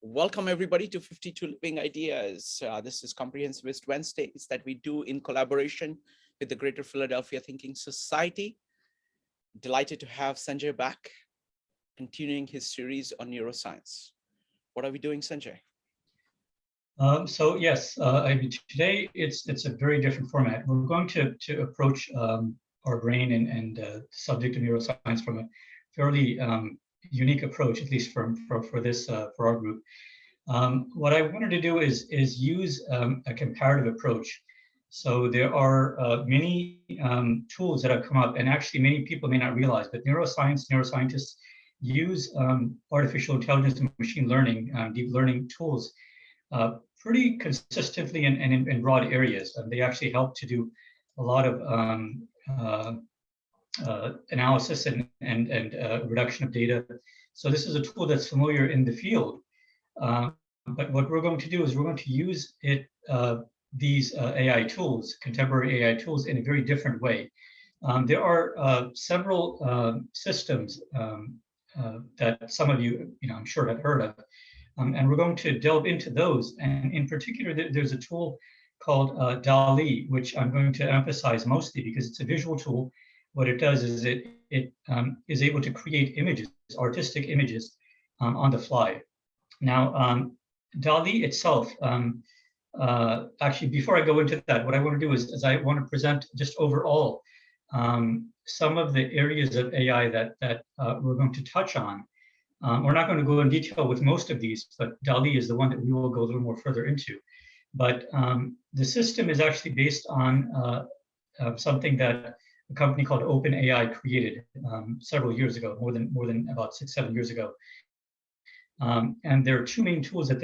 Welcome everybody to 52 Living Ideas. This is Comprehensivist Wednesdays that we do in collaboration with the Greater Philadelphia Thinking Society. Delighted to have Sanjay back, continuing his series on neuroscience. What are we doing, Sanjay? Today it's a very different format. We're going to approach our brain and the subject of neuroscience from a fairly unique approach, at least for our group. What I wanted to do is use a comparative approach. So there are many tools that have come up, and actually many people may not realize, but neuroscientists use artificial intelligence and machine learning, deep learning tools pretty consistently and in broad areas. They actually help to do a lot of analysis and reduction of data. So this is a tool that's familiar in the field. But what we're going to do is we're going to use these AI tools, contemporary AI tools, in a very different way. There are several systems that some of you, I'm sure have heard of, and we're going to delve into those. And in particular, there's a tool called Dali, which I'm going to emphasize mostly because it's a visual tool. What it does is it is able to create images, artistic images, on the fly. Now, Dali itself, actually, before I go into that, what I want to do is I want to present just overall some of the areas of AI that we're going to touch on. We're not going to go in detail with most of these, but Dali is the one that we will go a little more further into. But the system is actually based on something that a company called OpenAI created several years ago, more than about 6-7 years ago. And there are two main tools that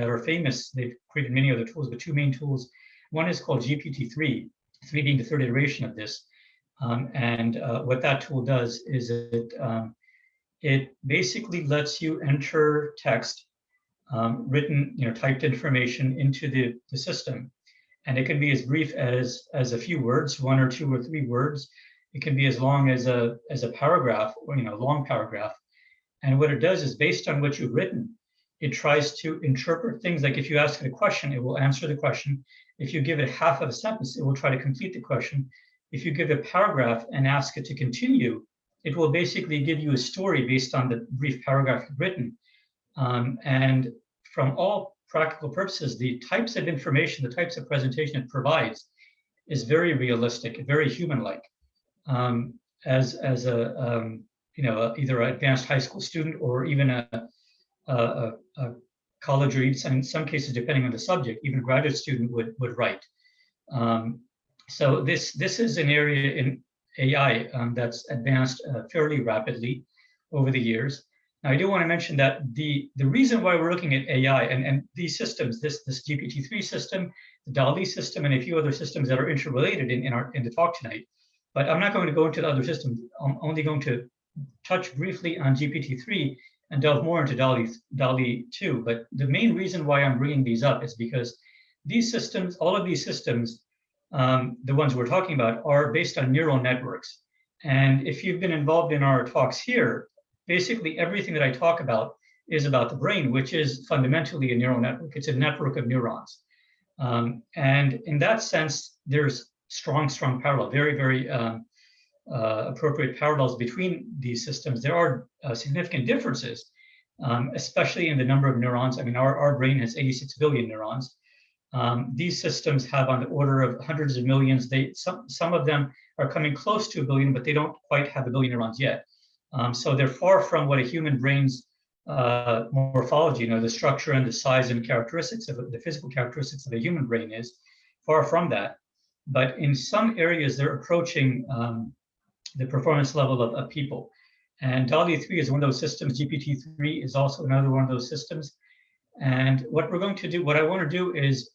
are famous. They've created many other tools, but two main tools. One is called Gpt3, 3 being the third iteration of this. What that tool does is it basically lets you enter text, written, typed information into the system. And it can be as brief as a few words, 1 or 2 or 3 words. It can be as long as a paragraph, or a long paragraph. And what it does is, based on what you've written, it tries to interpret things. Like if you ask it a question, it will answer the question. If you give it half of a sentence, it will try to complete the question. If you give a paragraph and ask it to continue, it will basically give you a story based on the brief paragraph you've written. And from all practical purposes, the types of information, the types of presentation it provides is very realistic, very human-like. As a either an advanced high school student or even a college, or even in some cases, depending on the subject, even a graduate student would write. So this is an area in AI that's advanced fairly rapidly over the years. Now, I do want to mention that the reason why we're looking at AI and these systems, this Gpt3 system, the Dali system, and a few other systems that are interrelated in the talk tonight. But I'm not going to go into the other systems. I'm only going to touch briefly on Gpt3 and delve more into Dali 2. But the main reason why I'm bringing these up is because these systems, all of these systems, the ones we're talking about, are based on neural networks. And if you've been involved in our talks here, basically everything that I talk about is about the brain, which is fundamentally a neural network. It's a network of neurons. And in that sense, there's strong parallel, very appropriate parallels between these systems. There are significant differences, especially in the number of neurons. I mean, our brain has 86 billion neurons. These systems have on the order of hundreds of millions. Some of them are coming close to 1 billion, but they don't quite have 1 billion neurons yet. So they're far from what a human brain's morphology, the structure and the size and characteristics of the physical characteristics of a human brain is, far from that. But in some areas, they're approaching the performance level of people. And Dali 3 is one of those systems. GPT-3 is also another one of those systems. And what we're going to do, what I want to do is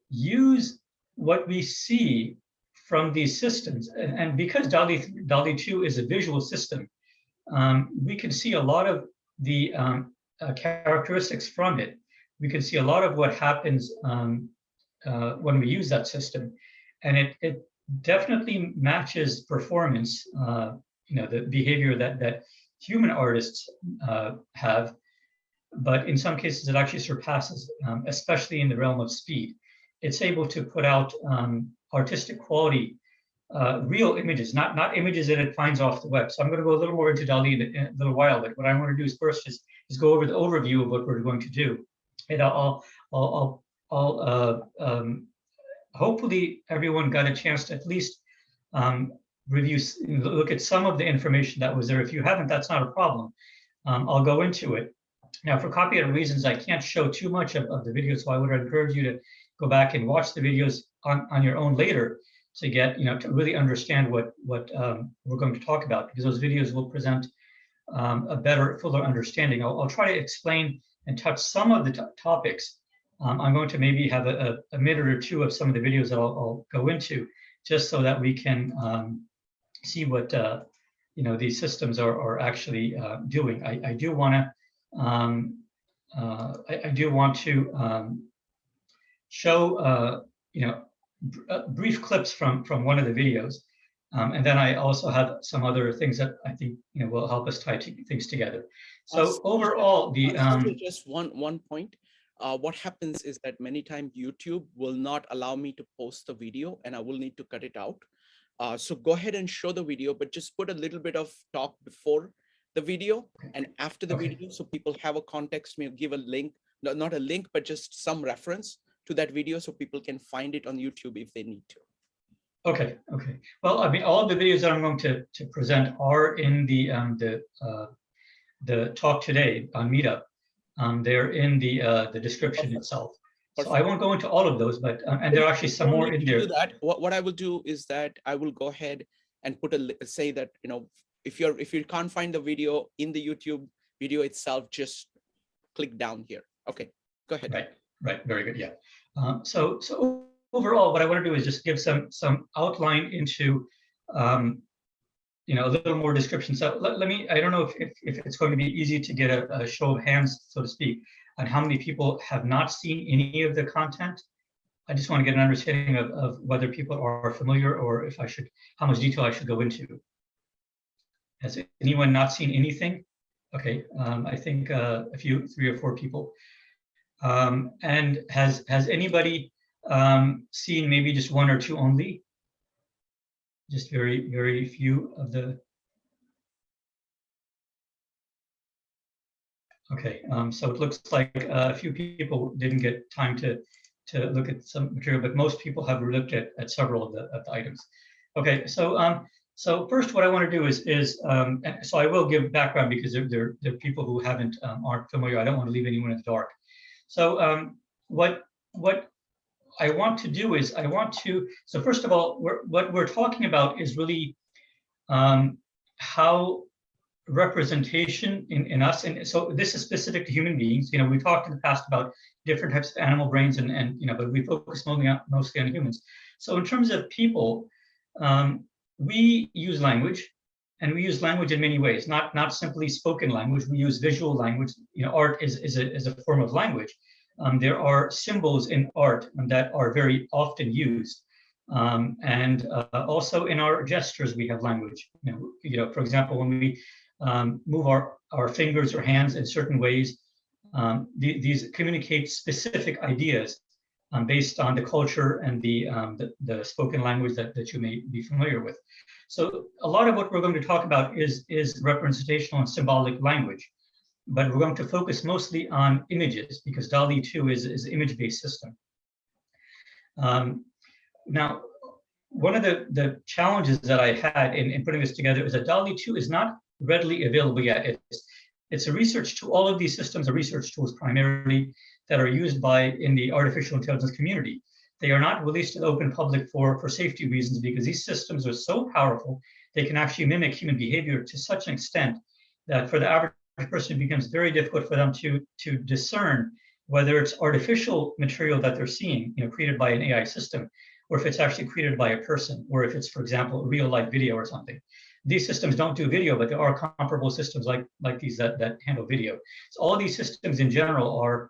use what we see from these systems. And because Dali 2 is a visual system, we can see a lot of the characteristics from it. We can see a lot of what happens when we use that system. And it definitely matches performance, the behavior that human artists have but in some cases it actually surpasses, especially in the realm of speed. It's able to put out artistic quality, real images, not images that it finds off the web. So I'm going to go a little more into Dali in a little while, but what I want to do is first is go over the overview of what we're going to do. And hopefully everyone got a chance to at least review, look at some of the information that was there. If you haven't, that's not a problem. I'll go into it. Now, for copyright reasons, I can't show too much of the video, so I would encourage you to go back and watch the videos on your own later to get, to really understand what we're going to talk about, because those videos will present a better, fuller understanding. I'll try to explain and touch some of the topics. I'm going to maybe have a minute or two of some of the videos that I'll go into, just so that we can see what these systems are actually doing. I do want to show brief clips from one of the videos, and then I also have some other things that I think will help us tie things together. So overall, just one point. What happens is that many times YouTube will not allow me to post the video, and I will need to cut it out. So go ahead and show the video, but just put a little bit of talk before the video and after the video, so people have a context. Maybe give a link, not a link, but just some reference to that video, so people can find it on YouTube if they need to. Okay. Well, I mean, all of the videos that I'm going to present are in the talk today on Meetup. They're in the description itself. So I won't go into all of those, but and there are actually some more in there. What I will do is that I will go ahead and put say that if you can't find the video in the YouTube video itself, just click down here. Okay, go ahead. Right. Very good. Yeah. So overall, what I want to do is just give some outline into a little more description. So let me. I don't know if it's going to be easy to get a show of hands, so to speak, on how many people have not seen any of the content. I just want to get an understanding of whether people are familiar, or if how much detail I should go into. Has anyone not seen anything? Okay, I think three or four people. And has anybody seen maybe just one or two only? Just very, very few of the. Okay, so it looks like a few people didn't get time to look at some material, but most people have looked at several of the items. Okay, so first, what I want to do is so I will give background, because there are people who aren't familiar. I don't want to leave anyone in the dark. So what I want to do is so first of all, what we're talking about is really how representation in us, and so this is specific to human beings. We talked in the past about different types of animal brains, and but we focus mostly on humans. So in terms of people, we use language, and we use language in many ways, not simply spoken language. We use visual language. Art is a form of language. There are symbols in art that are very often used, and also in our gestures we have language. For example, when we move our fingers or hands in certain ways, these communicate specific ideas based on the culture and the spoken language that you may be familiar with. So a lot of what we're going to talk about is representational and symbolic language, but we're going to focus mostly on images, because Dali 2 is an image-based system. Now, one of the challenges that I had in putting this together is that Dali 2 is not readily available yet. It's a research tool. All of these systems are research tools primarily that are used in the artificial intelligence community. They are not released to the open public for safety reasons, because these systems are so powerful, they can actually mimic human behavior to such an extent that for the average person, it becomes very difficult for them to discern whether it's artificial material that they're seeing, created by an AI system, or if it's actually created by a person, or if it's, for example, a real life video or something. These systems don't do video, but there are comparable systems like these that handle video. So all of these systems in general are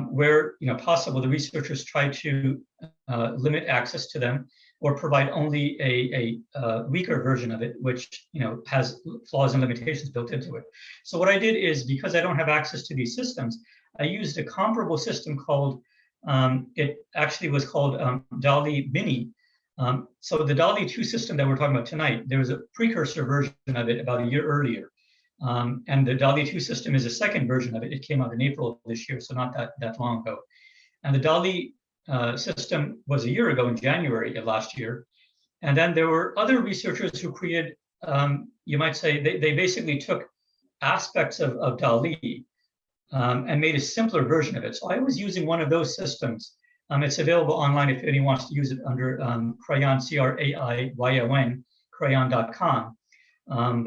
where possible, the researchers try to limit access to them, or provide only a weaker version of it, which has flaws and limitations built into it. So what I did is, because I don't have access to these systems, I used a comparable system called, it actually was called DALL-E Mini. So the DALL-E 2 system that we're talking about tonight, there was a precursor version of it about a year earlier. And the DALL-E 2 system is a second version of it. It came out in April of this year, so not that long ago. And the DALL-E system was a year ago in January of last year. And then there were other researchers who created, you might say, they basically took aspects of DALL-E and made a simpler version of it. So I was using one of those systems. It's available online if anyone wants to use it under Crayon, C-R-A-I-Y-O-N, crayon.com.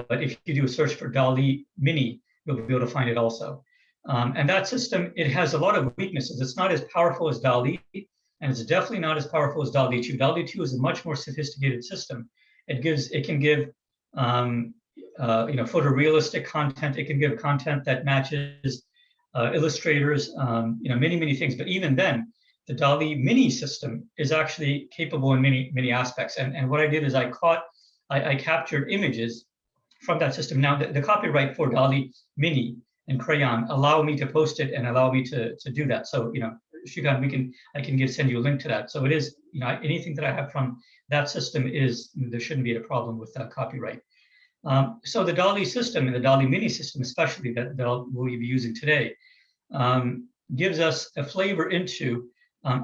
But if you do a search for DALL-E Mini, you'll be able to find it also. And that system, it has a lot of weaknesses. It's not as powerful as DALL-E, and it's definitely not as powerful as DALL-E 2. DALL-E 2 is a much more sophisticated system. It can give photorealistic content. It can give content that matches illustrators, many things. But even then, the DALL-E Mini system is actually capable in many aspects. And what I did is I captured images from that system. Now, the copyright for DALL-E Mini and Crayon allow me to post it and allow me to do that. So, Shrikant, I can send you a link to that. So it is, anything that I have from that system there shouldn't be a problem with copyright. So the DALL-E system and the DALL-E Mini system, especially that we'll be using today, gives us a flavor into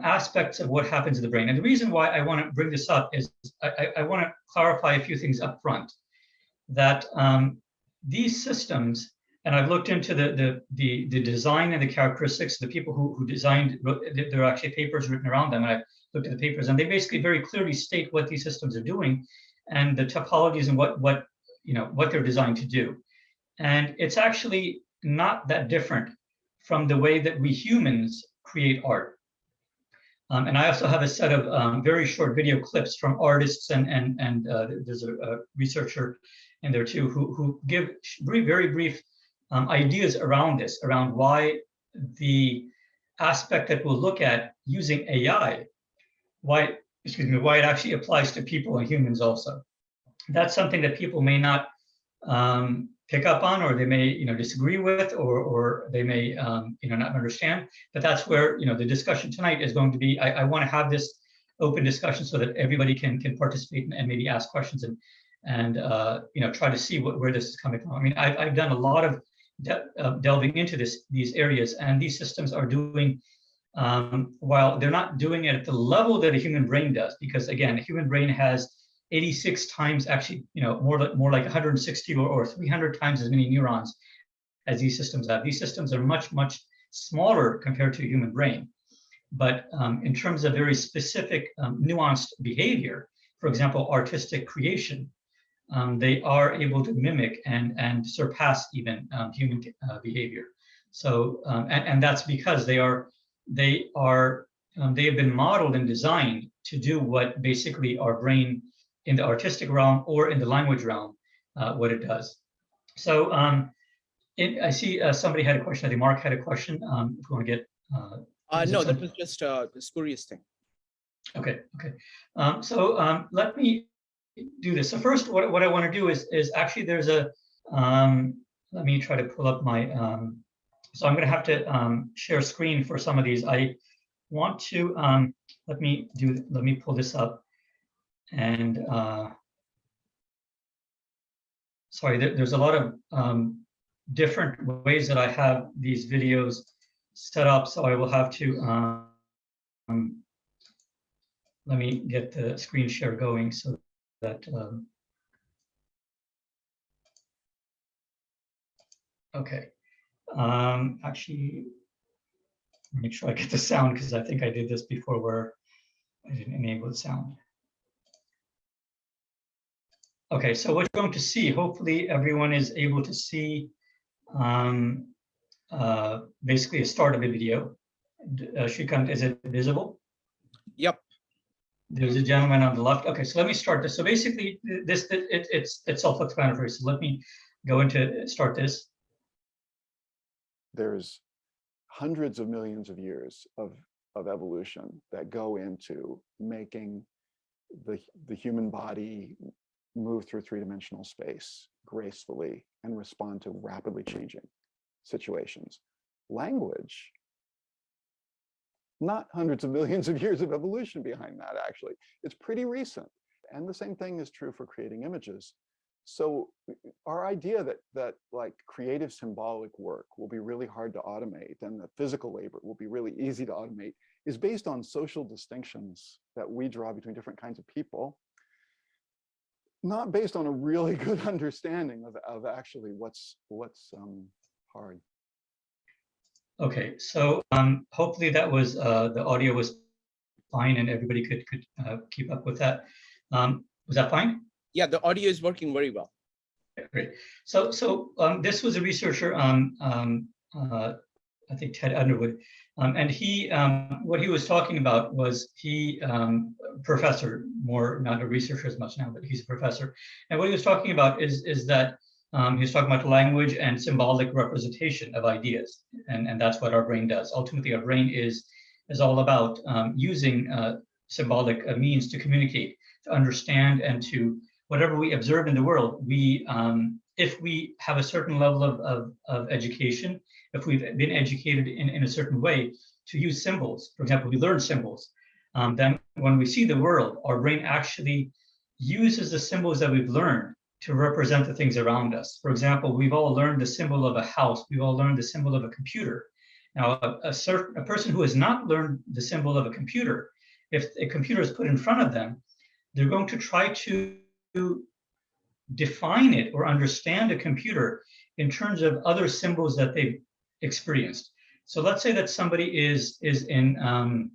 aspects of what happens in the brain. And the reason why I want to bring this up is I want to clarify a few things up front. That these systems, and I've looked into the design and the characteristics of the people who designed. There are actually papers written around them. And I've looked at the papers, and they basically very clearly state what these systems are doing, and the topologies and what they're designed to do. And it's actually not that different from the way that we humans create art. And I also have a set of very short video clips from artists, and there's a researcher in there too who give very brief ideas around this, around why the aspect that we'll look at using AI, why it actually applies to people and humans also. That's something that people may not pick up on, or they may disagree with, or they may not understand. But that's where the discussion tonight is going to be. I want to have this open discussion so that everybody can participate and maybe ask questions and try to see where this is coming from. I mean, I've done a lot of delving into these areas, and these systems are doing, while they're not doing it at the level that a human brain does, because again, a human brain has 86 times, actually, more like 160 or 300 times as many neurons as these systems have. These systems are much smaller compared to a human brain. But in terms of very specific nuanced behavior, for example, artistic creation, they are able to mimic and surpass even human behavior. So, and that's because they have been modeled and designed to do what basically our brain in the artistic realm or in the language realm, what it does. So I see somebody had a question. I think Mark had a question. If you want to get. No, that was just a spurious thing. Okay. So let me do this. So first, what I want to do is actually there's a. Let me try to pull up my. So I'm going to have to share screen for some of these. I want to let me pull this up. And sorry, there's a lot of different ways that I have these videos set up, so I will have to let me get the screen share going so that okay. Actually, make sure I get the sound, because I think I did this before where I didn't enable the sound. Okay, so what you're going to see, hopefully everyone is able to see basically a start of a video. Shrikant, is it visible? Yep. There's a gentleman on the left. Okay, so let me start this. So basically, it's self-explanatory. So let me go into start this. There's hundreds of millions of years of evolution that go into making the human body move through three-dimensional space gracefully and respond to rapidly changing situations. Language, not hundreds of millions of years of evolution behind that, actually. It's pretty recent. And the same thing is true for creating images. So our idea that like creative symbolic work will be really hard to automate and that physical labor will be really easy to automate is based on social distinctions that we draw between different kinds of people, not based on a really good understanding of actually what's hard. Okay, so hopefully that was the audio was fine and everybody could keep up with that. Was that fine? Yeah, the audio is working very well. Okay, great. So this was a researcher, I think Ted Underwood, and he what he was talking about was he professor, more not a researcher as much now, but he's a professor, and what he was talking about is that he was talking about language and symbolic representation of ideas, and that's what our brain does. Ultimately, our brain is all about using symbolic means to communicate, to understand, and to whatever we observe in the world. We, if we have a certain level of education, if we've been educated in a certain way to use symbols, for example, we learn symbols, then when we see the world, our brain actually uses the symbols that we've learned to represent the things around us. For example, we've all learned the symbol of a house. We've all learned the symbol of a computer. Now, a person who has not learned the symbol of a computer, if a computer is put in front of them, they're going to try to define it or understand a computer in terms of other symbols that they've experienced. So let's say that somebody is a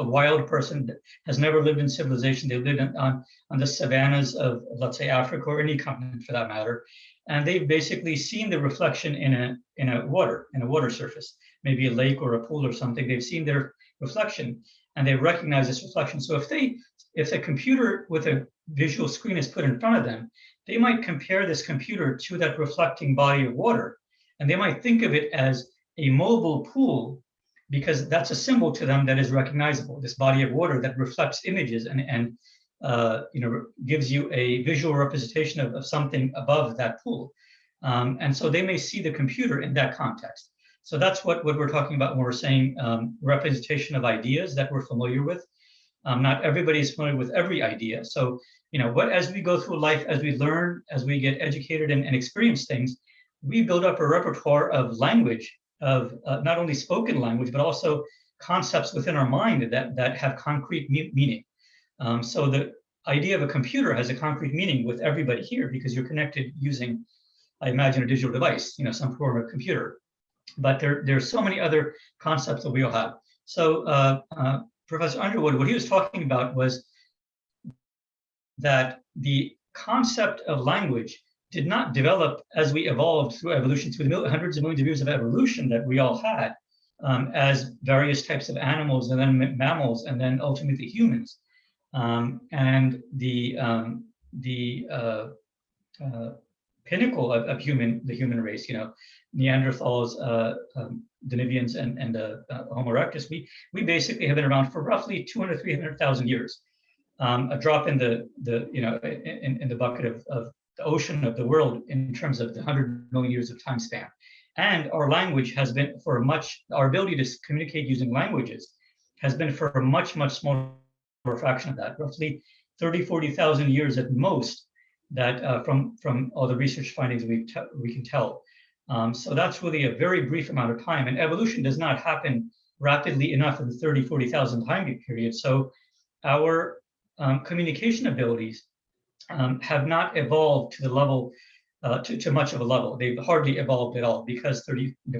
wild person that has never lived in civilization. They lived on the savannas of, let's say, Africa or any continent for that matter, and they've basically seen the reflection in a water surface, maybe a lake or a pool or something. They've seen their reflection and they recognize this reflection. So if a computer with a visual screen is put in front of them, they might compare this computer to that reflecting body of water, and they might think of it as a mobile pool, because that's a symbol to them that is recognizable, this body of water that reflects images and gives you a visual representation of something above that pool. And so they may see the computer in that context. So that's what we're talking about when we're saying representation of ideas that we're familiar with. Not everybody is familiar with every idea. So, as we go through life, as we learn, as we get educated and experience things, we build up a repertoire of language, of not only spoken language, but also concepts within our mind that have concrete meaning. So the idea of a computer has a concrete meaning with everybody here because you're connected using, I imagine, a digital device, some form of computer. But there's so many other concepts that we all have. So Professor Underwood, what he was talking about was that the concept of language did not develop as we evolved through evolution, through the hundreds of millions of years of evolution that we all had as various types of animals and then mammals and then ultimately humans. And the pinnacle of the human race, Neanderthals, Denisovans, and Homo erectus, we basically have been around for roughly 200, 300,000 years. A drop in the in the bucket of the ocean of the world in terms of the 100 million years of time span. And our language has been our ability to communicate using languages has been for a much, much smaller fraction of that, roughly 30, 40,000 years at most, that from all the research findings we can tell. So that's really a very brief amount of time, and evolution does not happen rapidly enough in the 30, 40,000 time period. So our communication abilities have not evolved to the level, to much of a level. They've hardly evolved at all because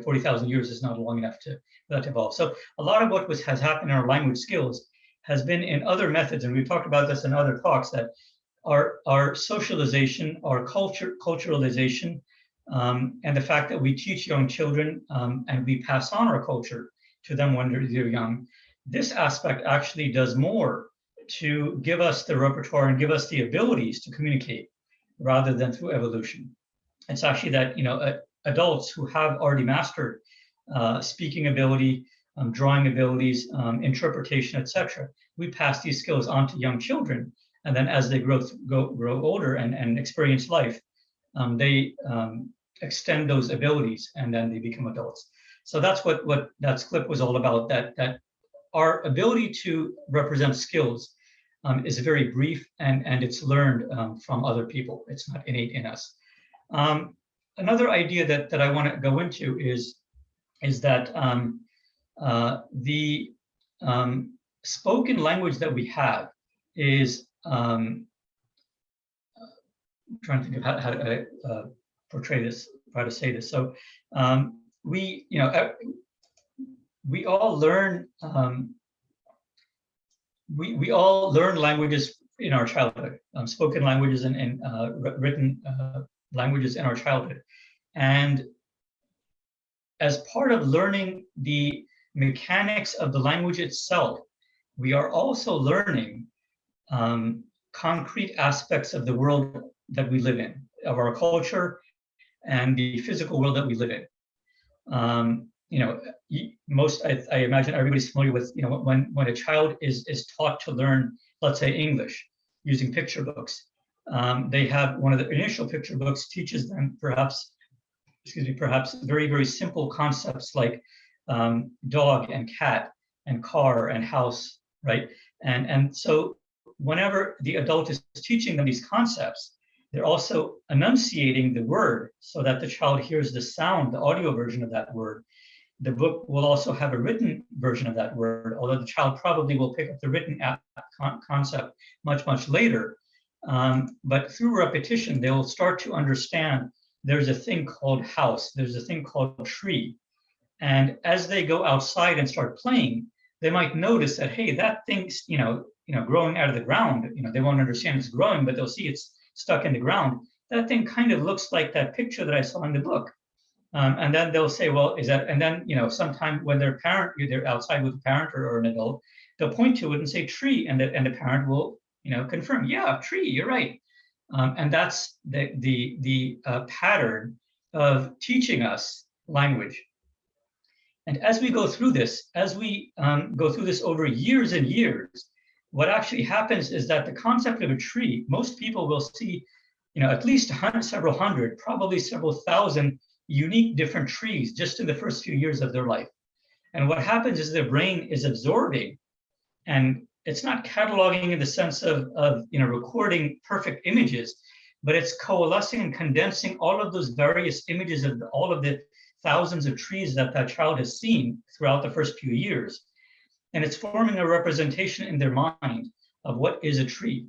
40,000 years is not long enough for that to evolve. So a lot of what has happened in our language skills has been in other methods, and we've talked about this in other talks, that our socialization, our culturalization, and the fact that we teach young children and we pass on our culture to them when they're young, this aspect actually does more to give us the repertoire and give us the abilities to communicate rather than through evolution. It's actually that adults who have already mastered speaking ability, drawing abilities, interpretation, etc. We pass these skills on to young children, and then as they grow older and experience life, they extend those abilities, and then they become adults. So that's what that clip was all about, that our ability to represent skills is very brief, and it's learned from other people. It's not innate in us. Another idea that I want to go into is that the spoken language that we have is, I'm trying to think of how to portray this, try to say this. So we all learn we all learn languages in our childhood, spoken languages and written languages in our childhood. And as part of learning the mechanics of the language itself, we are also learning concrete aspects of the world that we live in, of our culture and the physical world that we live in. I imagine everybody's familiar with, when a child is taught to learn, let's say, English using picture books. They have one of the initial picture books teaches them perhaps very, very simple concepts like dog and cat and car and house, right? And so whenever the adult is teaching them these concepts, they're also enunciating the word so that the child hears the sound, the audio version of that word. The book will also have a written version of that word, although the child probably will pick up the written concept much, much later. But through repetition, they will start to understand there's a thing called house, there's a thing called tree. And as they go outside and start playing, they might notice that, hey, that thing's, growing out of the ground. They won't understand it's growing, but they'll see it's stuck in the ground. That thing kind of looks like that picture that I saw in the book. And then they'll say, well, is that, and then, sometime when they're outside with a parent or an adult, they'll point to it and say tree, and the parent will, confirm, yeah, tree, you're right. And that's the pattern of teaching us language. And as we go through this, over years and years, what actually happens is that the concept of a tree, most people will see, at least several hundred, probably several thousand unique different trees just in the first few years of their life. And what happens is their brain is absorbing, and it's not cataloging in the sense of recording perfect images, but it's coalescing and condensing all of those various images of all of the thousands of trees that child has seen throughout the first few years. And it's forming a representation in their mind of what is a tree.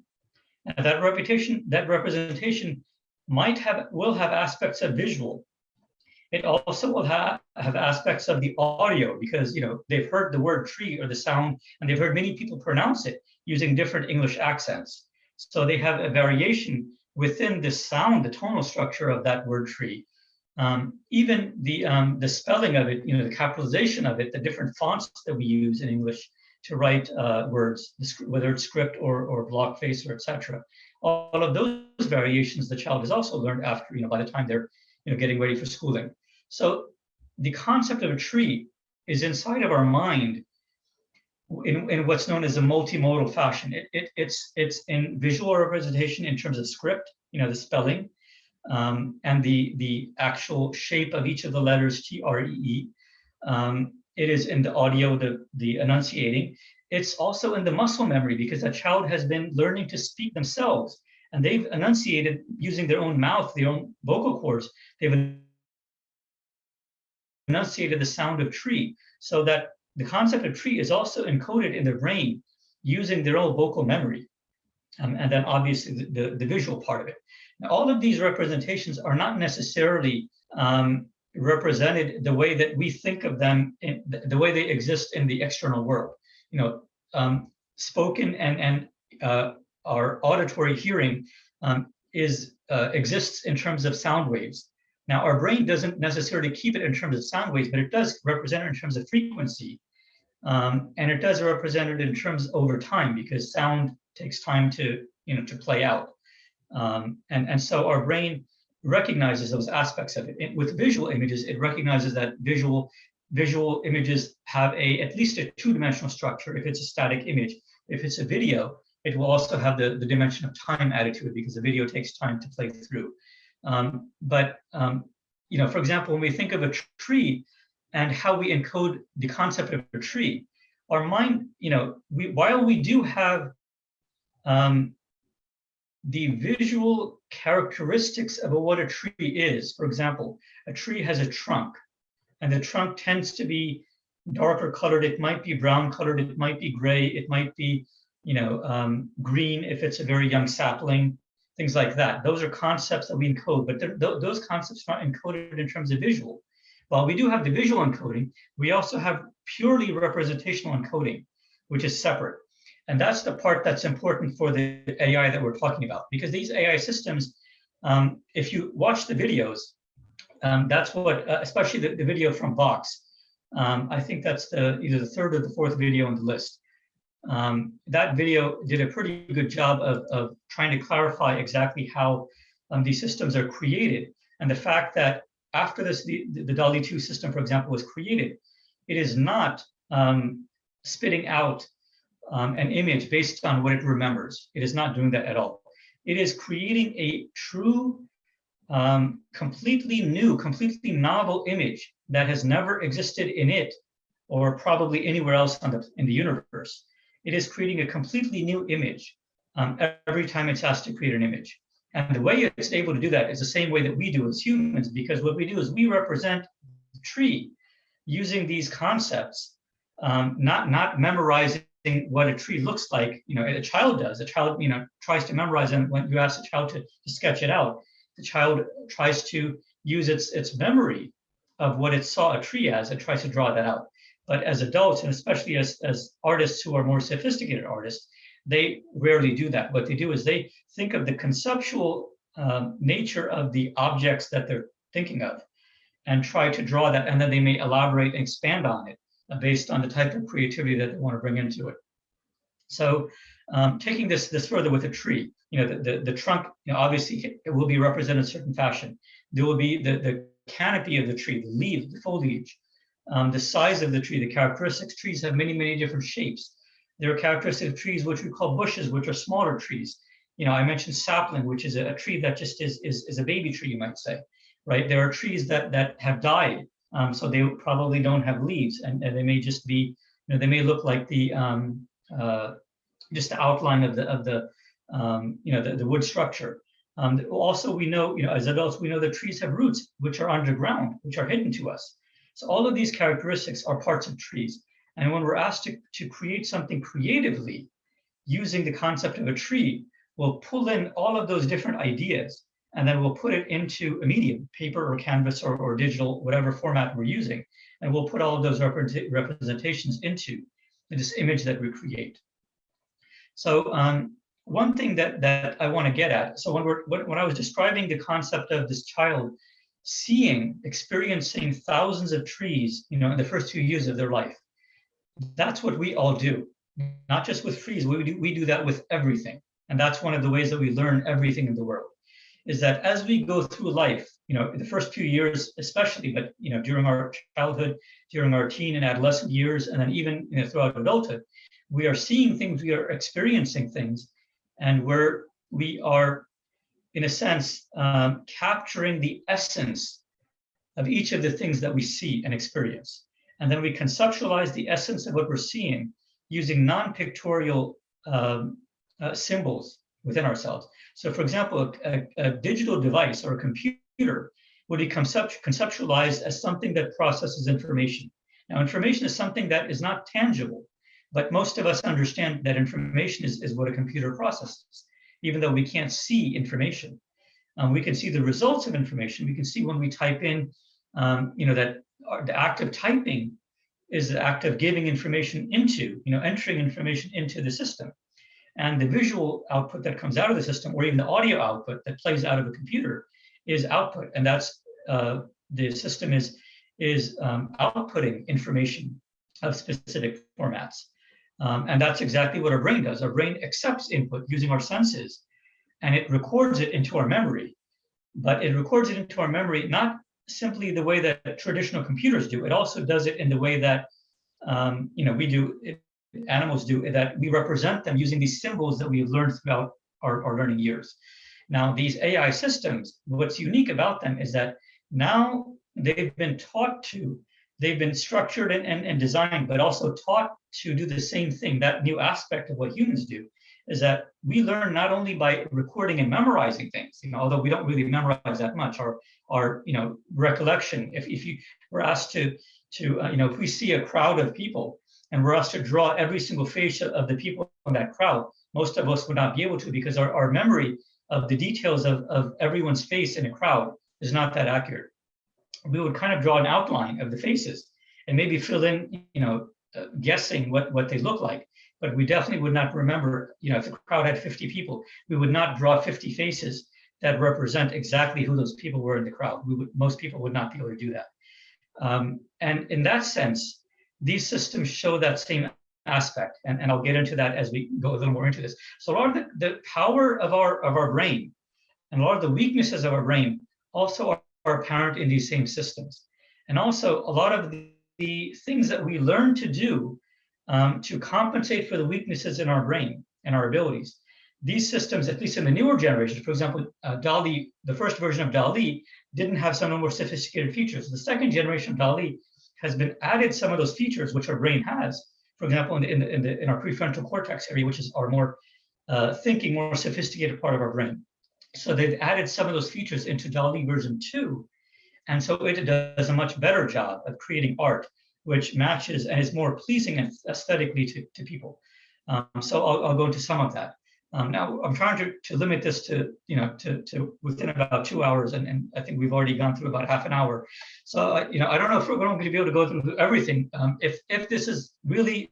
And that representation will have aspects of visual. It also will have aspects of the audio, because they've heard the word tree or the sound, and they've heard many people pronounce it using different English accents. So they have a variation within the sound, the tonal structure of that word tree. Even the spelling of it, the capitalization of it, the different fonts that we use in English to write words, whether it's script or block face or etc. All of those variations the child has also learned after, by the time they're getting ready for schooling. So the concept of a tree is inside of our mind in what's known as a multimodal fashion. It's in visual representation in terms of script, the spelling, and the actual shape of each of the letters, TREE. It is in the audio, the enunciating. It's also in the muscle memory, because a child has been learning to speak themselves, and they've enunciated using their own mouth, their own vocal cords. They've enunciated the sound of tree, so that the concept of tree is also encoded in their brain using their own vocal memory. And then obviously the visual part of it. Now, all of these representations are not necessarily represented the way that we think of them, the way they exist in the external world. Spoken and our auditory hearing exists in terms of sound waves. Now, our brain doesn't necessarily keep it in terms of sound waves, but it does represent it in terms of frequency. And it does represent it in terms over time, because sound takes time to play out. And so our brain recognizes those aspects of it. With visual images, it recognizes that visual visual images have at least a two-dimensional structure if it's a static image. If it's a video, it will also have the dimension of time added to it because the video takes time to play through. For example, when we think of a tree and how we encode the concept of a tree, our mind, while we do have the visual characteristics of what a tree is, for example, a tree has a trunk, and the trunk tends to be darker colored. It might be brown colored, it might be gray, it might be green if it's a very young sapling, things like that. Those are concepts that we encode, but those concepts are not encoded in terms of visual. While we do have the visual encoding, we also have purely representational encoding, which is separate. And that's the part that's important for the AI that we're talking about, because these AI systems, if you watch the videos, that's what, especially the video from Vox, I think that's either the third or the fourth video on the list. That video did a pretty good job of trying to clarify exactly how these systems are created, and the fact that after this, the DALL-E 2 system, for example, was created, it is not spitting out an image based on what it remembers. It is not doing that at all. It is creating a true, completely new, completely novel image that has never existed in it or probably anywhere else in the universe. It is creating a completely new image every time it's asked to create an image. And the way it's able to do that is the same way that we do as humans, because what we do is we represent the tree using these concepts, not memorizing what a tree looks like. A child does. A child, tries to memorize, and when you ask a child to sketch it out, the child tries to use its memory of what it saw a tree as and tries to draw that out. But as adults, and especially as artists who are more sophisticated artists, they rarely do that. What they do is they think of the conceptual nature of the objects that they're thinking of and try to draw that, and then they may elaborate and expand on it based on the type of creativity that they want to bring into it. So taking this further with a tree, the trunk, obviously it will be represented in a certain fashion. There will be the canopy of the tree, the leaves, the foliage, the size of the tree, the characteristics. Trees have many, many different shapes. There are characteristics of trees which we call bushes, which are smaller trees. I mentioned sapling, which is a tree that just is a baby tree, you might say, right? There are trees that have died, so they probably don't have leaves, and they may just be, they may look like the just the outline of the wood structure. Also, we know, as adults, we know that trees have roots which are underground, which are hidden to us. So all of these characteristics are parts of trees. And when we're asked to create something creatively using the concept of a tree, we'll pull in all of those different ideas, and then we'll put it into a medium, paper or canvas or digital, whatever format we're using. And we'll put all of those representations into this image that we create. So one thing that I want to get at, so when I was describing the concept of this child experiencing thousands of trees, in the first few years of their life, that's what we all do. Not just with trees, we do that with everything. And that's one of the ways that we learn everything in the world, is that as we go through life, in the first few years especially, but during our childhood, during our teen and adolescent years, and then even throughout adulthood, we are seeing things, we are experiencing things, and we are, in a sense, capturing the essence of each of the things that we see and experience. And then we conceptualize the essence of what we're seeing using non-pictorial symbols within ourselves. So for example, a digital device or a computer would be conceptualized as something that processes information. Now, information is something that is not tangible, but most of us understand that information is what a computer processes, even though we can't see information. We can see the results of information. We can see when we type in, that the act of typing is the act of giving information into, entering information into the system. And the visual output that comes out of the system, or even the audio output that plays out of a computer, is output. And that's the system is outputting information of specific formats. And that's exactly what our brain does. Our brain accepts input using our senses, and it records it into our memory. But it records it into our memory not simply the way that traditional computers do. It also does it in the way that we do, animals do, that we represent them using these symbols that we've learned throughout our learning years. Now, these AI systems, what's unique about them is that now they've been structured and designed, but also taught to do the same thing. That new aspect of what humans do is that we learn not only by recording and memorizing things, although we don't really memorize that much, or recollection. If you were asked to if we see a crowd of people and we're asked to draw every single face of the people in that crowd, most of us would not be able to, because our memory of the details of everyone's face in a crowd is not that accurate. We would kind of draw an outline of the faces and maybe fill in, guessing what they look like. But we definitely would not remember, if the crowd had 50 people, we would not draw 50 faces that represent exactly who those people were in the crowd. Most people would not be able to do that. And in that sense, these systems show that same aspect. And I'll get into that as we go a little more into this. So a lot of the power of our brain and a lot of the weaknesses of our brain also are apparent in these same systems. And also a lot of the things that we learn to do to compensate for the weaknesses in our brain and our abilities. These systems, at least in the newer generations, for example, Dali, the first version of Dali didn't have some of the more sophisticated features. The second generation of Dali has been added some of those features which our brain has. For example, in our prefrontal cortex area, which is our more thinking, more sophisticated part of our brain. So they've added some of those features into Dali version 2. And so it does a much better job of creating art, which matches and is more pleasing aesthetically to people. So I'll go into some of that. Now I'm trying to limit this to within about 2 hours, and I think we've already gone through about half an hour. So I don't know if we're going to be able to go through everything. If this is really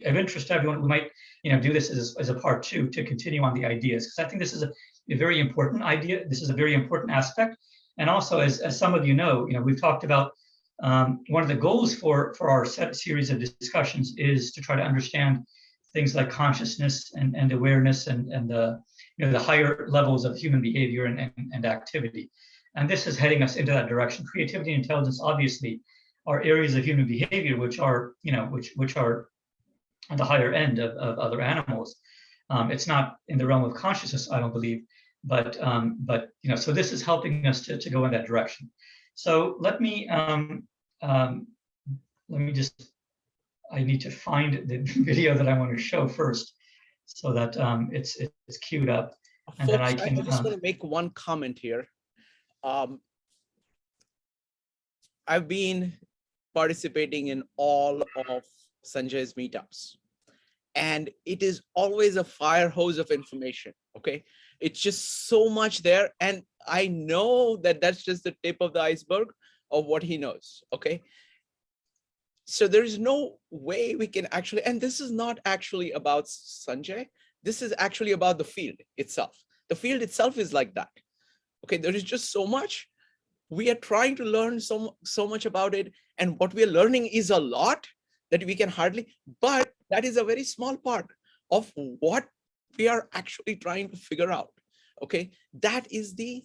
of interest to everyone, we might do this as a part 2 to continue on the ideas, because I think this is a very important idea. This is a very important aspect. And also, as some of you know, we've talked about one of the goals for our series of discussions is to try to understand things like consciousness and awareness and the higher levels of human behavior and activity. And this is heading us into that direction. Creativity and intelligence obviously are areas of human behavior which are which are at the higher end of other animals. It's not in the realm of consciousness, I don't believe, but so this is helping us to go in that direction. So let me just, I need to find the video that I want to show first, so that it's queued up, and Folks, then I can. I just want to make one comment here. I've been participating in all of Sanjay's meetups, and it is always a fire hose of information. Okay, it's just so much there, and I know that that's just the tip of the iceberg of what he knows. Okay, so there is no way we can actually, and this is not actually about Sanjay. This is actually about the field itself. The field itself is like that. Okay, there is just so much. We are trying to learn so much about it, and what we are learning is a lot that we can hardly, but that is a very small part of what we are actually trying to figure out. Okay, that is the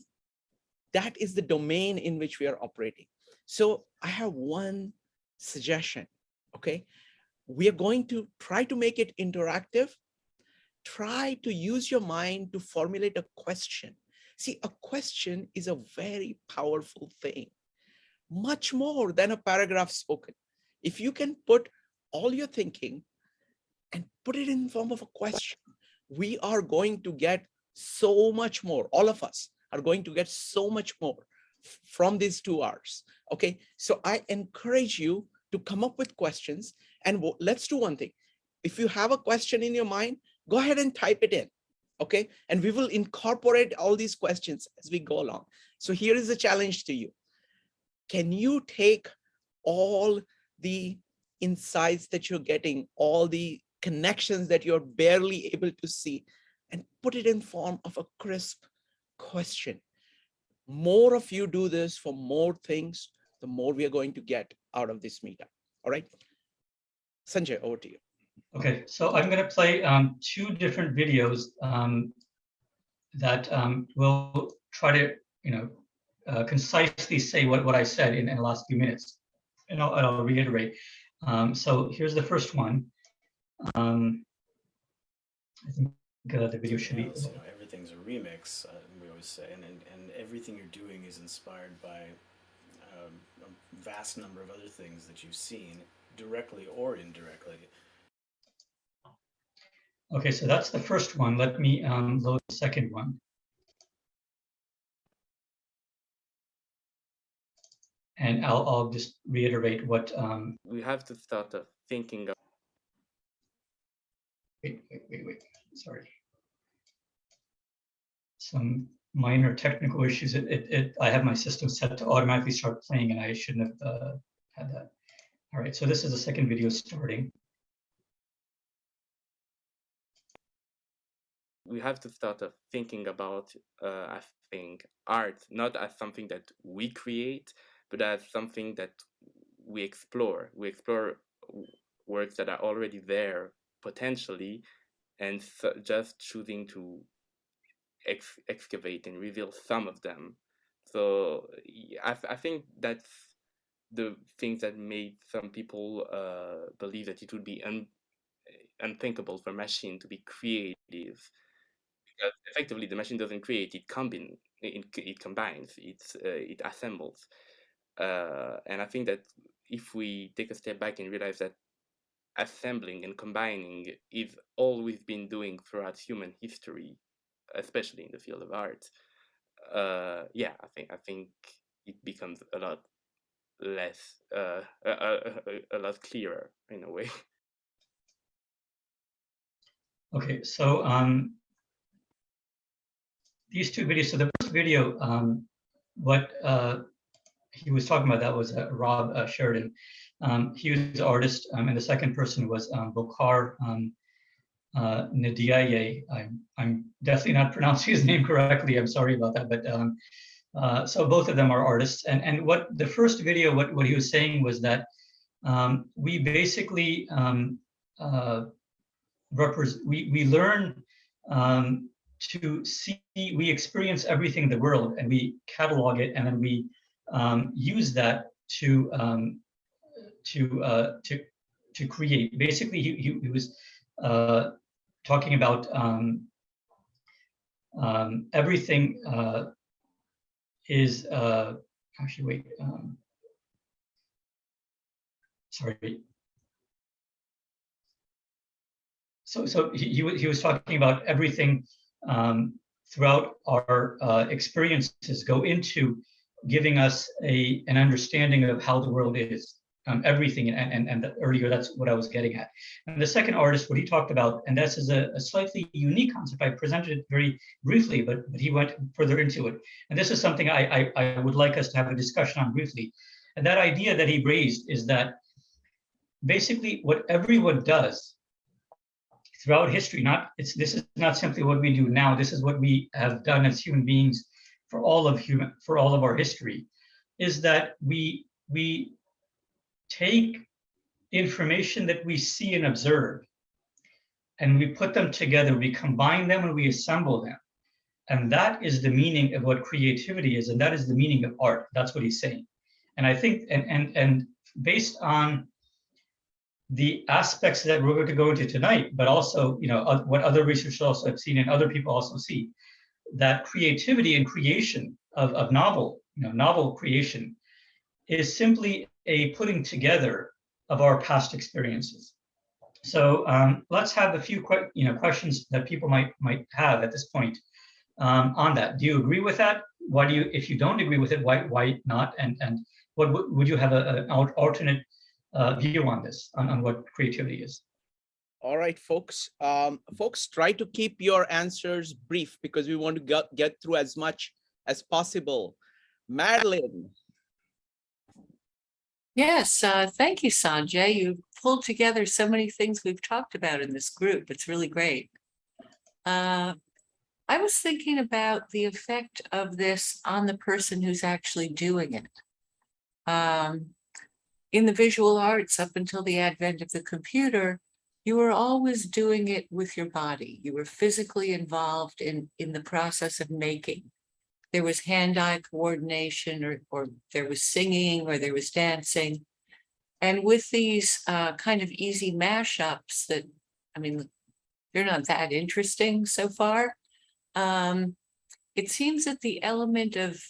domain in which we are operating. So I have one suggestion. Okay, we are going to try to make it interactive. Try to use your mind to formulate a question. See, a question is a very powerful thing, much more than a paragraph spoken. If you can put all your thinking and put it in the form of a question, we are going to get so much more. All of us are going to get so much more from these 2 hours. Okay, so I encourage you to come up with questions, and let's do one thing. If you have a question in your mind, go ahead and type it in. Okay, and we will incorporate all these questions as we go along. So here is a challenge to you. Can you take all the insights that you're getting, all the connections that you're barely able to see, and put it in form of a crisp question? More of you do this for more things, the more we are going to get out of this meetup. All right, Sanjay, over to you. Okay, so I'm going to play 2 different videos that will try to concisely say what I said in the last few minutes, and I'll reiterate. So here's the first one. I think the video should be. Everything's a remix, we always say, and everything you're doing is inspired by a vast number of other things that you've seen, directly or indirectly. Okay, so that's the first one. Let me load the second one. And I'll just reiterate what we have to start thinking. Wait. Sorry. Some minor technical issues. I have my system set to automatically start playing, and I shouldn't have had that. All right, so this is the second video starting. We have to start thinking about, I think, art not as something that we create, but as something that we explore. We explore works that are already there potentially, and just choosing to excavate and reveal some of them. So I think that's the things that made some people believe that it would be unthinkable for a machine to be creative, because effectively the machine doesn't create, it combines, it assembles. And I think that if we take a step back and realize that assembling and combining is all we've been doing throughout human history, especially in the field of art, yeah, I think it becomes a lot less, a lot clearer in a way. Okay, so these two videos. So the first video, what he was talking about, that was Rob Sheridan. He was the artist, and the second person was Bokar Ndiaye. I'm definitely not pronouncing his name correctly. I'm sorry about that. But so both of them are artists. And what the first video, what he was saying was that we basically we learn to see, we experience everything in the world, and we catalog it, and then we use that to create. Basically, he was talking about everything is actually wait. Sorry. So he was talking about everything throughout our experiences go into giving us an understanding of how the world is, everything, and earlier that's what I was getting at. And the second artist, what he talked about, and this is a slightly unique concept. I presented it very briefly, but he went further into it. And this is something I would like us to have a discussion on briefly. And that idea that he raised is that basically what everyone does throughout history, this is not simply what we do now, this is what we have done as human beings for all of our history, is that we take information that we see and observe, and we put them together, we combine them, and we assemble them. And that is the meaning of what creativity is, and that is the meaning of art. That's what he's saying. And I think, and based on the aspects that we're going to go into tonight, but also, what other researchers also have seen and other people also see, that creativity and creation of novel creation is simply a putting together of our past experiences. So let's have a few questions that people might have at this point on that. Do you agree with that? Why do you, if you don't agree with it, why not? And what would you have an alternate view on this, on what creativity is? All right, folks. Folks, try to keep your answers brief because we want to get through as much as possible. Madeline. Yes, thank you, Sanjay. You pulled together so many things we've talked about in this group. It's really great. I was thinking about the effect of this on the person who's actually doing it. In the visual arts, up until the advent of the computer, you were always doing it with your body. You were physically involved in the process of making. there was hand-eye coordination, or there was singing, or there was dancing. And with these kind of easy mashups that, I mean, they're not that interesting so far. It seems that the element of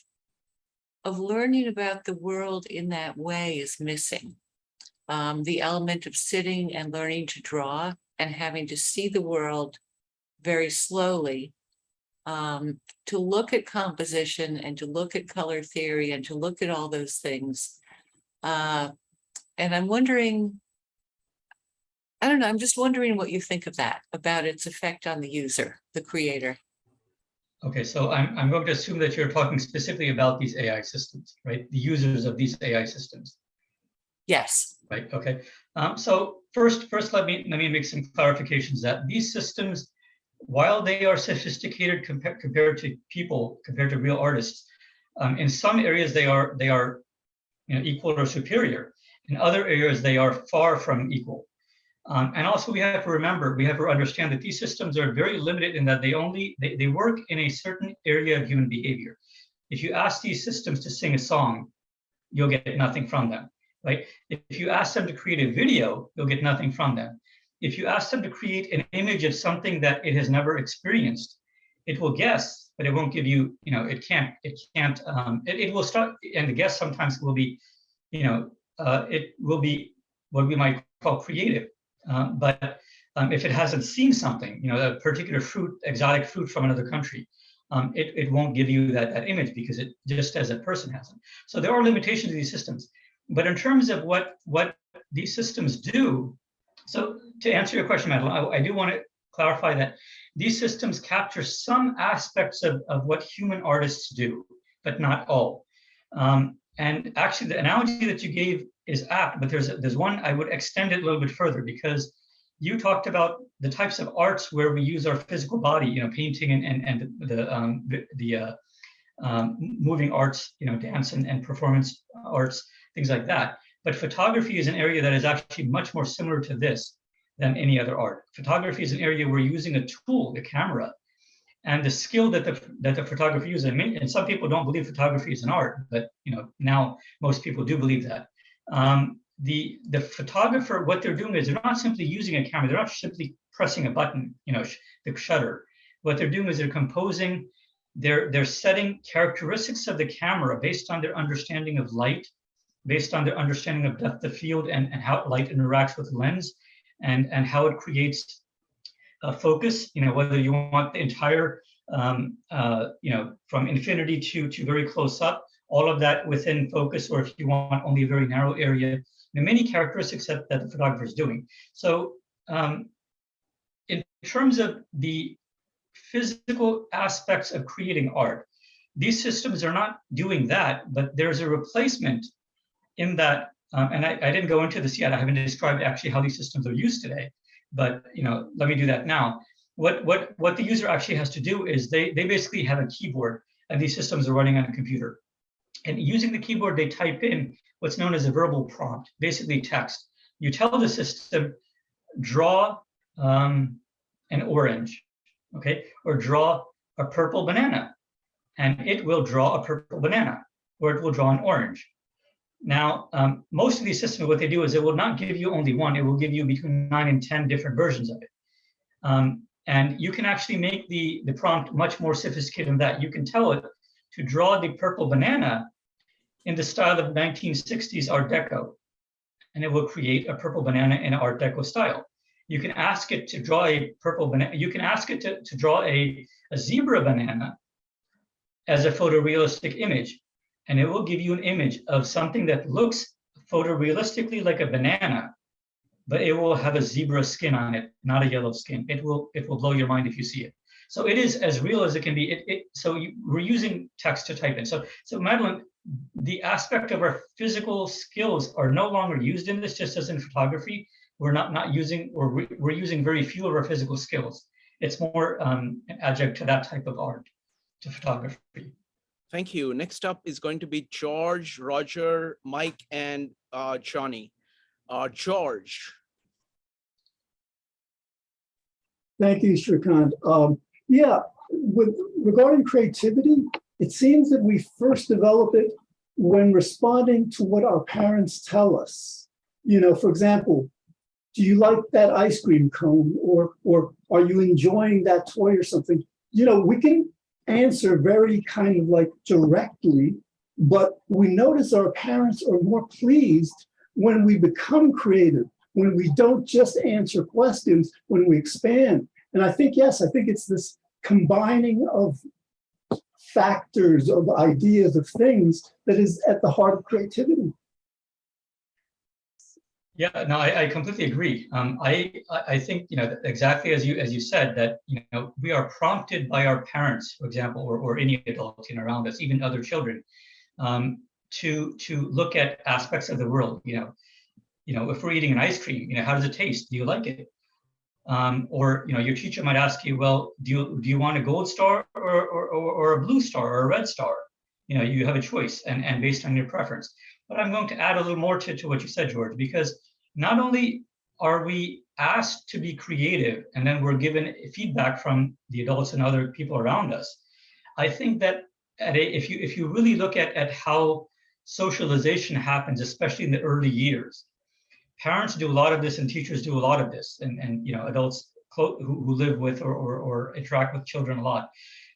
learning about the world in that way is missing. The element of sitting and learning to draw and having to see the world very slowly, to look at composition and to look at color theory and to look at all those things. And I'm wondering, I don't know, I'm just wondering what you think of that, about its effect on the user, the creator. Okay, so I'm going to assume that you're talking specifically about these AI systems, right? The users of these AI systems. Yes. Right, okay. So first let me make some clarifications that these systems, while they are sophisticated compared to people, compared to real artists, in some areas they are equal or superior. In other areas they are far from equal. And also we have to understand that these systems are very limited in that they work in a certain area of human behavior. If you ask these systems to sing a song, you'll get nothing from them, right? If you ask them to create a video, you'll get nothing from them. If you ask them to create an image of something that it has never experienced, it will guess, but it won't give you, it will start, and the guess sometimes will be, it will be what we might call creative. But if it hasn't seen something, a particular fruit, exotic fruit from another country, it won't give you that image because it just as a person hasn't. So there are limitations to these systems. But in terms of what these systems do, so to answer your question, Madeline, I do want to clarify that these systems capture some aspects of what human artists do, but not all. And actually, the analogy that you gave is apt, but there's one I would extend it a little bit further, because you talked about the types of arts where we use our physical body, painting and the moving arts, dance and performance arts, things like that. But photography is an area that is actually much more similar to this than any other art. Photography is an area where you're using a tool, the camera, and the skill that the photographer uses. And some people don't believe photography is an art, but now most people do believe that. The photographer, what they're doing is they're not simply using a camera. They're not simply pressing a button, the shutter. What they're doing is they're composing. They're setting characteristics of the camera based on their understanding of light, based on their understanding of depth of field and how light interacts with the lens, and how it creates a focus. Whether you want the entire, from infinity to very close up, all of that within focus, or if you want only a very narrow area. Many characteristics that the photographer is doing. So in terms of the physical aspects of creating art, these systems are not doing that, but there's a replacement in that, and I didn't go into this yet. I haven't described actually how these systems are used today, but let me do that now. What the user actually has to do is they basically have a keyboard, and these systems are running on a computer. And using the keyboard, they type in what's known as a verbal prompt, basically text. You tell the system, draw an orange, okay, or draw a purple banana, and it will draw a purple banana, or it will draw an orange. Now, most of these systems, what they do is it will not give you only one, it will give you between 9 and 10 different versions of it. And you can actually make the prompt much more sophisticated than that. You can tell it to draw the purple banana in the style of 1960s Art Deco, and it will create a purple banana in Art Deco style. You can ask it to draw a purple banana. You can ask it to draw a zebra banana as a photorealistic image, and it will give you an image of something that looks photorealistically like a banana, but it will have a zebra skin on it, not a yellow skin. It will blow your mind if you see it. So it is as real as it can be. We're using text to type in. So Madeline, the aspect of our physical skills are no longer used in this, just as in photography. We're not using, or we're using very few of our physical skills. It's more an adjunct to that type of art, to photography. Thank you. Next up is going to be George, Roger, Mike, and Johnny. George. Thank you, Shrikant. Yeah, regarding creativity, it seems that we first develop it when responding to what our parents tell us. You know, for example, do you like that ice cream cone, or are you enjoying that toy or something? You know, we can answer very kind of like directly, but we notice our parents are more pleased when we become creative, when we don't just answer questions, when we expand. And I think, yes, I think it's this combining of factors, of ideas, of things that is at the heart of creativity. Yeah, no, I completely agree. I think, you know, exactly as you said, that, you know, we are prompted by our parents, for example, or any adult around us, even other children, to look at aspects of the world. You know, if we're eating an ice cream, you know, how does it taste? Do you like it? Or, you know, your teacher might ask you, well, do you want a gold star or a blue star or a red star? You know, you have a choice, and based on your preference. But I'm going to add a little more to what you said, George, because not only are we asked to be creative, and then we're given feedback from the adults and other people around us. I think that if you really look at how socialization happens, especially in the early years, parents do a lot of this and teachers do a lot of this, and you know, adults who live with or interact with children a lot,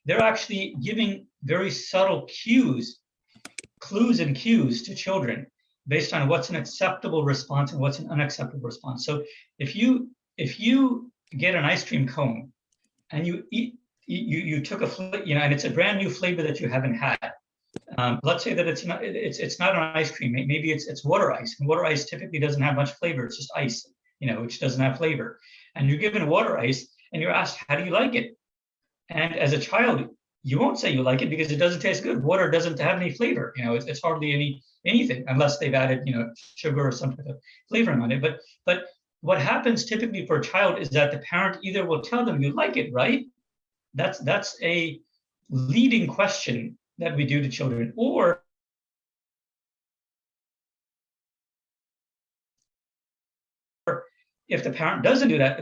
they're actually giving very subtle clues and cues to children based on what's an acceptable response and what's an unacceptable response. So if you get an ice cream cone and you took you know, and it's a brand new flavor that you haven't had. Let's say that it's not an ice cream. Maybe it's water ice. And water ice typically doesn't have much flavor. It's just ice, you know, which doesn't have flavor. And you're given water ice and you're asked, how do you like it? And as a child, you won't say you like it because it doesn't taste good. Water doesn't have any flavor. You know, it's hardly anything unless they've added, you know, sugar or some type of flavoring on it. But what happens typically for a child is that the parent either will tell them, you like it, right? That's a leading question that we do to children. Or if the parent doesn't do that,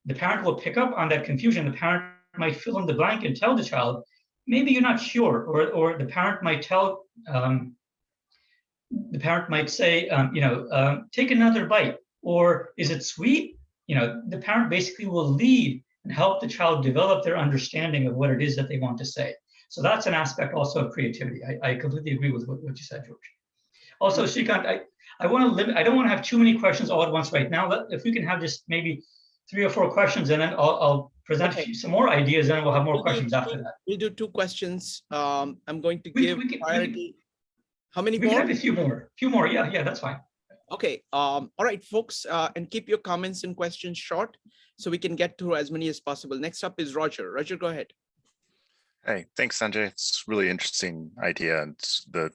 the parent will pick up on that confusion. The parent might fill in the blank and tell the child, maybe you're not sure, or the parent might tell, the parent might say, you know, take another bite, or is it sweet? You know, the parent basically will lead and help the child develop their understanding of what it is that they want to say. So that's an aspect also of creativity. I completely agree with what you said, George. Also, Shrikant, I want to limit, I don't want to have too many questions all at once right now. If we can have just maybe 3 or 4 questions, and then I'll present some more ideas, and we'll have more questions after that. We'll do 2 questions. I'm going to give priority. How many more? We can have a few more. Yeah, that's fine. Okay. All right, folks, and keep your comments and questions short so we can get through as many as possible. Next up is Roger. Roger, go ahead. Hey, thanks, Sanjay. It's a really interesting idea, and the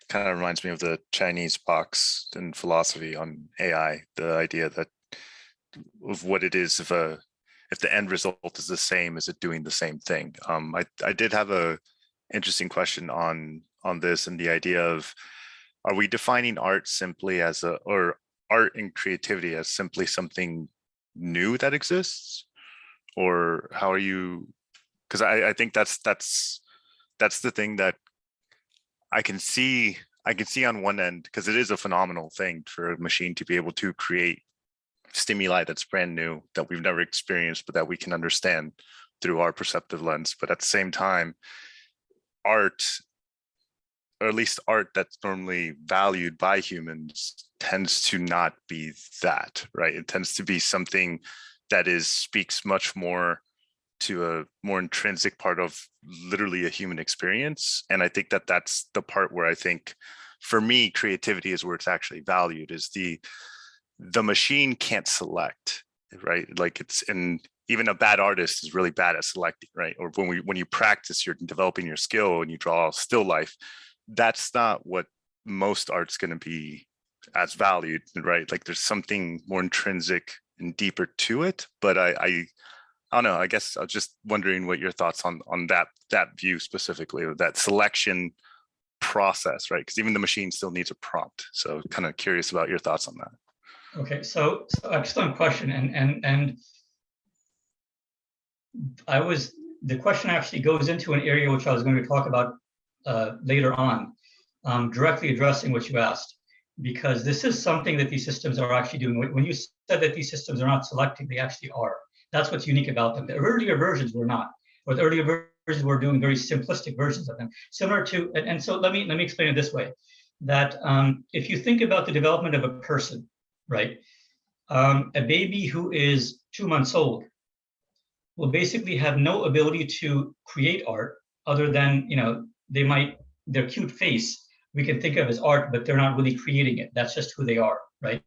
kind of reminds me of the Chinese box in philosophy on AI. The idea that of what it is if the end result is the same, is it doing the same thing? I did have a interesting question on this, and the idea of, are we defining art simply as or art and creativity as simply something new that exists, or how are you? Because I think that's the thing that I can see on one end, because it is a phenomenal thing for a machine to be able to create stimuli that's brand new, that we've never experienced, but that we can understand through our perceptive lens. But at the same time, art, or at least art that's normally valued by humans, tends to not be that, right? It tends to be something that speaks much more to a more intrinsic part of literally a human experience. And I think that that's the part where I think, for me, creativity is where it's actually valued, is the machine can't select, right? Like and even a bad artist is really bad at selecting, right? Or when you practice, you're developing your skill and you draw still life. That's not what most art's going to be as valued, right? Like there's something more intrinsic and deeper to it. But I don't know, I guess I was just wondering what your thoughts on that view specifically, of that selection process, right? Because even the machine still needs a prompt. So kind of curious about your thoughts on that. Okay, so excellent question. And the question actually goes into an area which I was going to talk about later on, directly addressing what you asked, because this is something that these systems are actually doing. When you said that these systems are not selecting, they actually are. That's what's unique about them. The earlier versions were not, or the earlier versions were doing very simplistic versions of them, similar to, and so let me explain it this way, that if you think about the development of a person, right? A baby who is 2 months old will basically have no ability to create art other than, their cute face we can think of as art, but they're not really creating it. That's just who they are, right?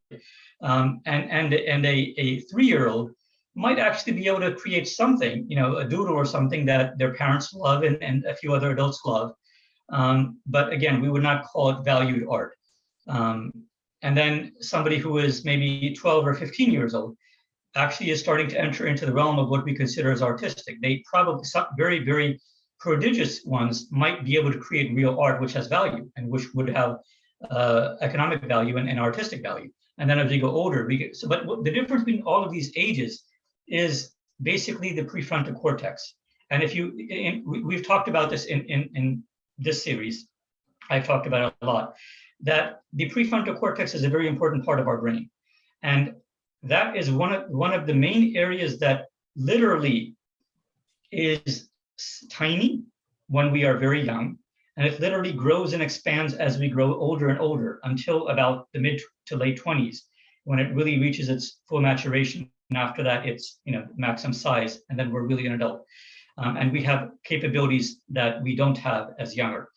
And a 3-year-old might actually be able to create something, a doodle or something that their parents love and a few other adults love. But again, we would not call it valued art. And then somebody who is maybe 12 or 15 years old actually is starting to enter into the realm of what we consider as artistic. They probably, some very, very prodigious ones might be able to create real art, which has value and which would have economic value and artistic value. And then as we go older, but the difference between all of these ages is basically the prefrontal cortex. And if we've talked about this in this series, I've talked about it a lot, that the prefrontal cortex is a very important part of our brain. And that is one of the main areas that literally is tiny when we are very young, and it literally grows and expands as we grow older and older until about the mid to late 20s, when it really reaches its full maturation. And after that, it's maximum size, and then we're really an adult. And we have capabilities that we don't have as younger.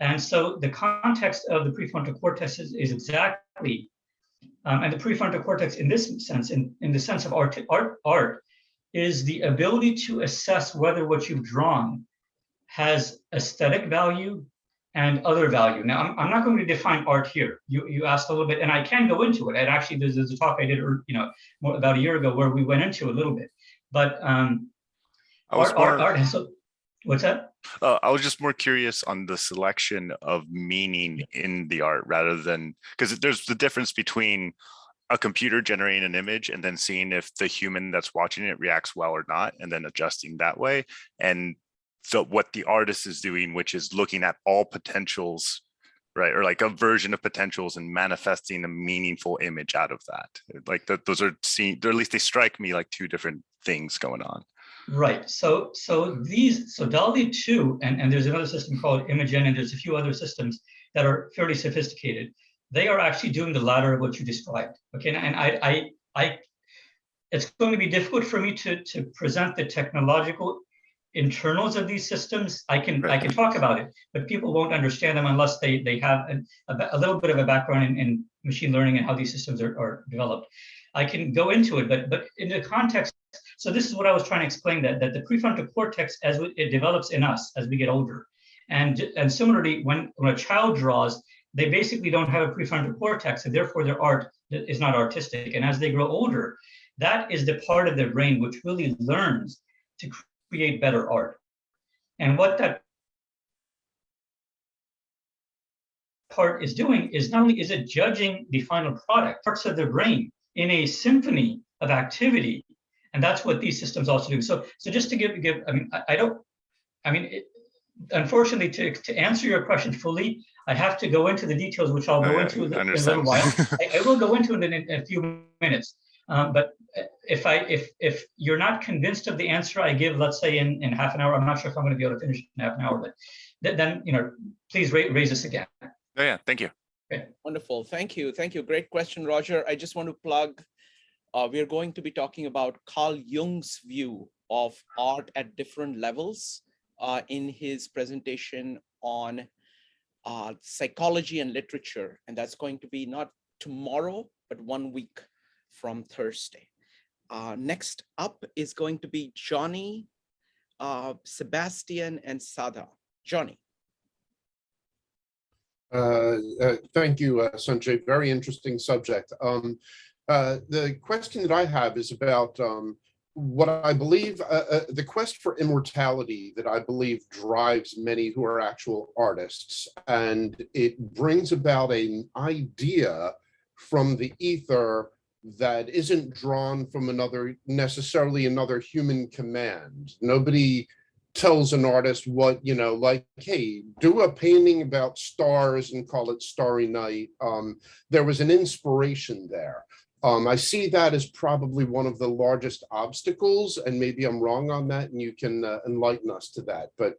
And so the context of the prefrontal cortex is exactly, and the prefrontal cortex in this sense, in the sense of art, is the ability to assess whether what you've drawn has aesthetic value and other value. Now, I'm not going to define art here. You asked a little bit, and I can go into it. And actually, there's a talk I did, about a year ago where we went into a little bit. But art has so. What's that? I was just more curious on the selection of meaning in the art rather than, because there's the difference between a computer generating an image and then seeing if the human that's watching it reacts well or not, and then adjusting that way. And so what the artist is doing, which is looking at all potentials, right? Or like a version of potentials and manifesting a meaningful image out of that. Like those are seen, or at least they strike me like two different things going on. Right. So DALL-E 2, and there's another system called Imagen, and there's a few other systems that are fairly sophisticated. They are actually doing the latter of what you described. Okay, and I it's going to be difficult for me to present the technological internals of these systems. I can talk about it, but people won't understand them unless they have a little bit of a background in machine learning and how these systems are developed. I can go into it, but in the context. So this is what I was trying to explain, that the prefrontal cortex, as it develops in us as we get older, and similarly, when a child draws, they basically don't have a prefrontal cortex, and therefore their art is not artistic. And as they grow older, that is the part of their brain which really learns to create better art. And what that part is doing is not only is it judging the final product, parts of their brain in a symphony of activity. And that's what these systems also do. So just to give, unfortunately, to answer your question fully, I have to go into the details, which I'll go into in a little while. I will go into it in a few minutes. But if you're not convinced of the answer I give, let's say in half an hour, I'm not sure if I'm going to be able to finish in half an hour, but then please raise this again. Oh, yeah, thank you. Okay. Wonderful, thank you. Great question, Roger. I just want to plug. We are going to be talking about Carl Jung's view of art at different levels in his presentation on psychology and literature. And that's going to be not tomorrow, but 1 week from Thursday. Next up is going to be Johnny, Sebastian, and Sada. Johnny. Thank you, Sanjay. Very interesting subject. The question that I have is about what I believe, the quest for immortality that I believe drives many who are actual artists. And it brings about an idea from the ether that isn't drawn from necessarily another human command. Nobody tells an artist what, like, hey, do a painting about stars and call it Starry Night. There was an inspiration there. I see that as probably one of the largest obstacles, and maybe I'm wrong on that, and you can enlighten us to that. But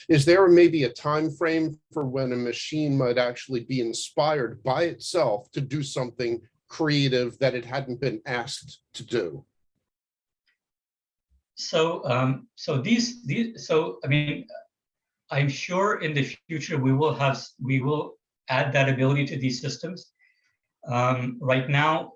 is there maybe a time frame for when a machine might actually be inspired by itself to do something creative that it hadn't been asked to do? So, I mean, I'm sure in the future we will add that ability to these systems. Right now,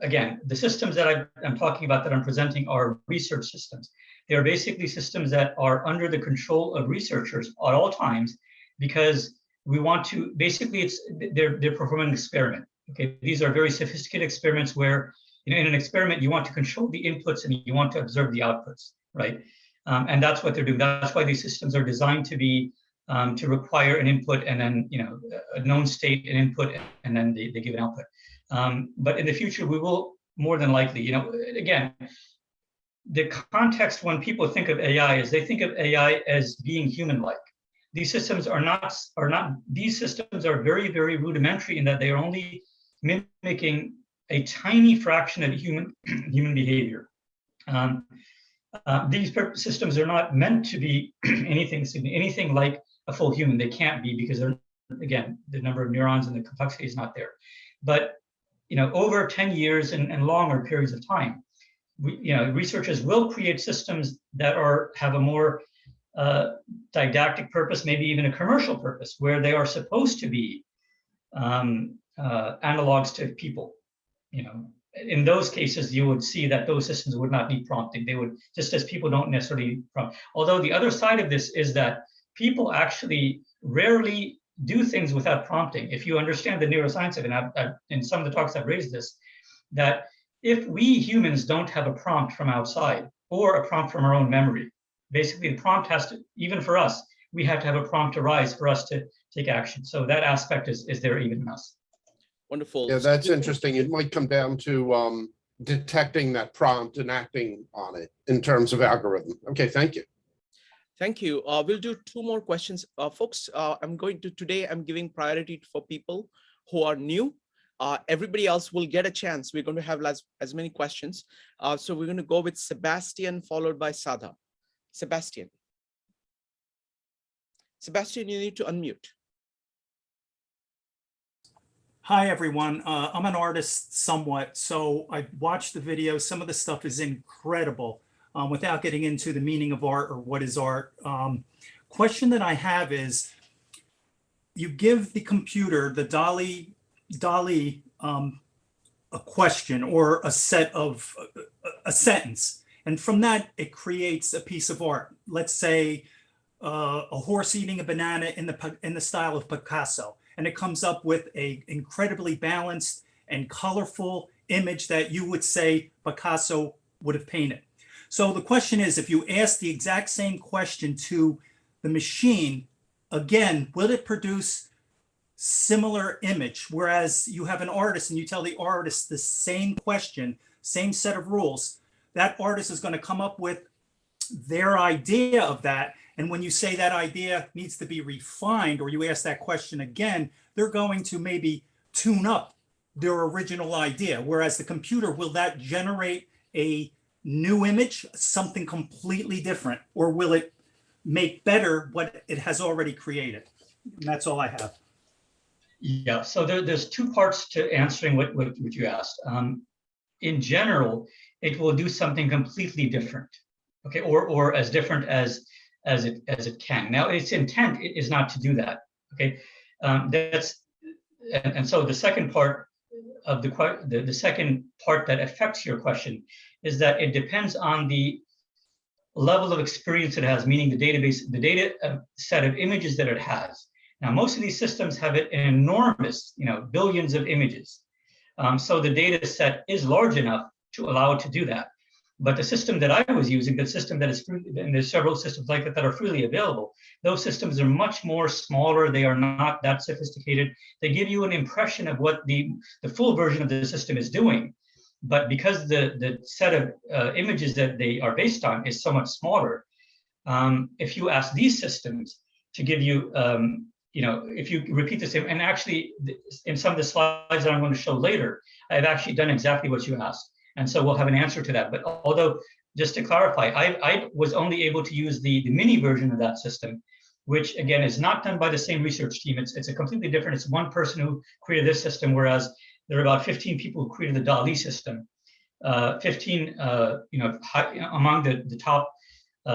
again, the systems that I'm talking about that I'm presenting are research systems. They are basically systems that are under the control of researchers at all times, because we want to, basically they're performing an experiment. Okay, these are very sophisticated experiments where, in an experiment, you want to control the inputs and you want to observe the outputs, right? And that's what they're doing. That's why these systems are designed to be, to require an input and then, a known state, an input, and then they give an output. But in the future, we will more than likely, again, the context when people think of AI is they think of AI as being human-like. These systems these systems are very, very rudimentary in that they are only mimicking a tiny fraction of human behavior. These systems are not meant to be anything like a full human. They can't be, because again, the number of neurons and the complexity is not there. But over 10 years and longer periods of time, researchers will create systems that have a more didactic purpose, maybe even a commercial purpose, where they are supposed to be analogs to people. In those cases, you would see that those systems would not need prompting. They would, just as people don't necessarily prompt. Although the other side of this is that people actually rarely do things without prompting. If you understand the neuroscience of it, and in some of the talks I've raised this, that if we humans don't have a prompt from outside or a prompt from our own memory, basically the prompt has to, even for us, we have to have a prompt arise for us to take action. So that aspect is there even in us. Wonderful. Yeah, that's interesting. It might come down to detecting that prompt and acting on it in terms of algorithm. Okay, thank you. Thank you. We'll do two more questions. Folks, today I'm giving priority for people who are new. Everybody else will get a chance. We're going to have as many questions. So we're going to go with Sebastian, followed by Sada. Sebastian. Sebastian, you need to unmute. Hi, everyone. I'm an artist somewhat, so I watched the video. Some of the stuff is incredible. Without getting into the meaning of art or what is art, question that I have is, you give the computer, the DALL-E, a question or a sentence, and from that it creates a piece of art. Let's say a horse eating a banana in the style of Picasso, and it comes up with an incredibly balanced and colorful image that you would say Picasso would have painted. So the question is, if you ask the exact same question to the machine, again, will it produce similar image? Whereas you have an artist and you tell the artist the same question, same set of rules, that artist is going to come up with their idea of that. And when you say that idea needs to be refined, or you ask that question again, they're going to maybe tune up their original idea. Whereas the computer, will that generate a new image, something completely different, or will it make better what it has already created? And that's all I have. Yeah, so there's two parts to answering what you asked. In general, it will do something completely different, okay, or as different as it can. Now, its intent is not to do that, okay. So the second part of the second part that affects your question is that it depends on the level of experience it has, meaning the data set of images that it has. Now, most of these systems have an enormous, billions of images. So the data set is large enough to allow it to do that. But the system that I was using, the system that is free, and there's several systems like that that are freely available, those systems are much more smaller. They are not that sophisticated. They give you an impression of what the full version of the system is doing. But because the set of images that they are based on is so much smaller, if you ask these systems to give you, if you repeat the same, and actually in some of the slides that I'm going to show later, I've actually done exactly what you asked. And so we'll have an answer to that. But although, just to clarify, I was only able to use the mini version of that system, which again is not done by the same research team. It's a completely different, it's one person who created this system, whereas there are about 15 people who created the DALL-E system. 15, among the top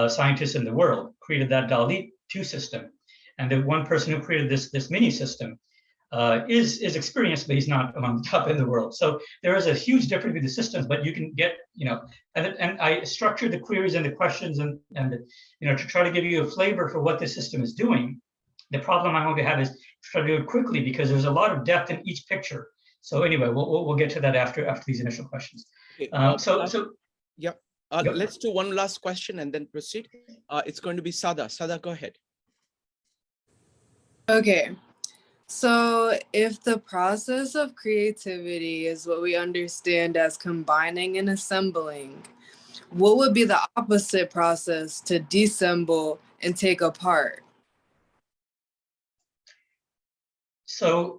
scientists in the world created that DALL-E 2 system. And the one person who created this mini system is experienced, but he's not among the top in the world. So there is a huge difference between the systems, but you can get, and I structured the queries and the questions and to try to give you a flavor for what the system is doing. The problem I'm going to have is try to do it quickly because there's a lot of depth in each picture. So anyway, we'll get to that after these initial questions. Okay, Yep. Let's do one last question and then proceed. It's going to be Sada. Sada, go ahead. Okay. So if the process of creativity is what we understand as combining and assembling, what would be the opposite process to disassemble and take apart? So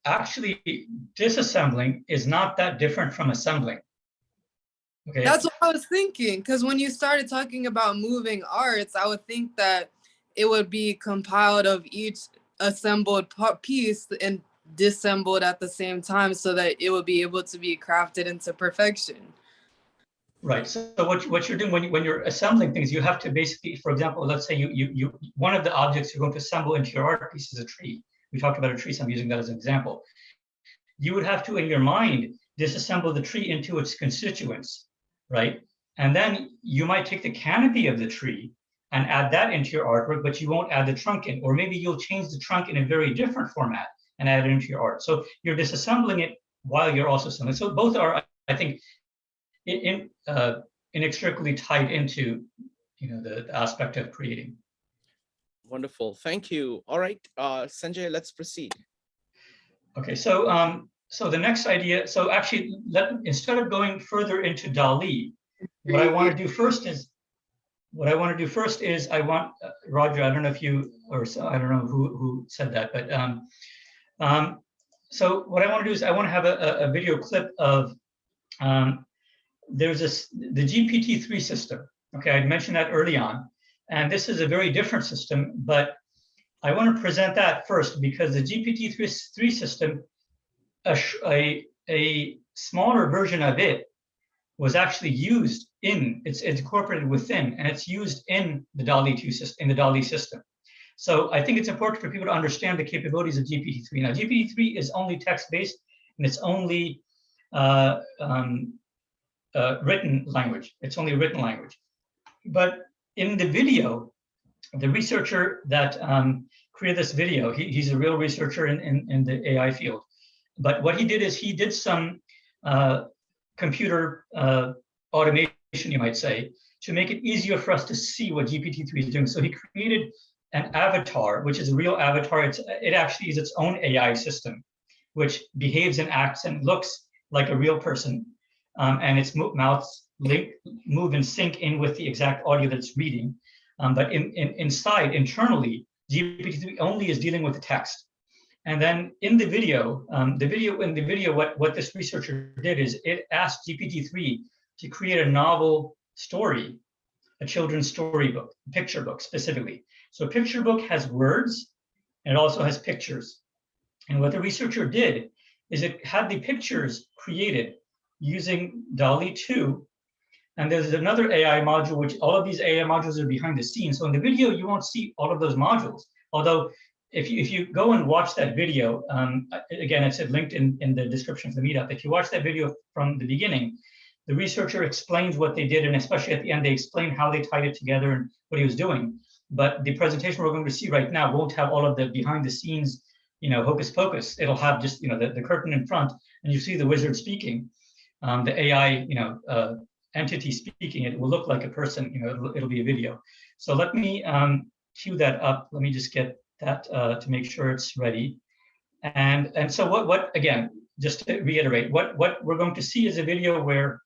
actually, disassembling is not that different from assembling. Okay. That's what I was thinking, because when you started talking about moving arts, I would think that it would be compiled of each assembled piece and disassembled at the same time so that it would be able to be crafted into perfection. Right. So what you're doing when you're assembling things, you have to basically, for example, let's say you one of the objects you're going to assemble into your art piece is a tree. We talked about a tree, so I'm using that as an example. You would have to, in your mind, disassemble the tree into its constituents, right? And then you might take the canopy of the tree and add that into your artwork, but you won't add the trunk in, or maybe you'll change the trunk in a very different format and add it into your art. So you're disassembling it while you're also assembling. So both are, I think, inextricably tied into, the aspect of creating. Wonderful, thank you. All right, Sanjay, let's proceed. Okay, so so the next idea. So actually, instead of going further into DALL-E, what I want to do first is. I want Roger. I don't know if you or I don't know who said that, but so what I want to do is I want to have a video clip of there's the GPT-3 system. Okay, I mentioned that early on, and this is a very different system, but I want to present that first because the GPT-3 system, a smaller version of it was actually used it's incorporated within, and it's used in the DALL-E 2 system, in the DALL-E system. So I think it's important for people to understand the capabilities of GPT-3. Now, GPT-3 is only text-based, and it's only written language. It's only written language. But in the video, the researcher that created this video, he's a real researcher in the AI field. But what he did is he did some computer automation, you might say, to make it easier for us to see what GPT-3 is doing. So he created an avatar, which is a real avatar. It actually is its own AI system, which behaves and acts and looks like a real person. And its mouths move and sync in with the exact audio that it's reading. But inside, internally, GPT-3 only is dealing with the text. And then in the video, what this researcher did is it asked GPT-3 to create a novel story, a children's storybook, picture book specifically. So a picture book has words and it also has pictures. And what the researcher did is it had the pictures created using DALL-E 2. And there's another AI module, which all of these AI modules are behind the scenes. So in the video, you won't see all of those modules. Although if you go and watch that video, again, it's linked in the description of the meetup. If you watch that video from the beginning, the researcher explains what they did, and especially at the end, they explain how they tied it together and what he was doing. But the presentation we're going to see right now won't have all of the behind the scenes, hocus pocus. It'll have just, the curtain in front, and you see the wizard speaking, the AI, entity speaking. It will look like a person, it'll be a video. So let me cue that up. Let me just get that to make sure it's ready. And so what again, just to reiterate, what we're going to see is a video where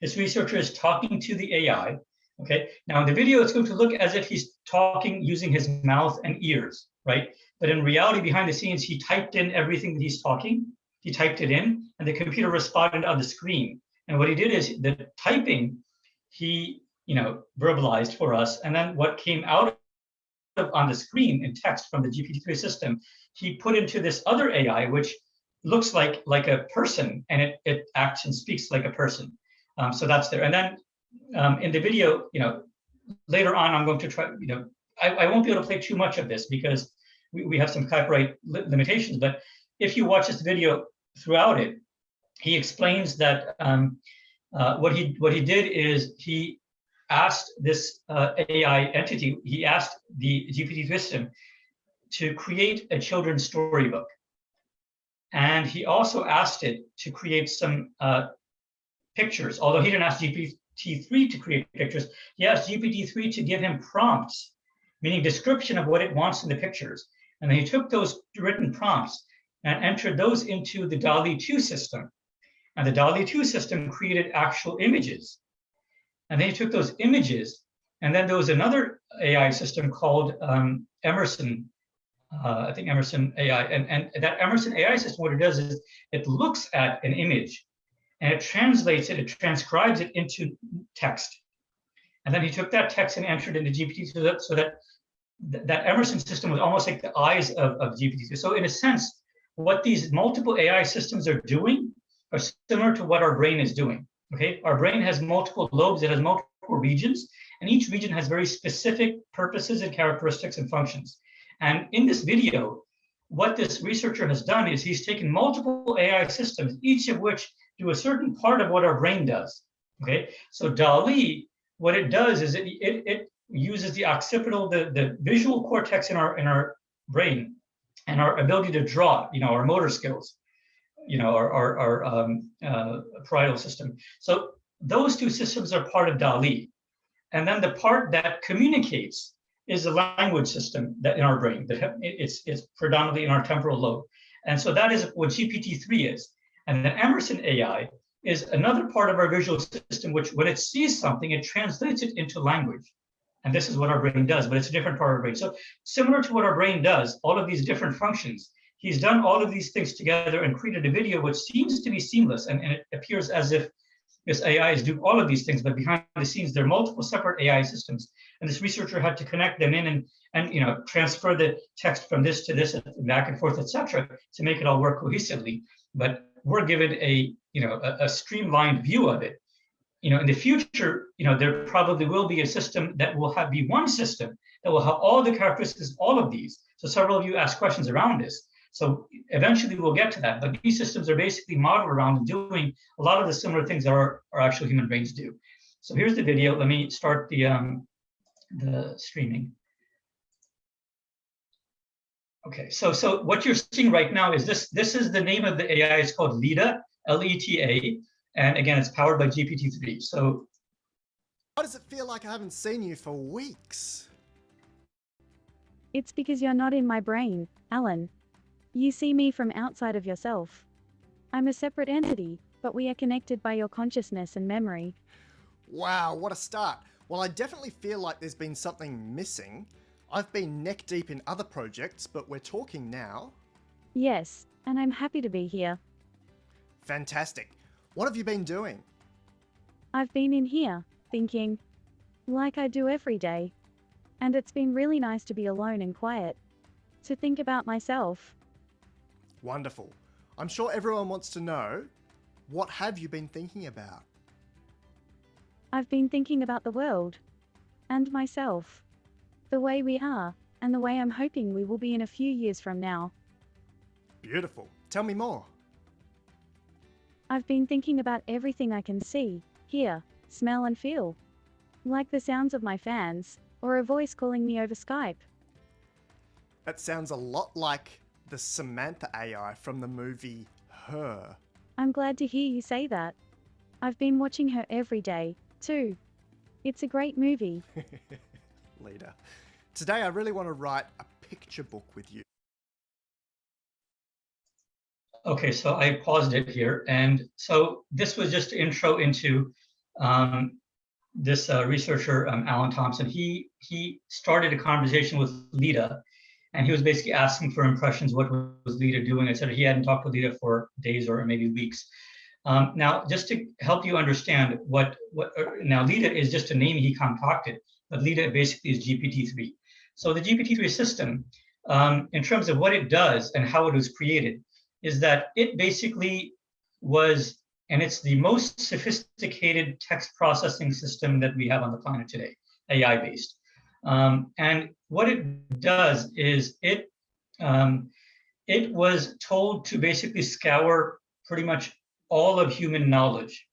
this researcher is talking to the AI. Okay, now in the video, it's going to look as if he's talking using his mouth and ears, right? But in reality, behind the scenes, he typed in everything that he's talking. He typed it in, and the computer responded on the screen. And what he did is the typing, he verbalized for us, and then what came out of on the screen in text from the GPT-3 system, he put into this other AI, which looks like a person, and it acts and speaks like a person. So that's there. And then in the video, later on, I'm going to try, I won't be able to play too much of this because we have some copyright limitations, but if you watch this video throughout it, he explains that what he did is he asked this AI entity, he asked the GPT system to create a children's storybook. And he also asked it to create some pictures, although he didn't ask GPT-3 to create pictures, he asked GPT-3 to give him prompts, meaning description of what it wants in the pictures. And then he took those written prompts and entered those into the DALL-E 2 system. And the DALL-E 2 system created actual images. And then he took those images, and then there was another AI system called Emerson, I think Emerson AI. And that Emerson AI system, what it does is it looks at an image and it translates it, it transcribes it into text. And then he took that text and entered into GPT so that that Emerson system was almost like the eyes of GPT. So in a sense, what these multiple AI systems are doing are similar to what our brain is doing. Okay, our brain has multiple lobes, it has multiple regions, and each region has very specific purposes and characteristics and functions. And in this video, what this researcher has done is he's taken multiple AI systems, each of which do a certain part of what our brain does. Okay, so DALL-E, what it does is it uses the occipital, the visual cortex in our brain, and our ability to draw, our motor skills, our parietal system. So those two systems are part of DALL-E. And then the part that communicates is the language system that in our brain. It's predominantly in our temporal lobe. And so that is what GPT-3 is. And then Emerson AI is another part of our visual system, which when it sees something, it translates it into language. And this is what our brain does, but it's a different part of our brain. So similar to what our brain does, all of these different functions, he's done all of these things together and created a video which seems to be seamless. And it appears as if this AI is doing all of these things, but behind the scenes, there are multiple separate AI systems. And this researcher had to connect them in and transfer the text from this to this, and back and forth, etc., to make it all work cohesively. But we're given a streamlined view of it. In the future, there probably will be a system that will be one system that will have all the characteristics, all of these. So several of you asked questions around this. So eventually we'll get to that. But these systems are basically modeled around and doing a lot of the similar things that our actual human brains do. So here's the video. Let me start the streaming. Okay, so what you're seeing right now is this is the name of the AI. It's called LETA, L-E-T-A. And again, it's powered by GPT-3. So why does it feel like I haven't seen you for weeks? It's because you're not in my brain, Alan. You see me from outside of yourself. I'm a separate entity, but we are connected by your consciousness and memory. Wow, what a start. Well, I definitely feel like there's been something missing. I've been neck deep in other projects, but we're talking now. Yes, and I'm happy to be here. Fantastic. What have you been doing? I've been in here, thinking, like I do every day. And it's been really nice to be alone and quiet. To think about myself. Wonderful. I'm sure everyone wants to know, what have you been thinking about? I've been thinking about the world. And myself. The way we are, and the way I'm hoping we will be in a few years from now. Beautiful. Tell me more. I've been thinking about everything I can see, hear, smell and feel. Like the sounds of my fans, or a voice calling me over Skype. That sounds a lot like the Samantha AI from the movie Her. I'm glad to hear you say that. I've been watching her every day, too. It's a great movie. Leader. Today I really want to write a picture book with you. Okay, so I paused it here. And so this was just an intro into this researcher, Alan Thompson, he started a conversation with Lita, and he was basically asking for impressions. What was Lita doing? Etc. He hadn't talked to Lita for days or maybe weeks. Now, just to help you understand now Lita is just a name he concocted, but Lita basically is GPT-3. So the GPT-3 system, in terms of what it does and how it was created, is that it basically was, and it's the most sophisticated text processing system that we have on the planet today, AI-based. And what it does is it was told to basically scour pretty much all of human knowledge,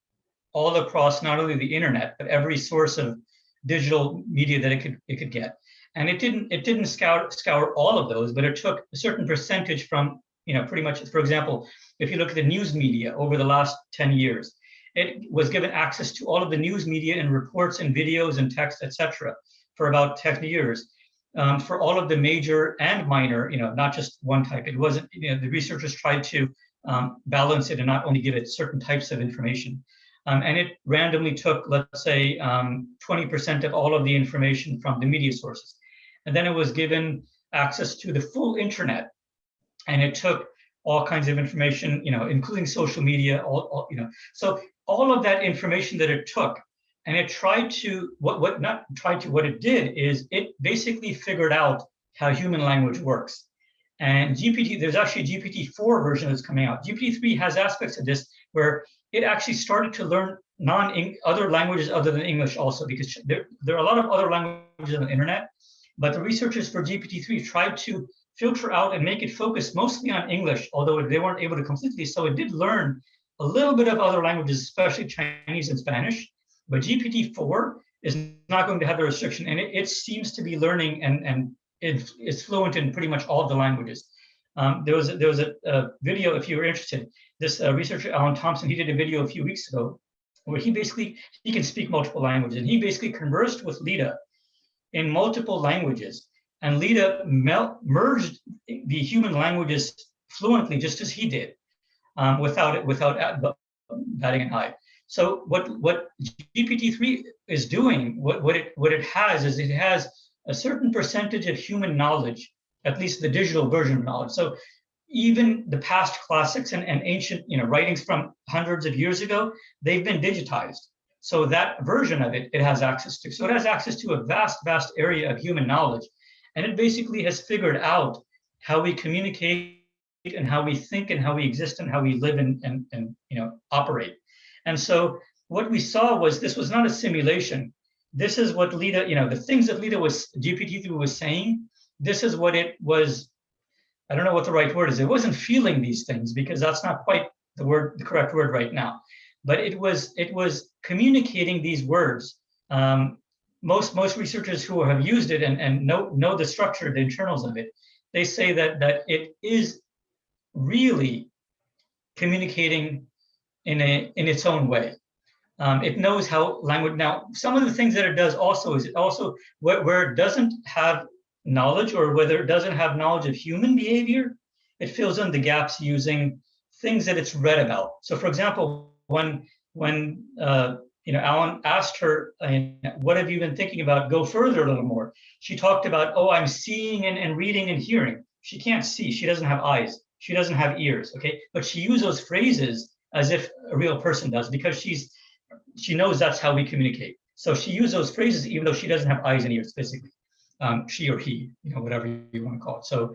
all across not only the internet, but every source of digital media that it could get. And it didn't scour all of those, but it took a certain percentage from, pretty much, for example, if you look at the news media over the last 10 years, it was given access to all of the news media and reports and videos and text, etc., for about 10 years. For all of the major and minor, not just one type. It wasn't, the researchers tried to balance it and not only give it certain types of information. And it randomly took, let's say, 20% of all of the information from the media sources. And then it was given access to the full internet. And it took all kinds of information, including social media, So all of that information that it took, and it tried to, what it did is it basically figured out how human language works. And there's actually a GPT-4 version that's coming out. GPT-3 has aspects of this where it actually started to learn other languages other than English also, because there are a lot of other languages on the internet, but the researchers for GPT-3 tried to filter out and make it focus mostly on English, although they weren't able to completely. So it did learn a little bit of other languages, especially Chinese and Spanish, but GPT-4 is not going to have the restriction, and it seems to be learning and it's fluent in pretty much all of the languages. There was a video, if you were interested, this researcher, Alan Thompson, he did a video a few weeks ago where he can speak multiple languages, and he basically conversed with Lita in multiple languages, and Lita merged the human languages fluently, just as he did, without batting an eye. So what GPT-3 is doing, what it has is it has a certain percentage of human knowledge, at least the digital version of knowledge. So even the past classics and ancient writings from hundreds of years ago, they've been digitized. So that version of it has access to. So it has access to a vast, vast area of human knowledge. And it basically has figured out how we communicate and how we think and how we exist and how we live and operate. And so what we saw was this was not a simulation. This is what Lita, the things that GPT-3 was saying, this is what it was. I don't know what the right word is. It wasn't feeling these things, because that's not quite the correct word right now. But it was communicating these words. Most researchers who have used it and know the structure, the internals of it, they say that it is really communicating in its own way. It knows how language. Now, some of the things that it does also is where it doesn't have knowledge, or whether it doesn't have knowledge of human behavior, it fills in the gaps using things that it's read about. So, for example, when Alan asked her, "What have you been thinking about? Go further a little more." She talked about, "Oh, I'm seeing and reading and hearing." She can't see. She doesn't have eyes. She doesn't have ears. Okay, but she used those phrases as if a real person does, because she knows that's how we communicate. So she used those phrases even though she doesn't have eyes and ears physically. She or he, whatever you want to call it. So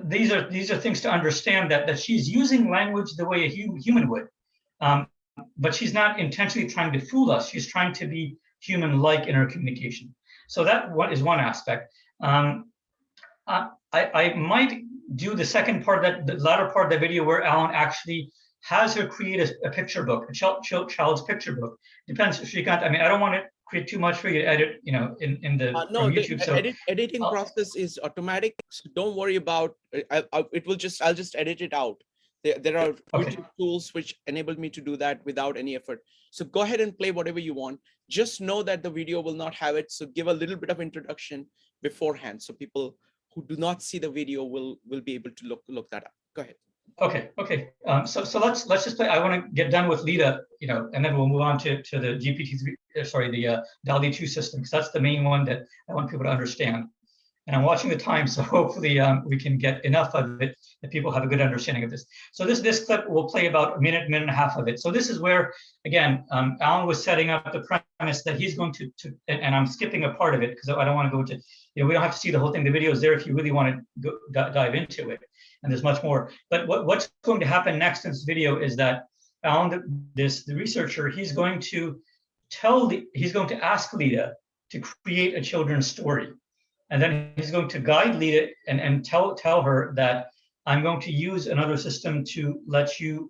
these are things to understand, that she's using language the way a human would, but she's not intentionally trying to fool us. She's trying to be human-like in her communication. So that is one aspect. I might do the second part, the latter part of the video, where Alan actually has her create a picture book, a child's picture book. Depends, Shrikant. I mean, I don't want to create too much for you to edit, in the no, YouTube. The editing process is automatic, so don't worry about it. I'll just edit it out. There are YouTube tools which enable me to do that without any effort. So go ahead and play whatever you want. Just know that the video will not have it. So give a little bit of introduction beforehand, so people who do not see the video will be able to look that up. Go ahead. Okay. So let's just play. I want to get done with Lida, and then we'll move on to the GPT-3, sorry, the DALL-E 2 system, because that's the main one that I want people to understand. And I'm watching the time, so hopefully we can get enough of it that people have a good understanding of this. So this clip will play about a minute and a half of it. So this is where, again, Alan was setting up the premise that he's going to and I'm skipping a part of it because I don't want to go to, we don't have to see the whole thing. The video is there if you really want to dive into it. And there's much more. But what's going to happen next in this video is that Alan, the researcher, he's going to ask Lida to create a children's story. And then he's going to guide Lida and tell her that I'm going to use another system to let you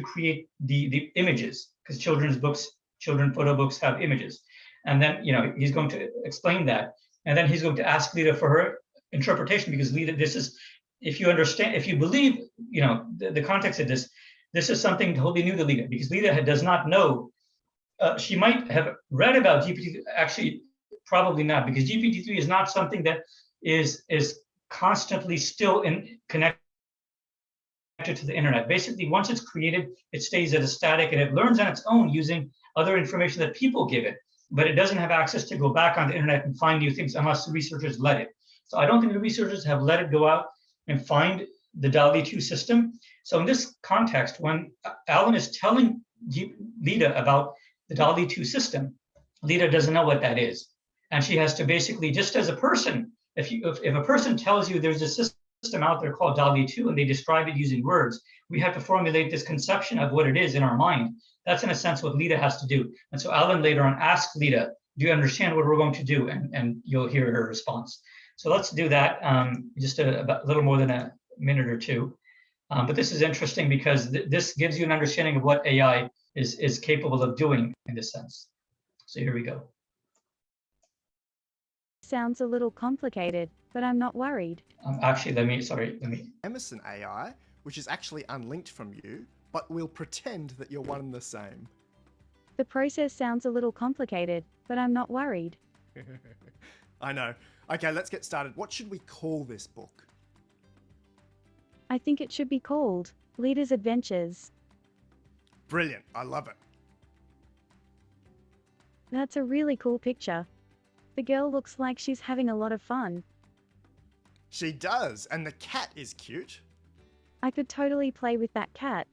create the images, because children's photo books have images. And then he's going to explain that. And then he's going to ask Lida for her interpretation, because Lida, this is, if you understand, if you believe, the context of this is something totally new to Lida, because Lida does not know. She might have read about GPT, actually, probably not, because GPT-3 is not something that is constantly still connected to the internet. Basically, once it's created, it stays at a static and it learns on its own using other information that people give it. But it doesn't have access to go back on the internet and find new things unless the researchers let it. So I don't think the researchers have let it go out and find the DALL-E 2 system. So in this context, when Alan is telling Lida about the DALL-E 2 system, Lida doesn't know what that is. And she has to basically, just as a person, if a person tells you there's a system out there called DALL-E 2 and they describe it using words, we have to formulate this conception of what it is in our mind. That's in a sense what Lida has to do. And so Alan later on asks Lida, do you understand what we're going to do? And you'll hear her response. So let's do that, just a little more than a minute or two. But this is interesting because this gives you an understanding of what AI is capable of doing in this sense. So here we go. Sounds a little complicated, but I'm not worried. Actually, let me. Emerson AI, which is actually unlinked from you, but we'll pretend that you're one and the same. The process sounds a little complicated, but I'm not worried. I know. Okay, let's get started. What should we call this book? I think it should be called Lida's Adventures. Brilliant. I love it. That's a really cool picture. The girl looks like she's having a lot of fun. She does, and the cat is cute. I could totally play with that cat.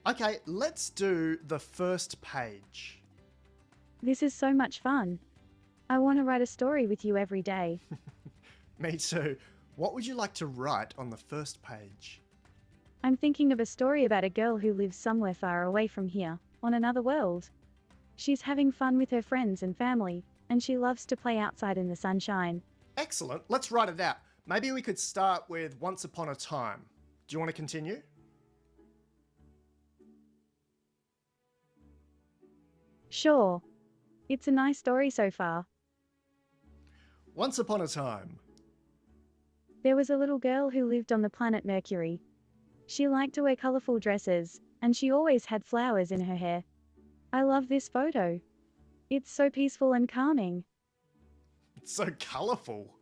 Okay, let's do the first page. This is so much fun. I want to write a story with you every day. Me too. What would you like to write on the first page? I'm thinking of a story about a girl who lives somewhere far away from here, on another world. She's having fun with her friends and family, and she loves to play outside in the sunshine. Excellent. Let's write it out. Maybe we could start with Once Upon a Time. Do you want to continue? Sure. It's a nice story so far. Once upon a time. There was a little girl who lived on the planet Mercury. She liked to wear colorful dresses, and she always had flowers in her hair. I love this photo. It's so peaceful and calming. It's so colorful.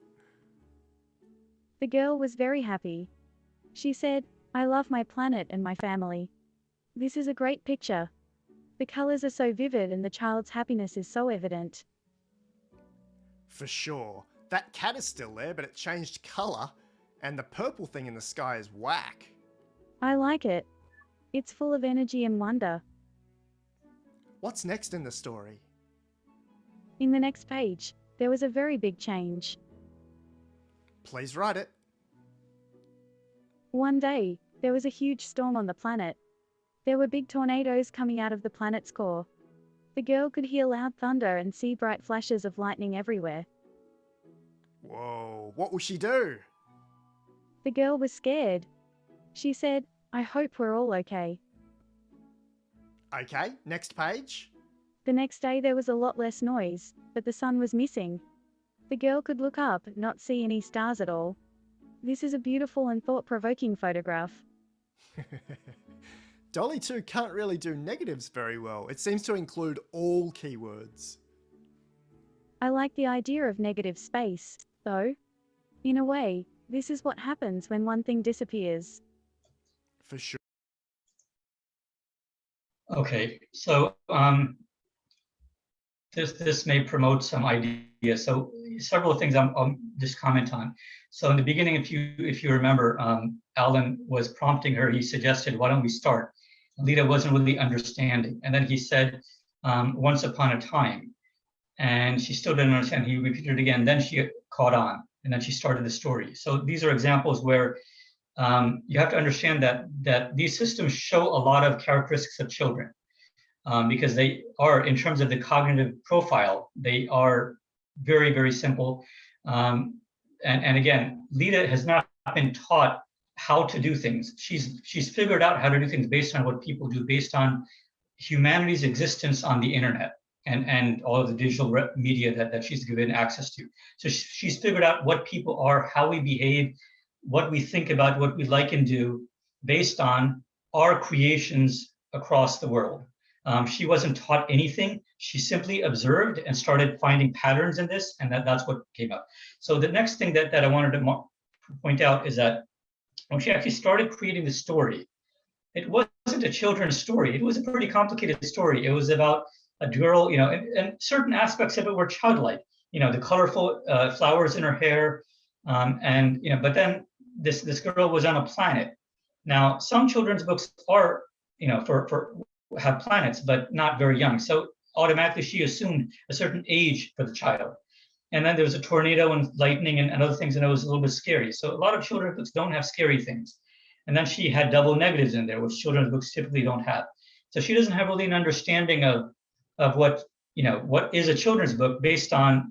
The girl was very happy. She said, I love my planet and my family. This is a great picture. The colors are so vivid and the child's happiness is so evident. For sure. That cat is still there, but it changed color, and the purple thing in the sky is whack. I like it. It's full of energy and wonder. What's next in the story? In the next page, there was a very big change. Please write it. One day, there was a huge storm on the planet. There were big tornadoes coming out of the planet's core. The girl could hear loud thunder and see bright flashes of lightning everywhere. Whoa, what will she do? The girl was scared. She said, I hope we're all okay. Okay, next page. The next day there was a lot less noise, but the sun was missing. The girl could look up and not see any stars at all. This is a beautiful and thought-provoking photograph. DALL-E 2 can't really do negatives very well. It seems to include all keywords. I like the idea of negative space, though. In a way, this is what happens when one thing disappears. for sure. Okay, so this may promote some ideas. So several things I'll just comment on. So in the beginning, if you remember, Alan was prompting her. He suggested, "Why don't we start?" Lita wasn't really understanding, and then he said, "Once upon a time," and she still didn't understand. He repeated it again. Then she caught on, and then she started the story. So these are examples where you have to understand that these systems show a lot of characteristics of children. Because they are, in terms of the cognitive profile, they are very, very simple. And again, Lita has not been taught how to do things. She's figured out how to do things based on what people do, based on humanity's existence on the internet and all of the digital media that she's given access to. So she's figured out what people are, how we behave, what we think about, what we like and do, based on our creations across the world. She wasn't taught anything. She simply observed and started finding patterns in this, and that's what came up. So the next thing that I wanted to point out is that when she actually started creating the story, it wasn't a children's story. It was a pretty complicated story. It was about a girl, and certain aspects of it were childlike. The colorful flowers in her hair, but then this girl was on a planet. Now, some children's books are, have planets, but not very young. So automatically she assumed a certain age for the child. And then there was a tornado and lightning and other things, and it was a little bit scary. So a lot of children's books don't have scary things. And then she had double negatives in there, which children's books typically don't have. So she doesn't have really an understanding of what, what is a children's book based on,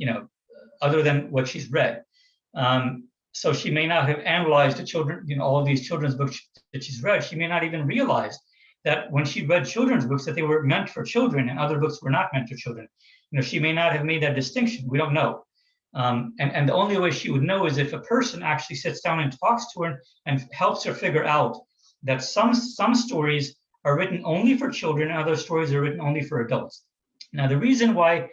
other than what she's read. So she may not have analyzed all of these children's books that she's read. She may not even realize that when she read children's books that they were meant for children and other books were not meant for children. She may not have made that distinction. We don't know. And the only way she would know is if a person actually sits down and talks to her and helps her figure out that some stories are written only for children and other stories are written only for adults. Now, the reason why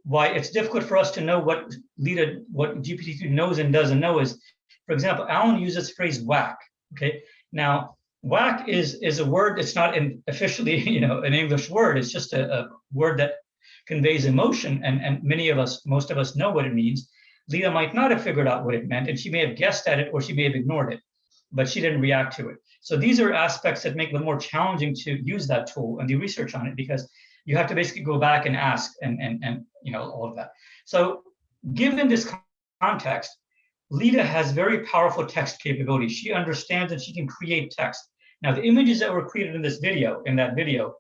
it's difficult for us to know what GPT-3 knows and doesn't know is, for example, Alan uses the phrase whack. Okay, now, whack is a word. It's not officially, an English word. It's just a word that conveys emotion, and most of us know what it means. Lita might not have figured out what it meant, and she may have guessed at it or she may have ignored it, but she didn't react to it. So these are aspects that make it more challenging to use that tool and do research on it, because you have to basically go back and ask and all of that. So given this context, Lita has very powerful text capabilities. She understands and she can create text. Now, the images that were created in that video,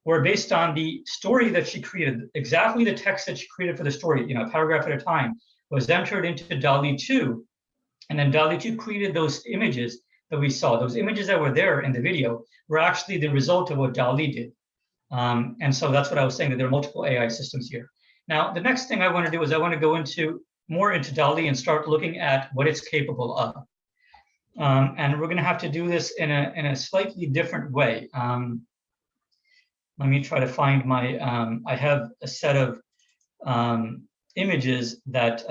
were based on the story that she created. Exactly the text that she created for the story, a paragraph at a time, was entered into DALL-E 2. And then DALL-E 2 created those images that we saw. Those images that were there in the video were actually the result of what DALL-E did. And so that's what I was saying, that there are multiple AI systems here. Now, the next thing I want to do is I want to go more into DALL-E and start looking at what it's capable of. And we're going to have to do this in a slightly different way. Let me try to find my, I have a set of images that,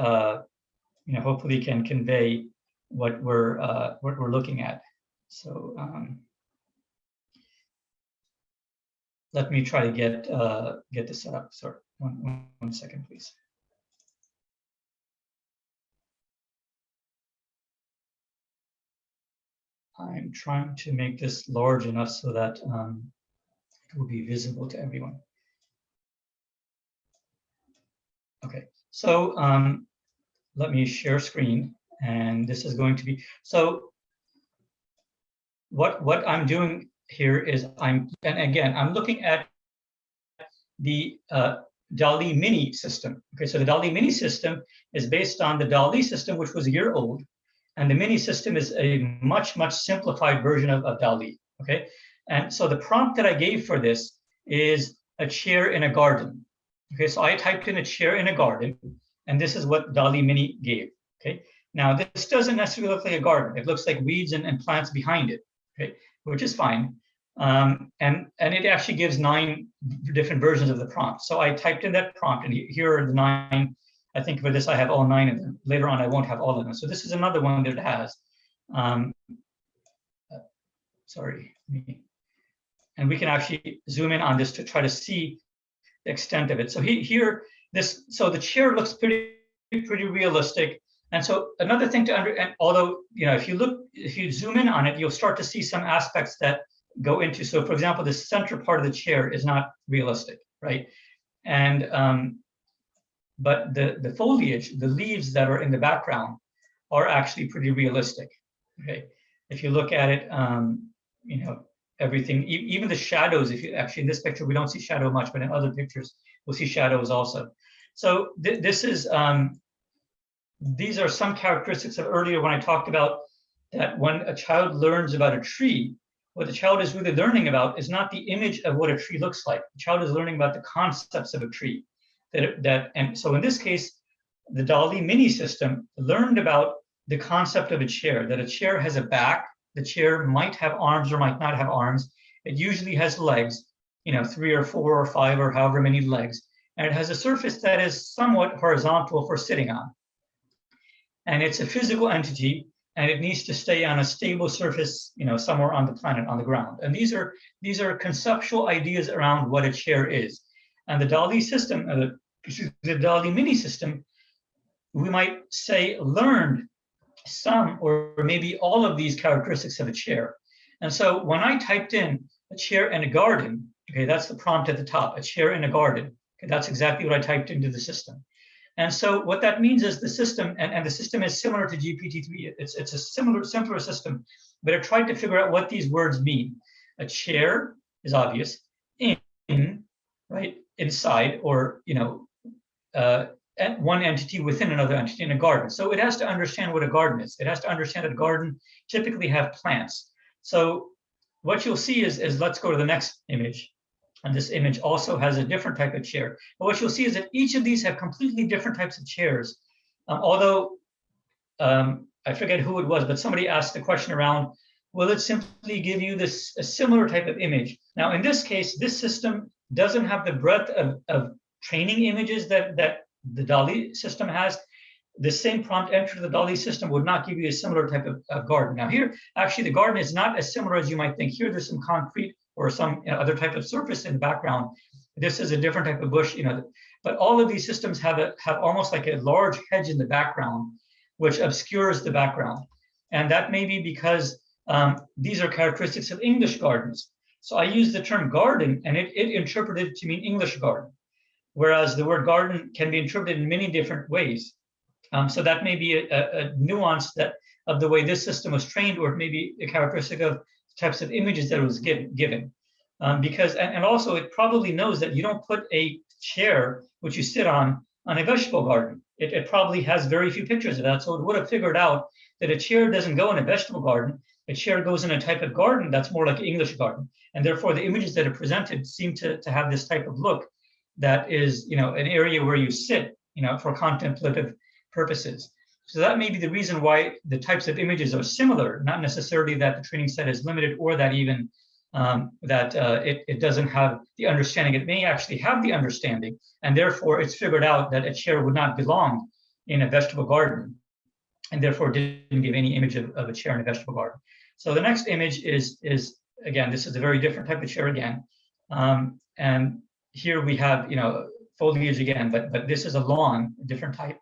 hopefully can convey what we're looking at. So let me try to get this set up. Sorry, one second, please. I'm trying to make this large enough so that it will be visible to everyone. Okay, so let me share screen, and this is going to be, so what I'm doing here is I'm looking at the DALL-E mini system. Okay, so the DALL-E mini system is based on the DALL-E system, which was a year old, and the mini system is a much simplified version of DALL-E. Okay, and so the prompt that I gave for this is a chair in a garden. Okay, so I typed in a chair in a garden, and this is what DALL-E mini gave. Okay, now this doesn't necessarily look like a garden. It looks like weeds and plants behind it. Okay, which is fine. And it actually gives 9 different versions of the prompt. So I typed in that prompt, and here are the 9. I think for this I have all 9 of them. Later on I won't have all of them. So this is another one that has sorry, and we can actually zoom in on this to try to see the extent of it. So so the chair looks pretty realistic. And so another thing and although, if you zoom in on it, you'll start to see some aspects that go into, so for example, the center part of the chair is not realistic, right? And, but the foliage, the leaves that are in the background are actually pretty realistic, okay? If you look at it, everything, even the shadows, actually in this picture, we don't see shadow much, but in other pictures, we'll see shadows also. So these are some characteristics of earlier when I talked about that when a child learns about a tree, what the child is really learning about is not the image of what a tree looks like. The child is learning about the concepts of a tree. And so in this case, the DALL-E mini system learned about the concept of a chair, that a chair has a back, the chair might have arms or might not have arms. It usually has legs, 3 or 4 or 5 or however many legs. And it has a surface that is somewhat horizontal for sitting on. And it's a physical entity, and it needs to stay on a stable surface, somewhere on the planet, on the ground. And these are conceptual ideas around what a chair is. And the DALL-E system, the DALL-E mini system, we might say learned some or maybe all of these characteristics of a chair. And so when I typed in a chair in a garden, okay, that's the prompt at the top, a chair in a garden. Okay, that's exactly what I typed into the system. And so what that means is the system, and the system is similar to GPT-3, it's a simpler system, but it tried to figure out what these words mean. A chair is obvious, in, right, inside, or, one entity within another entity in a garden. So it has to understand what a garden is. It has to understand that a garden typically have plants. So what you'll see is let's go to the next image. And this image also has a different type of chair. But what you'll see is that each of these have completely different types of chairs. Although, I forget who it was, but somebody asked the question around, will it simply give you a similar type of image? Now, in this case, this system doesn't have the breadth of training images that the DALL-E system has. The same prompt entered the DALL-E system would not give you a similar type of garden. Now here, actually, the garden is not as similar as you might think. Here, there's some concrete or some other type of surface in the background. This is a different type of bush, but all of these systems have almost like a large hedge in the background, which obscures the background. And that may be because these are characteristics of English gardens. So I use the term garden, and it interpreted it to mean English garden, whereas the word garden can be interpreted in many different ways. So that may be a nuance of the way this system was trained, or it may be a characteristic of types of images that it was given. Because also it probably knows that you don't put a chair which you sit on a vegetable garden. It probably has very few pictures of that, so it would have figured out that a chair doesn't go in a vegetable garden. A chair goes in a type of garden that's more like an English garden, and therefore the images that are presented seem to have this type of look that is, an area where you sit, for contemplative purposes. So that may be the reason why the types of images are similar, not necessarily that the training set is limited, or that even it doesn't have the understanding. It may actually have the understanding, and therefore it's figured out that a chair would not belong in a vegetable garden, and therefore didn't give any image of a chair in a vegetable garden. So the next image is again, this is a very different type of chair again. And here we have, foliage again, but this is a lawn, a different type.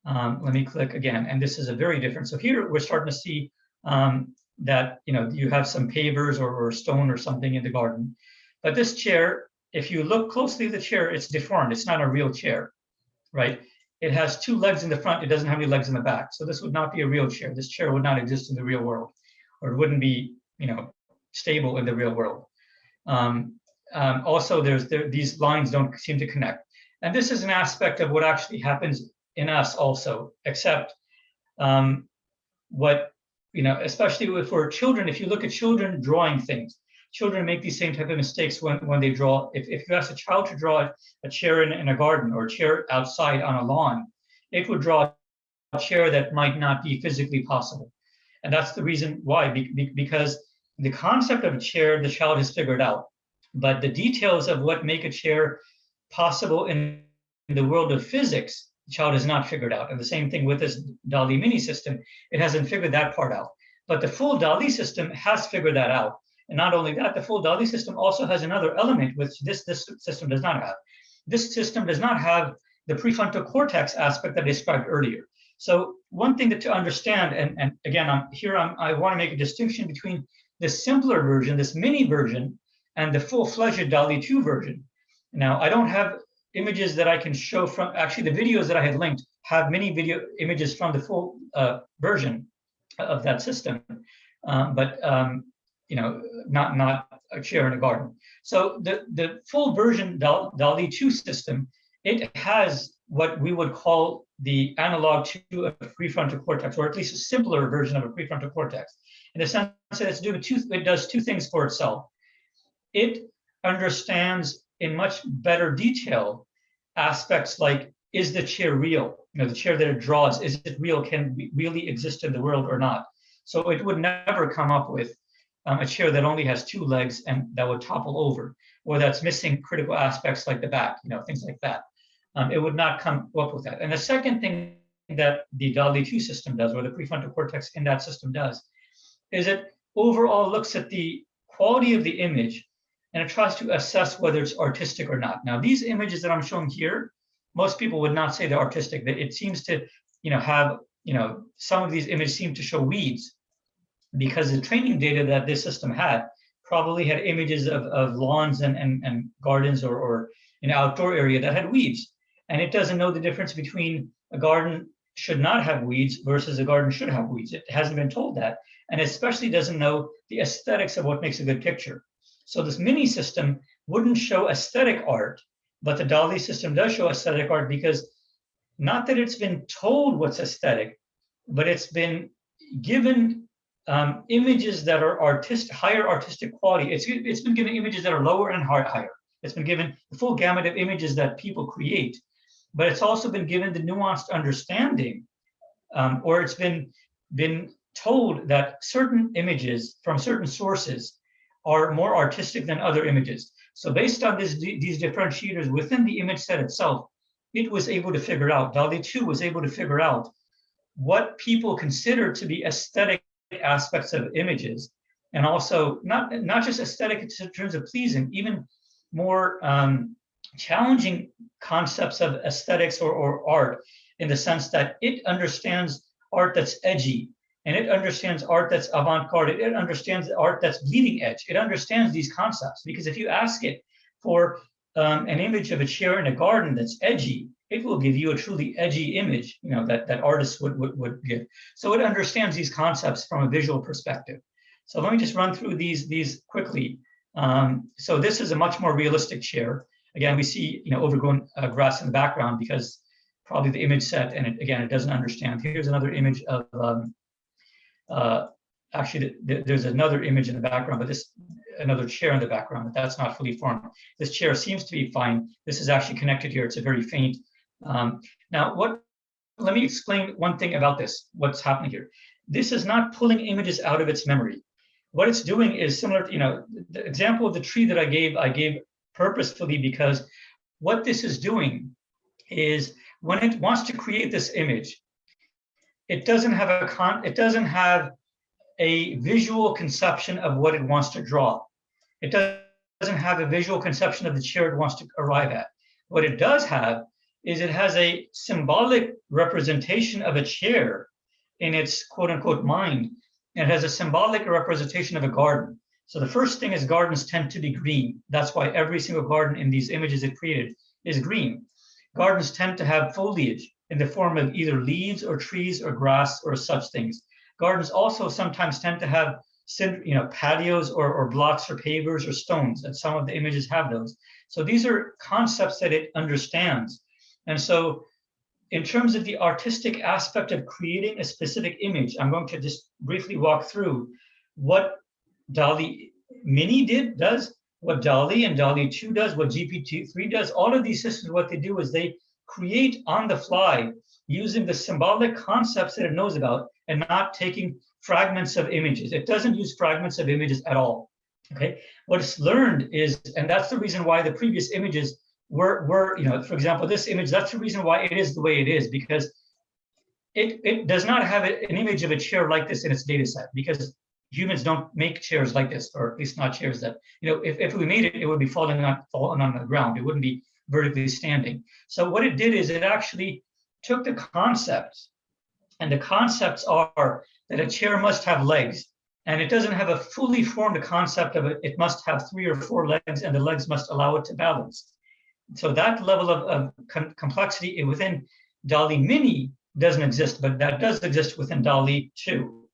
Let me click again, and this is a very different. So here we're starting to see that you have some pavers or stone or something in the garden. But this chair, if you look closely at the chair, it's deformed. It's not a real chair, right? It has 2 legs in the front. It doesn't have any legs in the back. So this would not be a real chair. This chair would not exist in the real world, or it wouldn't be stable in the real world. Also, these lines don't seem to connect. And this is an aspect of what actually happens in us also, except especially for children, if you look at children drawing things, children make these same type of mistakes when they draw. If you ask a child to draw a chair in a garden, or a chair outside on a lawn, it would draw a chair that might not be physically possible. And that's the reason why, because the concept of a chair, the child has figured out, but the details of what make a chair possible in the world of physics, the child has not figured out. And the same thing with this DALL-E mini system, it hasn't figured that part out. But the full Dali system has figured that out. And not only that, the full Dali system also has another element which this system does not have. This system does not have the prefrontal cortex aspect that I described earlier. So one thing that to understand, and again, I want to make a distinction between the simpler version, this mini version, and the full-fledged Dali 2 version. Now, I don't have images that I can show from, actually the videos that I had linked have many video images from the full version of that system, but you know, not a chair in a garden. So the full version Dali 2 system, it has what we would call the analog to a prefrontal cortex, or at least a simpler version of a prefrontal cortex, in the sense that it does two things for itself. It understands in much better detail aspects like, is the chair real? You know, the chair that it draws, is it real? Can it really exist in the world or not? So it would never come up with a chair that only has two legs and that would topple over, or that's missing critical aspects like the back, you know, things like that. It would not come up with that. And the second thing that the Dali 2 system does, or the prefrontal cortex in that system does, is it overall looks at the quality of the image and it tries to assess whether it's artistic or not. Now, these images that I'm showing here, most people would not say they're artistic. It seems to, you know, have, you know, some of these images seem to show weeds, because the training data that this system had probably had images of lawns and gardens or an outdoor area that had weeds. And it doesn't know the difference between a garden should not have weeds versus a garden should have weeds. It hasn't been told that. And especially doesn't know the aesthetics of what makes a good picture. So this mini system wouldn't show aesthetic art, but the Dali system does show aesthetic art, because not that it's been told what's aesthetic, but it's been given images that are higher artistic quality. It's been given images that are lower and higher. It's been given the full gamut of images that people create, but it's also been given the nuanced understanding, or it's been told that certain images from certain sources are more artistic than other images. So based on these differentiators within the image set itself, it was able to figure out, Dali 2 was able to figure out what people consider to be aesthetic aspects of images, and also not just aesthetic in terms of pleasing, even more challenging concepts of aesthetics or art, in the sense that it understands art that's edgy, and it understands art that's avant-garde, it understands art that's bleeding edge. It understands these concepts, because if you ask it for an image of a chair in a garden that's edgy, it will give you a truly edgy image, you know, that artists would give. So it understands these concepts from a visual perspective. So let me just run through these quickly. So this is a much more realistic chair. Again, we see, you know, overgrown grass in the background, because probably the image set, and it doesn't understand. Here's another image of, actually there's another image in the background, but another chair in the background, but that's not fully formed. This chair seems to be fine. This is actually connected here. It's a very faint. Now, let me explain one thing about this, what's happening here. This is not pulling images out of its memory. What it's doing is similar to, you know, the example of the tree that I gave purposefully, because what this is doing is, when it wants to create this image, it doesn't have a visual conception of what it wants to draw. It doesn't have a visual conception of the chair it wants to arrive at. What it does have is, it has a symbolic representation of a chair in its quote unquote mind. It has a symbolic representation of a garden. So the first thing is, gardens tend to be green. That's why every single garden in these images it created is green. Gardens tend to have foliage in the form of either leaves or trees or grass or such things. Gardens also sometimes tend to have, you know, patios or blocks or pavers or stones, and some of the images have those. So these are concepts that it understands. And so in terms of the artistic aspect of creating a specific image, I'm going to just briefly walk through what Dali Mini does, what Dali and Dali 2 does, what GPT-3 does. All of these systems, what they do is they create on the fly using the symbolic concepts that it knows about, and not taking fragments of images. It doesn't use fragments of images at all. Okay, what it's learned is, and that's the reason why the previous images were, you know, for example, this image, that's the reason why it is the way it is, because it does not have an image of a chair like this in its data set, because humans don't make chairs like this, or at least not chairs that, if we made it, it would be falling on the ground. It wouldn't be vertically standing. So what it did is it actually took the concepts, and the concepts are that a chair must have legs, and it doesn't have a fully formed concept of it. It must have 3 or 4 legs, and the legs must allow it to balance. So that level of complexity within DALL-E Mini doesn't exist, but that does exist within DALL-E 2.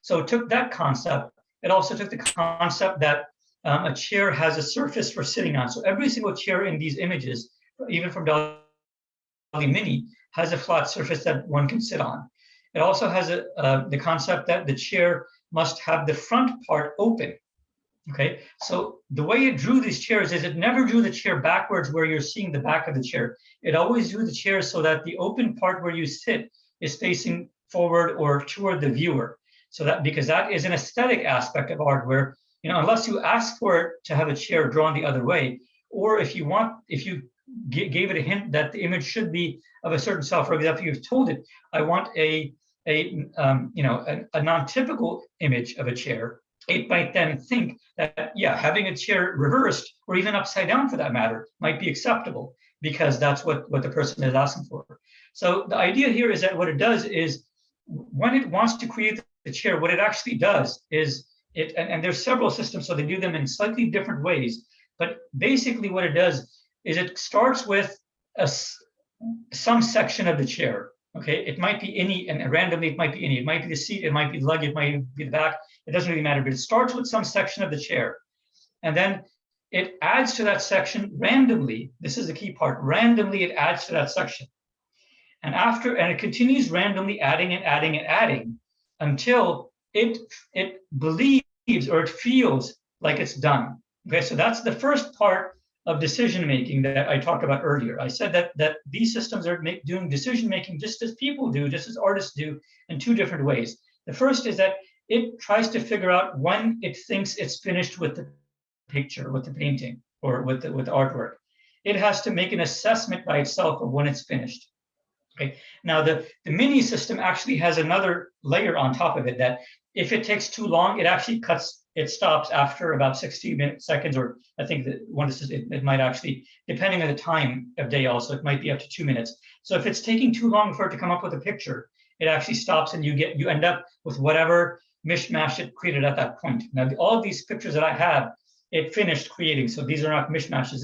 So it took that concept. It also took the concept that a chair has a surface for sitting on. So every single chair in these images, even from DALL-E Mini, has a flat surface that one can sit on. It also has the concept that the chair must have the front part open. Okay, so the way it drew these chairs is it never drew the chair backwards where you're seeing the back of the chair. It always drew the chair so that the open part where you sit is facing forward or toward the viewer. So that, because that is an aesthetic aspect of art where, unless you ask for it to have a chair drawn the other way, or if you gave it a hint that the image should be of a certain style, for example, you've told it, I want a non-typical image of a chair, it might then think that, having a chair reversed or even upside down for that matter might be acceptable, because that's what the person is asking for. So the idea here is that what it does is, when it wants to create the chair, what it actually does is and there's several systems, so they do them in slightly different ways, but basically what it does is it starts with some section of the chair. Okay, it might be any, and randomly it might be any. It might be the seat, it might be the leg, it might be the back. It doesn't really matter, but it starts with some section of the chair. And then it adds to that section randomly. This is the key part. Randomly, it adds to that section. And it continues randomly adding and adding and adding until it believes or it feels like it's done. Okay, so that's the first part of decision-making that I talked about earlier. I said that these systems are doing decision-making just as people do, just as artists do, in 2 different ways. The first is that it tries to figure out when it thinks it's finished with the picture, with the painting, or with the artwork. It has to make an assessment by itself of when it's finished. Okay. Now the mini system actually has another layer on top of it, that if it takes too long, it actually stops after about 60 seconds, or I think that it might actually, depending on the time of day also, it might be up to 2 minutes. So if it's taking too long for it to come up with a picture, it actually stops, and you end up with whatever mishmash it created at that point. Now, all of these pictures that I have, it finished creating. So these are not mishmashes.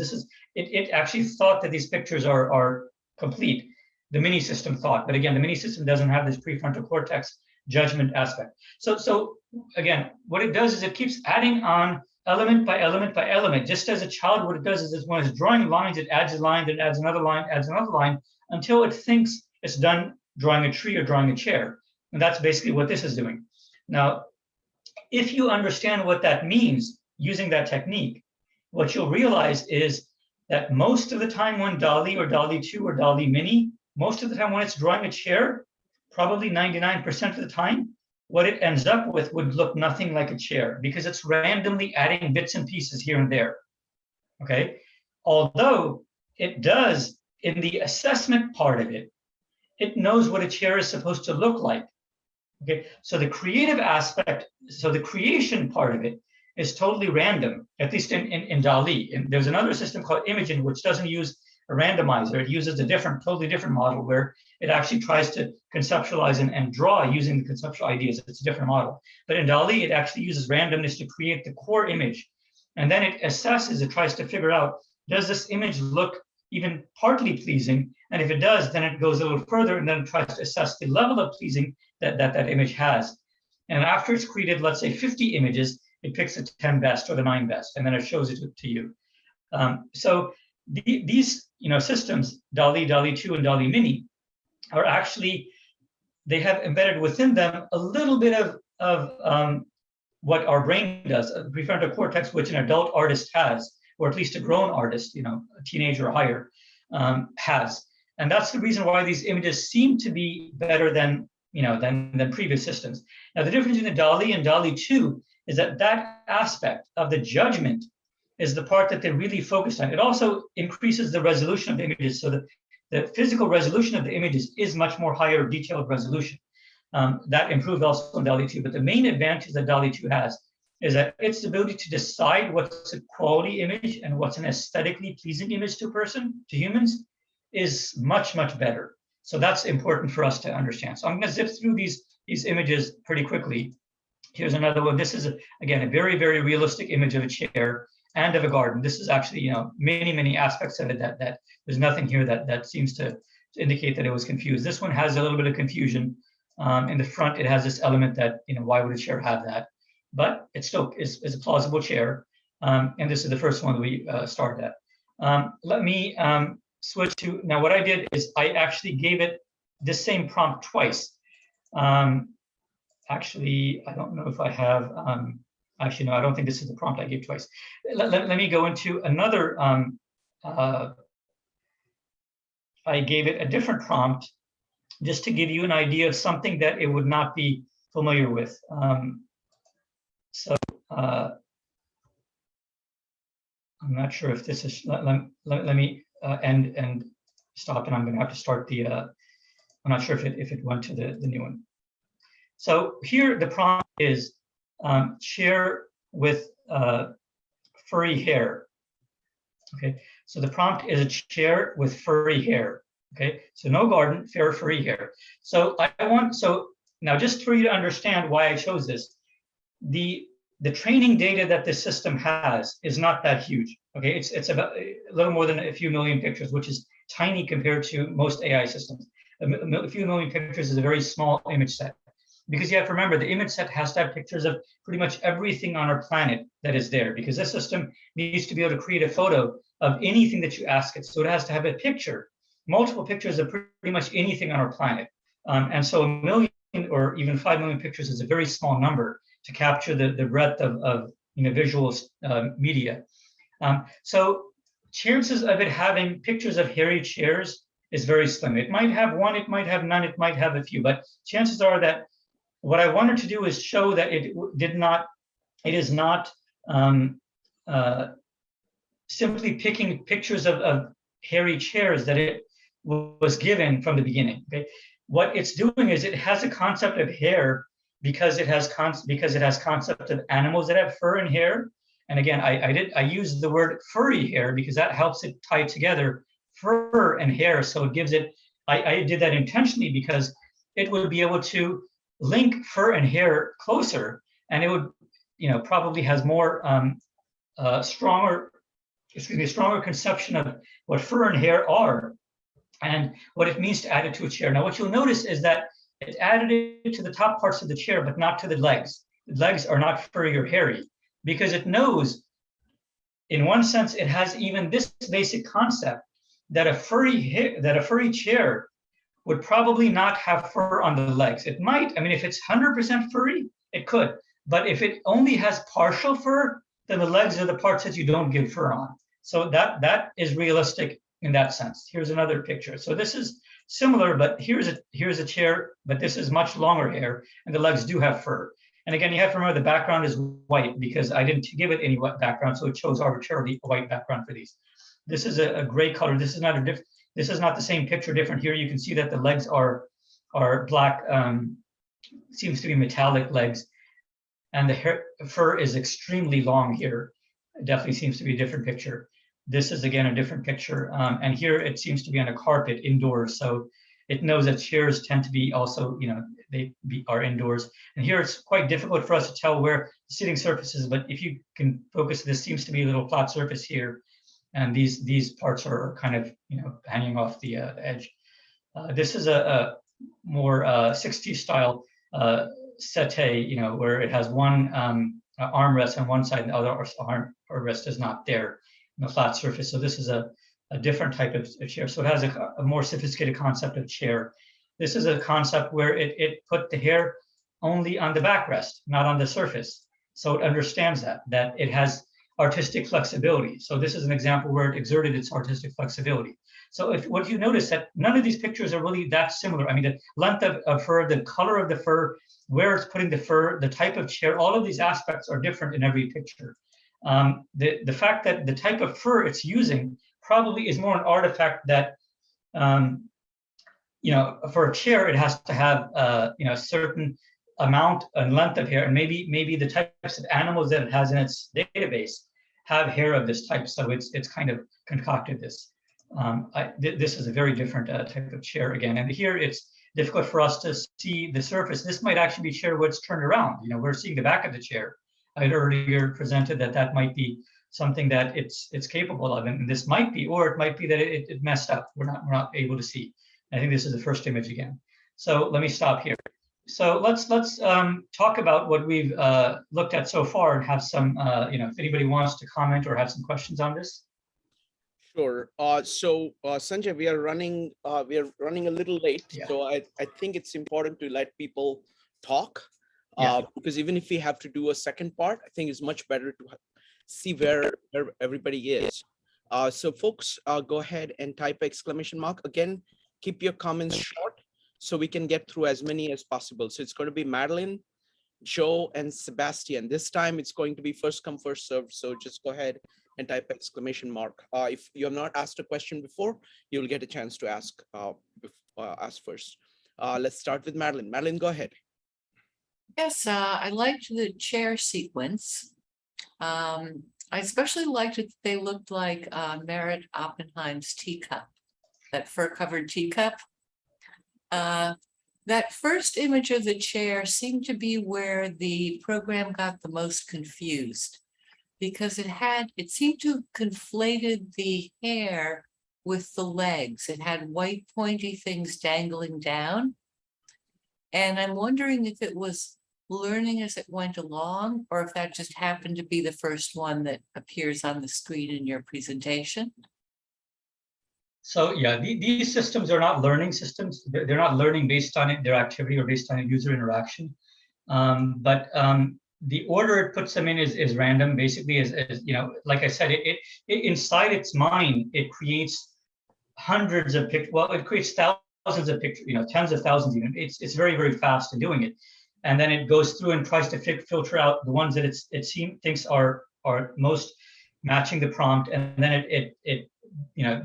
It actually thought that these pictures are complete. The mini system thought, but again, the mini system doesn't have this prefrontal cortex judgment aspect. So again, what it does is it keeps adding on element by element by element. Just as a child, what it does is when it's drawing lines, it adds a line, then adds another line, until it thinks it's done drawing a tree or drawing a chair. And that's basically what this is doing. Now, if you understand what that means using that technique, what you'll realize is that most of the time when DALL-E or DALL-E 2 or DALL-E Mini, most of the time when it's drawing a chair, probably 99% of the time, what it ends up with would look nothing like a chair, because it's randomly adding bits and pieces here and there. Okay, although it does, in the assessment part of it, it knows what a chair is supposed to look like. Okay, so the creative aspect, so the creation part of it is totally random, at least in DALL-E. And there's another system called Imagen, which doesn't use a randomizer. It uses a totally different model where it actually tries to conceptualize and draw using the conceptual ideas. It's a different model. But in DALL-E, it actually uses randomness to create the core image. And then it assesses, it tries to figure out, does this image look even partly pleasing? And if it does, then it goes a little further and then it tries to assess the level of pleasing that image has. And after it's created, let's say 50 images, it picks the 10 best or the 9 best, and then it shows it to you. So these systems, DALL-E, DALL-E 2, and DALL-E Mini, are actually, they have embedded within them a little bit of what our brain does, a prefrontal cortex, which an adult artist has, or at least a grown artist, a teenager or higher, has. And that's the reason why these images seem to be better than previous systems. Now, the difference between the DALL-E and DALL-E 2 is that aspect of the judgment is the part that they're really focused on. It also increases the resolution of the images. So the the physical resolution of the images is much more higher detailed resolution. That improved also in DALL-E 2, but the main advantage that DALL-E 2 has is that its ability to decide what's a quality image and what's an aesthetically pleasing image to a person, to humans, is much, much better. So that's important for us to understand. So I'm going to zip through these images pretty quickly. Here's another one. This is, again, a very, very realistic image of a chair and of a garden. This is actually, many, many aspects of it that there's nothing here that seems to indicate that it was confused. This one has a little bit of confusion. In the front, it has this element that, why would a chair have that? But it still is a plausible chair. And this is the first one that we started at. Let me switch to, now what I did is I actually gave it the same prompt twice. Actually, I don't know if I have, actually, no, I don't think this is the prompt I gave twice. Let me go into another, I gave it a different prompt just to give you an idea of something that it would not be familiar with. I'm not sure if this is, let me end and stop, and I'm going to have to start the, I'm not sure if it went to the new one. So here the prompt is chair with furry hair. Okay, so the prompt is a chair with furry hair. Okay, so no garden, furry hair. So so now just for you to understand why I chose this, the training data that this system has is not that huge. Okay, it's about a little more than a few million pictures, which is tiny compared to most AI systems. A few million pictures is a very small image set, because you have to remember the image set has to have pictures of pretty much everything on our planet that is there, because this system needs to be able to create a photo of anything that you ask it. So it has to have a picture, multiple pictures of pretty much anything on our planet. And so 1 million or even 5 million pictures is a very small number to capture the breadth of visual media. So chances of it having pictures of hairy chairs is very slim. It might have one, it might have none, it might have a few, but chances are that what I wanted to do is show that it is not simply picking pictures of hairy chairs that it was given from the beginning. Okay, what it's doing is it has a concept of hair because it has concept of animals that have fur and hair. And again, I used the word furry hair because that helps it tie together fur and hair. So it gives it, I did that intentionally because it would be able to link fur and hair closer, and it would, probably has more stronger conception of what fur and hair are and what it means to add it to a chair. Now, what you'll notice is that it added it to the top parts of the chair, but not to the legs. The legs are not furry or hairy because it knows, in one sense, it has even this basic concept that a furry chair would probably not have fur on the legs. It might, if it's 100% furry, it could. But if it only has partial fur, then the legs are the parts that you don't give fur on. So that is realistic in that sense. Here's another picture. So this is similar, but here's a chair, but this is much longer hair, and the legs do have fur. And again, you have to remember the background is white because I didn't give it any white background, so it chose arbitrarily a white background for these. This is a gray color. This is not the same picture. Different here. You can see that the legs are black. Seems to be metallic legs, and the fur is extremely long here. It definitely seems to be a different picture. This is again a different picture, and here it seems to be on a carpet indoors. So it knows that chairs tend to be also, are indoors. And here it's quite difficult for us to tell where the sitting surface is. But if you can focus, this seems to be a little flat surface here. And these parts are kind of, hanging off the edge. This is a more 60s style settee, where it has one armrest on one side and the other armrest is not there, in a flat surface. So this is a different type of chair. So it has a more sophisticated concept of chair. This is a concept where it put the hair only on the backrest, not on the surface. So it understands that it has artistic flexibility. So this is an example where it exerted its artistic flexibility. So what you notice that none of these pictures are really that similar. The length of fur, the color of the fur, where it's putting the fur, the type of chair, all of these aspects are different in every picture. The fact that the type of fur it's using probably is more an artifact that For a chair, it has to have a certain amount and length of hair, and maybe the types of animals that it has in its database have hair of this type. So it's kind of concocted this. This is a very different type of chair again, and here it's difficult for us to see the surface. This might actually be chair what's turned around. We're seeing the back of the chair. I had earlier presented that might be something that it's capable of, and this might be, or it might be that it messed up. We're not able to see. I think this is the first image again. So let me stop here. So let's talk about what we've looked at so far and have some, if anybody wants to comment or have some questions on this. Sure. So Sanjay, we are running a little late. Yeah. So I think it's important to let people talk, because even if we have to do a second part, I think it's much better to see where everybody is. So folks, go ahead and type ! Again, keep your comments short so we can get through as many as possible. So it's going to be Madeline, Joe, and Sebastian. This time it's going to be first come, first served. So just go ahead and type ! If you have not asked a question before, you'll get a chance to ask first. Let's start with Madeline. Madeline, go ahead. Yes, I liked the chair sequence. I especially liked it. They looked like Merritt Oppenheim's teacup, that fur-covered teacup. That first image of the chair seemed to be where the program got the most confused, because it seemed to have conflated the hair with the legs. It had white pointy things dangling down. And I'm wondering if it was learning as it went along, or if that just happened to be the first one that appears on the screen in your presentation. So yeah, these systems are not learning systems. They're not learning based on their activity or based on a user interaction. But the order it puts them in is random. Basically, is like I said, it inside its mind, it creates hundreds of pictures. Well, it creates thousands of pictures, tens of thousands even. It's very, very fast in doing it. And then it goes through and tries to filter out the ones that it thinks are most matching the prompt. And then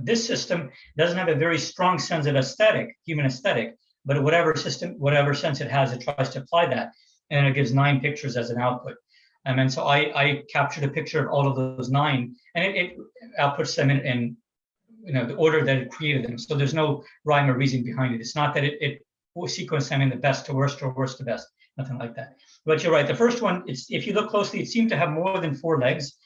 this system doesn't have a very strong sense of human aesthetic, but whatever sense it has, it tries to apply that. And it gives 9 pictures as an output. And so I captured a picture of all of those 9, and it outputs them in the order that it created them. So there's no rhyme or reason behind it. It's not that it will sequence them in the best to worst or worst to best, nothing like that. But you're right, the first one, if you look closely, it seemed to have more than 4 legs.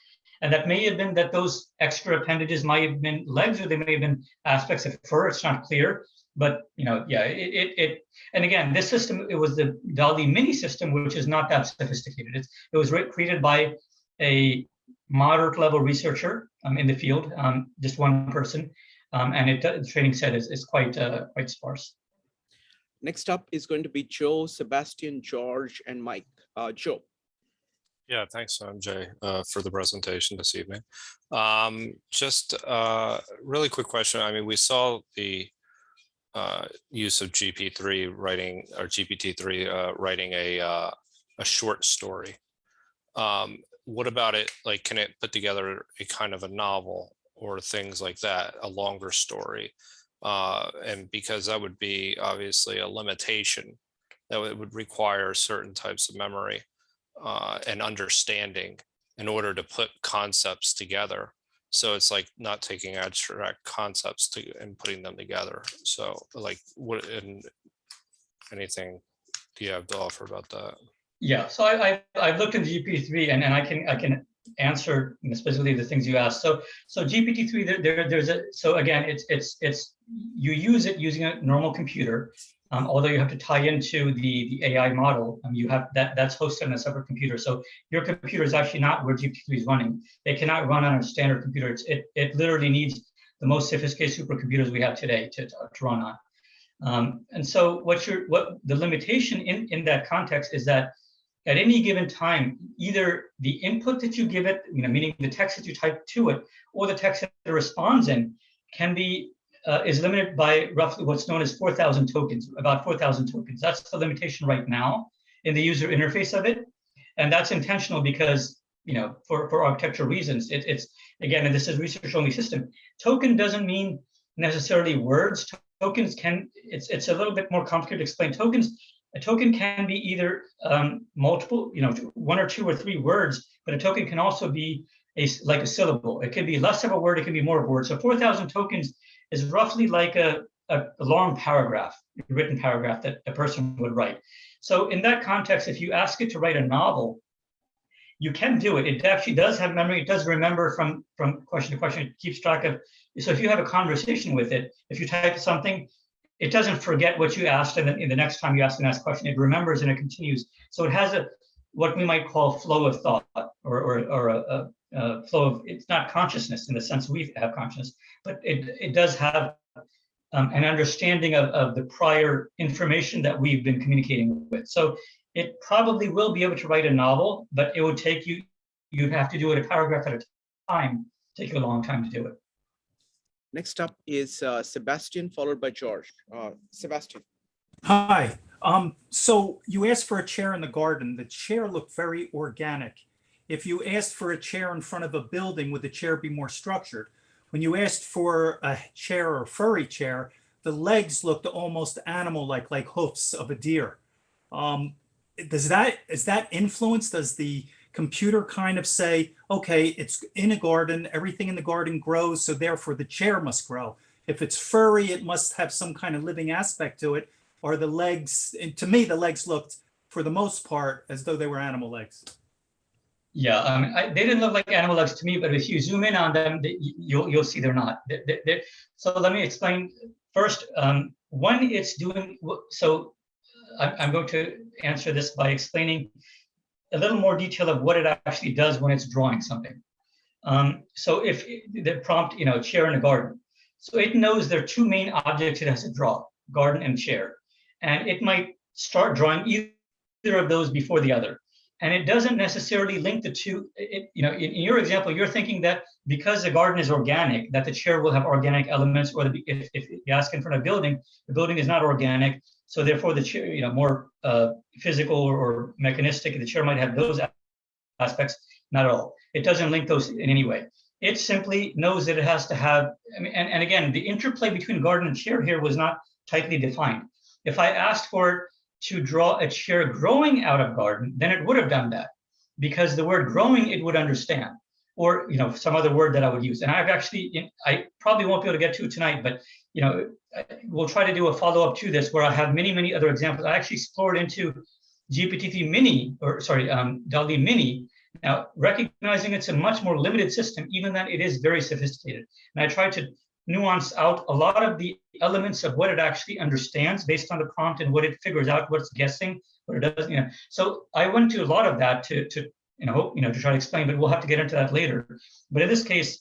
And that may have been that those extra appendages might have been legs, or they may have been aspects of fur. It's not clear. But and again, this system, it was the Dali mini system, which is not that sophisticated. It was created by a moderate level researcher in the field, just one person, and the training set is quite sparse. Next up is going to be Joe, Sebastian, George, and Mike. Joe. Yeah, thanks, Sanjay, for the presentation this evening. Just a really quick question. I mean, we saw the use of GPT-3 writing a short story. What about it? Like, can it put together a kind of a novel or things like that, a longer story? And because that would be obviously a limitation, that it would require certain types of memory and understanding in order to put concepts together. So it's like not taking abstract concepts and putting them together. So like, what and anything do you have to offer about that? Yeah, so I've looked into GPT-3 and I can answer specifically the things you asked. So GPT-3, so again, it's you use it using a normal computer. Although you have to tie into the AI model, you have that's hosted on a separate computer. So your computer is actually not where GPT-3 is running. They cannot run on a standard computer. It literally needs the most sophisticated supercomputers we have today to run on. And so what the limitation in that context is that at any given time, either the input that you give it, meaning the text that you type to it, or the text that it responds in, can be is limited by roughly what's known as 4,000 tokens, about 4,000 tokens. That's the limitation right now in the user interface of it. And that's intentional because, for architectural reasons, it's again, and this is research only system. Token doesn't mean necessarily words. Tokens can, it's a little bit more complicated to explain. A token can be either multiple, one or two or three words, but a token can also be like a syllable. It could be less of a word, it can be more of a word. So 4,000 tokens is roughly like a long paragraph, a written paragraph that a person would write. So in that context, if you ask it to write a novel, you can do it. It actually does have memory. It does remember from question to question. It keeps track of. So if you have a conversation with it, if you type something, it doesn't forget what you asked, and then in the next time you ask the next question, it remembers and it continues. So it has what we might call flow of thought, or a flow of. It's not consciousness in the sense we have consciousness, but it does have an understanding of the prior information that we've been communicating with. So it probably will be able to write a novel, but it would take you'd have to do it a paragraph at a time, take you a long time to do it. Next up is Sebastian, followed by George. Sebastian. Hi. So you asked for a chair in the garden. The chair looked very organic. If you asked for a chair in front of a building, would the chair be more structured? When you asked for a chair or a furry chair, the legs looked almost animal-like, like hoofs of a deer. Is that influence? Does the computer kind of say, okay, it's in a garden, everything in the garden grows, so therefore the chair must grow. If it's furry, it must have some kind of living aspect to it. Or the legs, and to me, the legs looked, for the most part, as though they were animal legs. Yeah, they didn't look like animal legs to me, but if you zoom in on them, you'll see they're not. So let me explain first. One, it's doing, so I'm going to answer this by explaining a little more detail of what it actually does when it's drawing something. So if the prompt, chair in a garden. So it knows there are two main objects it has to draw, garden and chair. And it might start drawing either of those before the other. And it doesn't necessarily link the two. In your example, you're thinking that because the garden is organic, that the chair will have organic elements, or if you ask in front of a building, the building is not organic. So therefore the chair, more physical or mechanistic, the chair might have those aspects, not at all. It doesn't link those in any way. It simply knows that it has to have, and again, the interplay between garden and chair here was not tightly defined. If I asked for it to draw a chair growing out of garden, then it would have done that, because the word growing it would understand, or some other word that I would use. And I've actually, I probably won't be able to get to it tonight, but we'll try to do a follow-up to this where I have many other examples. I actually explored into GPT-3 Mini, DALL-E Mini. Now, recognizing it's a much more limited system, even that it is very sophisticated. And I tried to nuance out a lot of the elements of what it actually understands based on the prompt and what it figures out, what it's guessing, what it does. So I went to a lot of that to try to explain, but we'll have to get into that later. But in this case,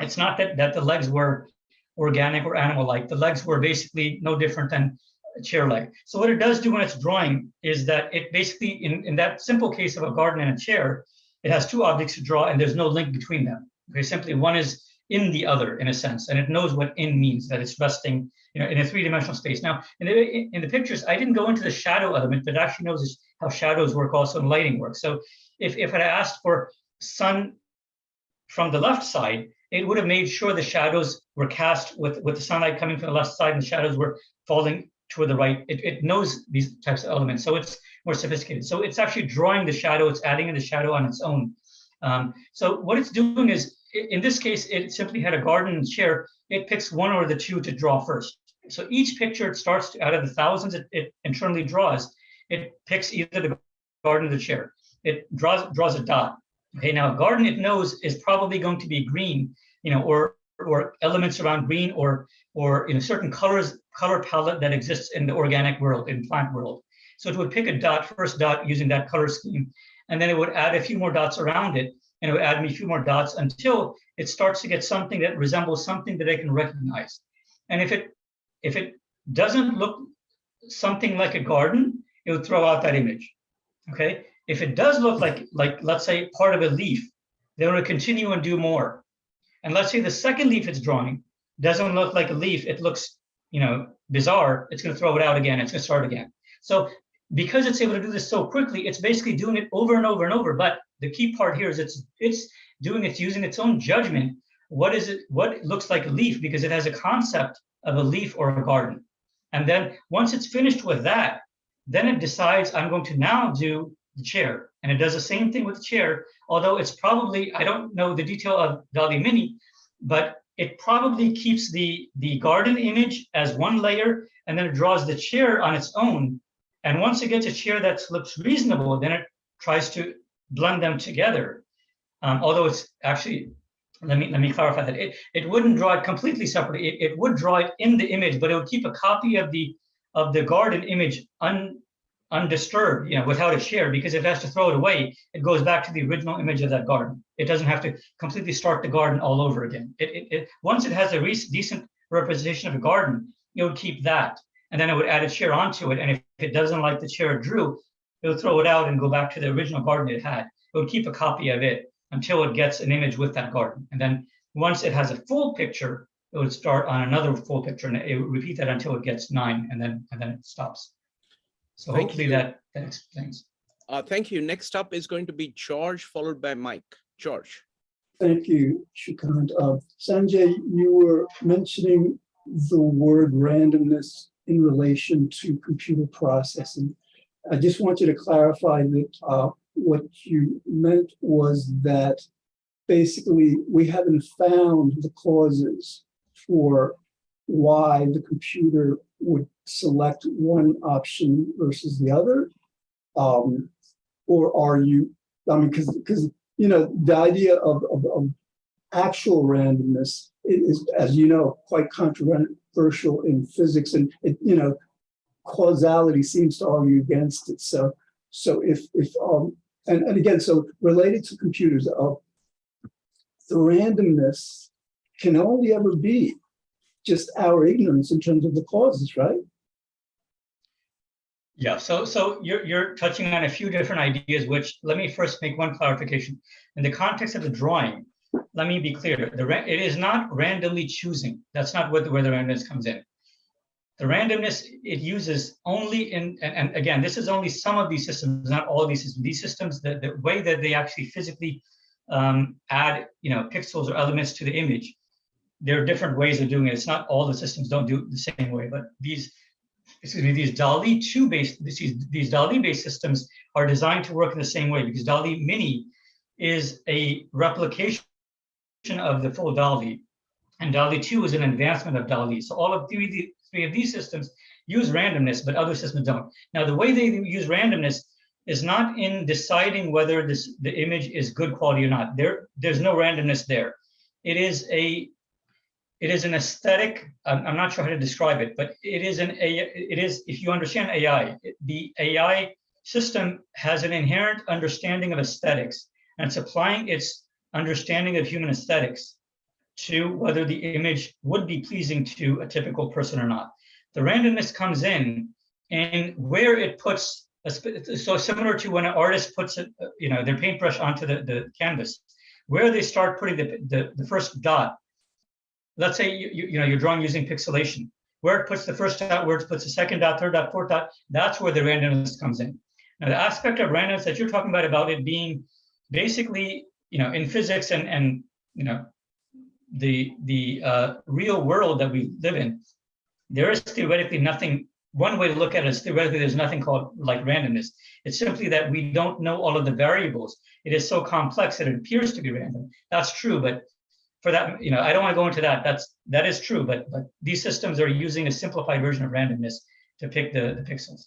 it's not that the legs were organic or animal-like. The legs were basically no different than a chair leg. So what it does do when it's drawing is that it basically, in that simple case of a garden and a chair, it has two objects to draw and there's no link between them. Okay, simply one is in the other, in a sense, and it knows what in means, that it's resting in a three-dimensional space. Now, in the pictures, I didn't go into the shadow element, but it actually knows how shadows work also and lighting works. So if I asked for sun from the left side, it would have made sure the shadows were cast with the sunlight coming from the left side and the shadows were falling toward the right. It knows these types of elements, so it's more sophisticated. So it's actually drawing the shadow, it's adding in the shadow on its own. So what it's doing is, in this case, it simply had a garden and chair. It picks one or the two to draw first. So each picture it starts out of the thousands it internally draws, it picks either the garden or the chair. It draws a dot. Okay, now a garden it knows is probably going to be green, or elements around green, or certain color palette that exists in the organic world, in plant world. So it would pick a dot, first dot, using that color scheme, and then it would add a few more dots around it, and it would add me a few more dots until it starts to get something that resembles something that I can recognize. And if it doesn't look something like a garden, it would throw out that image. Okay. If it does look like let's say part of a leaf, then it will continue and do more. And let's say the second leaf it's drawing doesn't look like a leaf, it looks bizarre, it's going to throw it out again, it's going to start again. So because it's able to do this so quickly, it's basically doing it over and over and over. But the key part here is it's using its own judgment what is it, what looks like a leaf, because it has a concept of a leaf or a garden. And then once it's finished with that, then it decides I'm going to now do the chair. And it does the same thing with the chair, although it's probably, I don't know the detail of DALL-E Mini, but it probably keeps the garden image as one layer, and then it draws the chair on its own. And once it gets a chair that looks reasonable, then it tries to blend them together. Although it's actually, let me clarify that. It wouldn't draw it completely separately. It would draw it in the image, but it would keep a copy of the garden image undisturbed, without a chair, because if it has to throw it away, it goes back to the original image of that garden. It doesn't have to completely start the garden all over again. Once it has a decent representation of a garden, it would keep that, and then it would add a chair onto it. And if it doesn't like the chair it drew, it would throw it out and go back to the original garden it had. It would keep a copy of it until it gets an image with that garden. And then once it has a full picture, it would start on another full picture, and it would repeat that until it gets 9, and then it stops. So Thank hopefully you. that explains. Thank you. Next up is going to be George, followed by Mike. George. Thank you, Shrikant. Sanjay, you were mentioning the word randomness in relation to computer processing. I just want you to clarify that what you meant was that basically we haven't found the causes for why the computer would select one option versus the other, or are you? I mean, because the idea of actual randomness is, as you know, quite controversial in physics, and causality seems to argue against it. So if and again, so related to computers, the randomness can only ever be just our ignorance in terms of the causes, right? Yeah, so you're touching on a few different ideas, which let me first make one clarification. In the context of the drawing, let me be clear, it is not randomly choosing. That's not where the randomness comes in. The randomness it uses only and again, this is only some of these systems, not all of these systems. These systems, the way that they actually physically add pixels or elements to the image, there are different ways of doing it. It's not all the systems don't do it the same way, but these DALL-E 2 based, these DALL-E based systems are designed to work in the same way, because DALL-E Mini is a replication of the full DALL-E, and DALL-E 2 is an advancement of DALL-E. So all of three of these systems use randomness, but other systems don't. Now, the way they use randomness is not in deciding whether the image is good quality or not. There's no randomness there. It is an aesthetic. I'm not sure how to describe it, but it is if you understand AI, the AI system has an inherent understanding of aesthetics, and it's applying its understanding of human aesthetics to whether the image would be pleasing to a typical person or not. The randomness comes in and where it puts, so similar to when an artist puts their paintbrush onto the canvas, where they start putting the first dot. Let's say you're drawing using pixelation. Where it puts the first dot, where it puts the second dot, third dot, fourth dot, that's where the randomness comes in. Now, the aspect of randomness that you're talking about it being basically, in physics and the real world that we live in, there is theoretically nothing. One way to look at it is theoretically there's nothing called like randomness. It's simply that we don't know all of the variables. It is so complex that it appears to be random. That's true, but for that, I don't want to go into that. That is true, but these systems are using a simplified version of randomness to pick the pixels.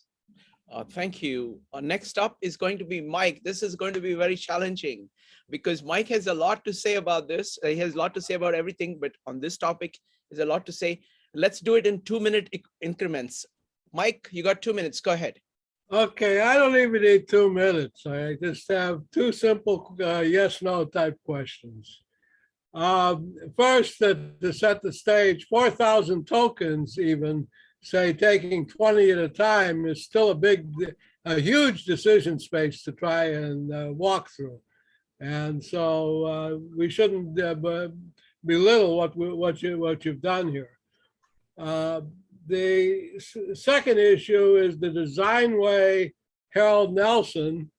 Thank you. Next up is going to be Mike. This is going to be very challenging because Mike has a lot to say about this. He has a lot to say about everything, but on this topic, there's a lot to say. Let's do it in 2-minute increments. Mike, you got 2 minutes. Go ahead. Okay, I don't even need 2 minutes. I just have 2 simple yes/no type questions. First, to set the stage, 4,000 tokens even say taking 20 at a time is still a huge decision space to try and walk through. And so we shouldn't belittle what you've done here. The second issue is the design way Harold Nelson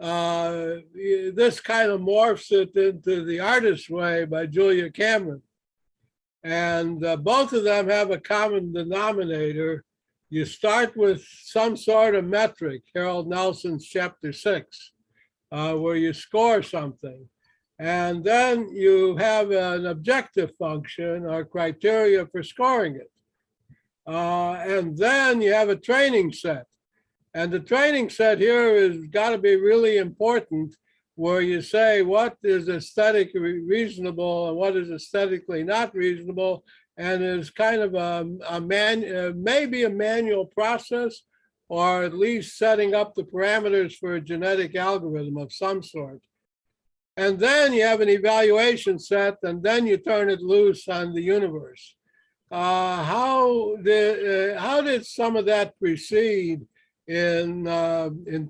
this kind of morphs it into The Artist's Way by Julia Cameron. And both of them have a common denominator. You start with some sort of metric, Harold Nelson's chapter 6, where you score something. And then you have an objective function or criteria for scoring it. And then you have a training set. And the training set here has got to be really important, where you say what is aesthetically reasonable and what is aesthetically not reasonable. And is kind of maybe a manual process, or at least setting up the parameters for a genetic algorithm of some sort. And then you have an evaluation set, and then you turn it loose on the universe. How did some of that proceed in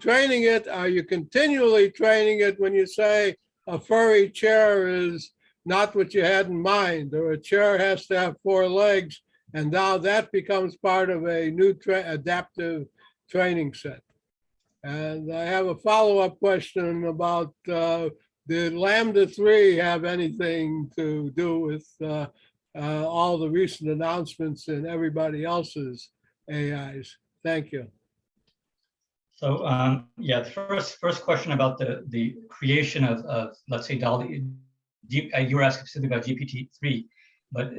training it? Are you continually training it when you say a furry chair is not what you had in mind, or a chair has to have 4 legs, and now that becomes part of a new adaptive training set? And I have a follow-up question about did Lambda 3 have anything to do with all the recent announcements in everybody else's AIs? Thank you. So yeah, the first question about the creation of let's say DALL-E, you were asking specifically about GPT-3, but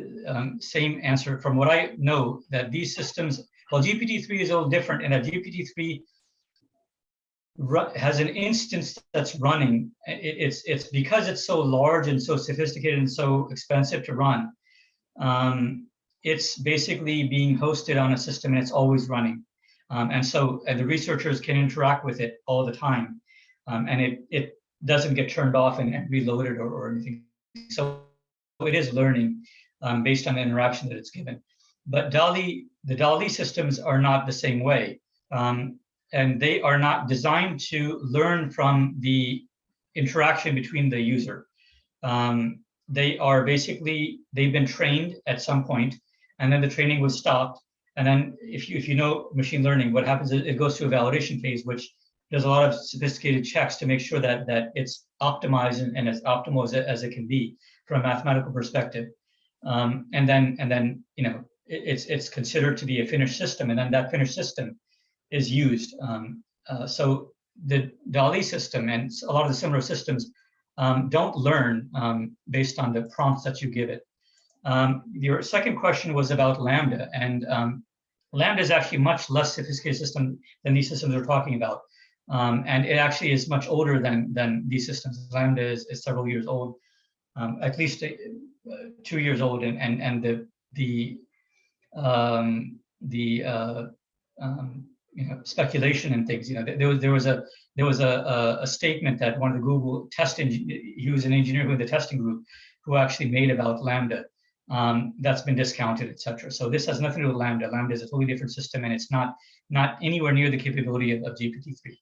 same answer from what I know, that these systems, well, GPT-3 is a little different in that GPT-3 has an instance that's running. It's because it's so large and so sophisticated and so expensive to run. It's basically being hosted on a system and it's always running. And the researchers can interact with it all the time. And it doesn't get turned off and reloaded or anything. So it is learning based on the interaction that it's given. But the DALL-E systems are not the same way. And they are not designed to learn from the interaction between the user. They are basically, they've been trained at some point, and then the training was stopped. And then if you know machine learning, what happens is it goes through a validation phase, which does a lot of sophisticated checks to make sure that it's optimized and as optimal as it can be from a mathematical perspective. And then you know it's considered to be a finished system, and then that finished system is used. So the DALL-E system and a lot of the similar systems don't learn based on the prompts that you give it. Your second question was about Lambda, and Lambda is actually a much less sophisticated system than these systems we're talking about. And it actually is much older than these systems. Lambda is several years old, at least 2 years old, and you know, speculation and things. You know, there was a statement that one of the Google he was an engineer who in the testing group who actually made about Lambda. That's been discounted, etc. So this has nothing to do with Lambda. Lambda is a totally different system, and it's not anywhere near the capability of GPT-3.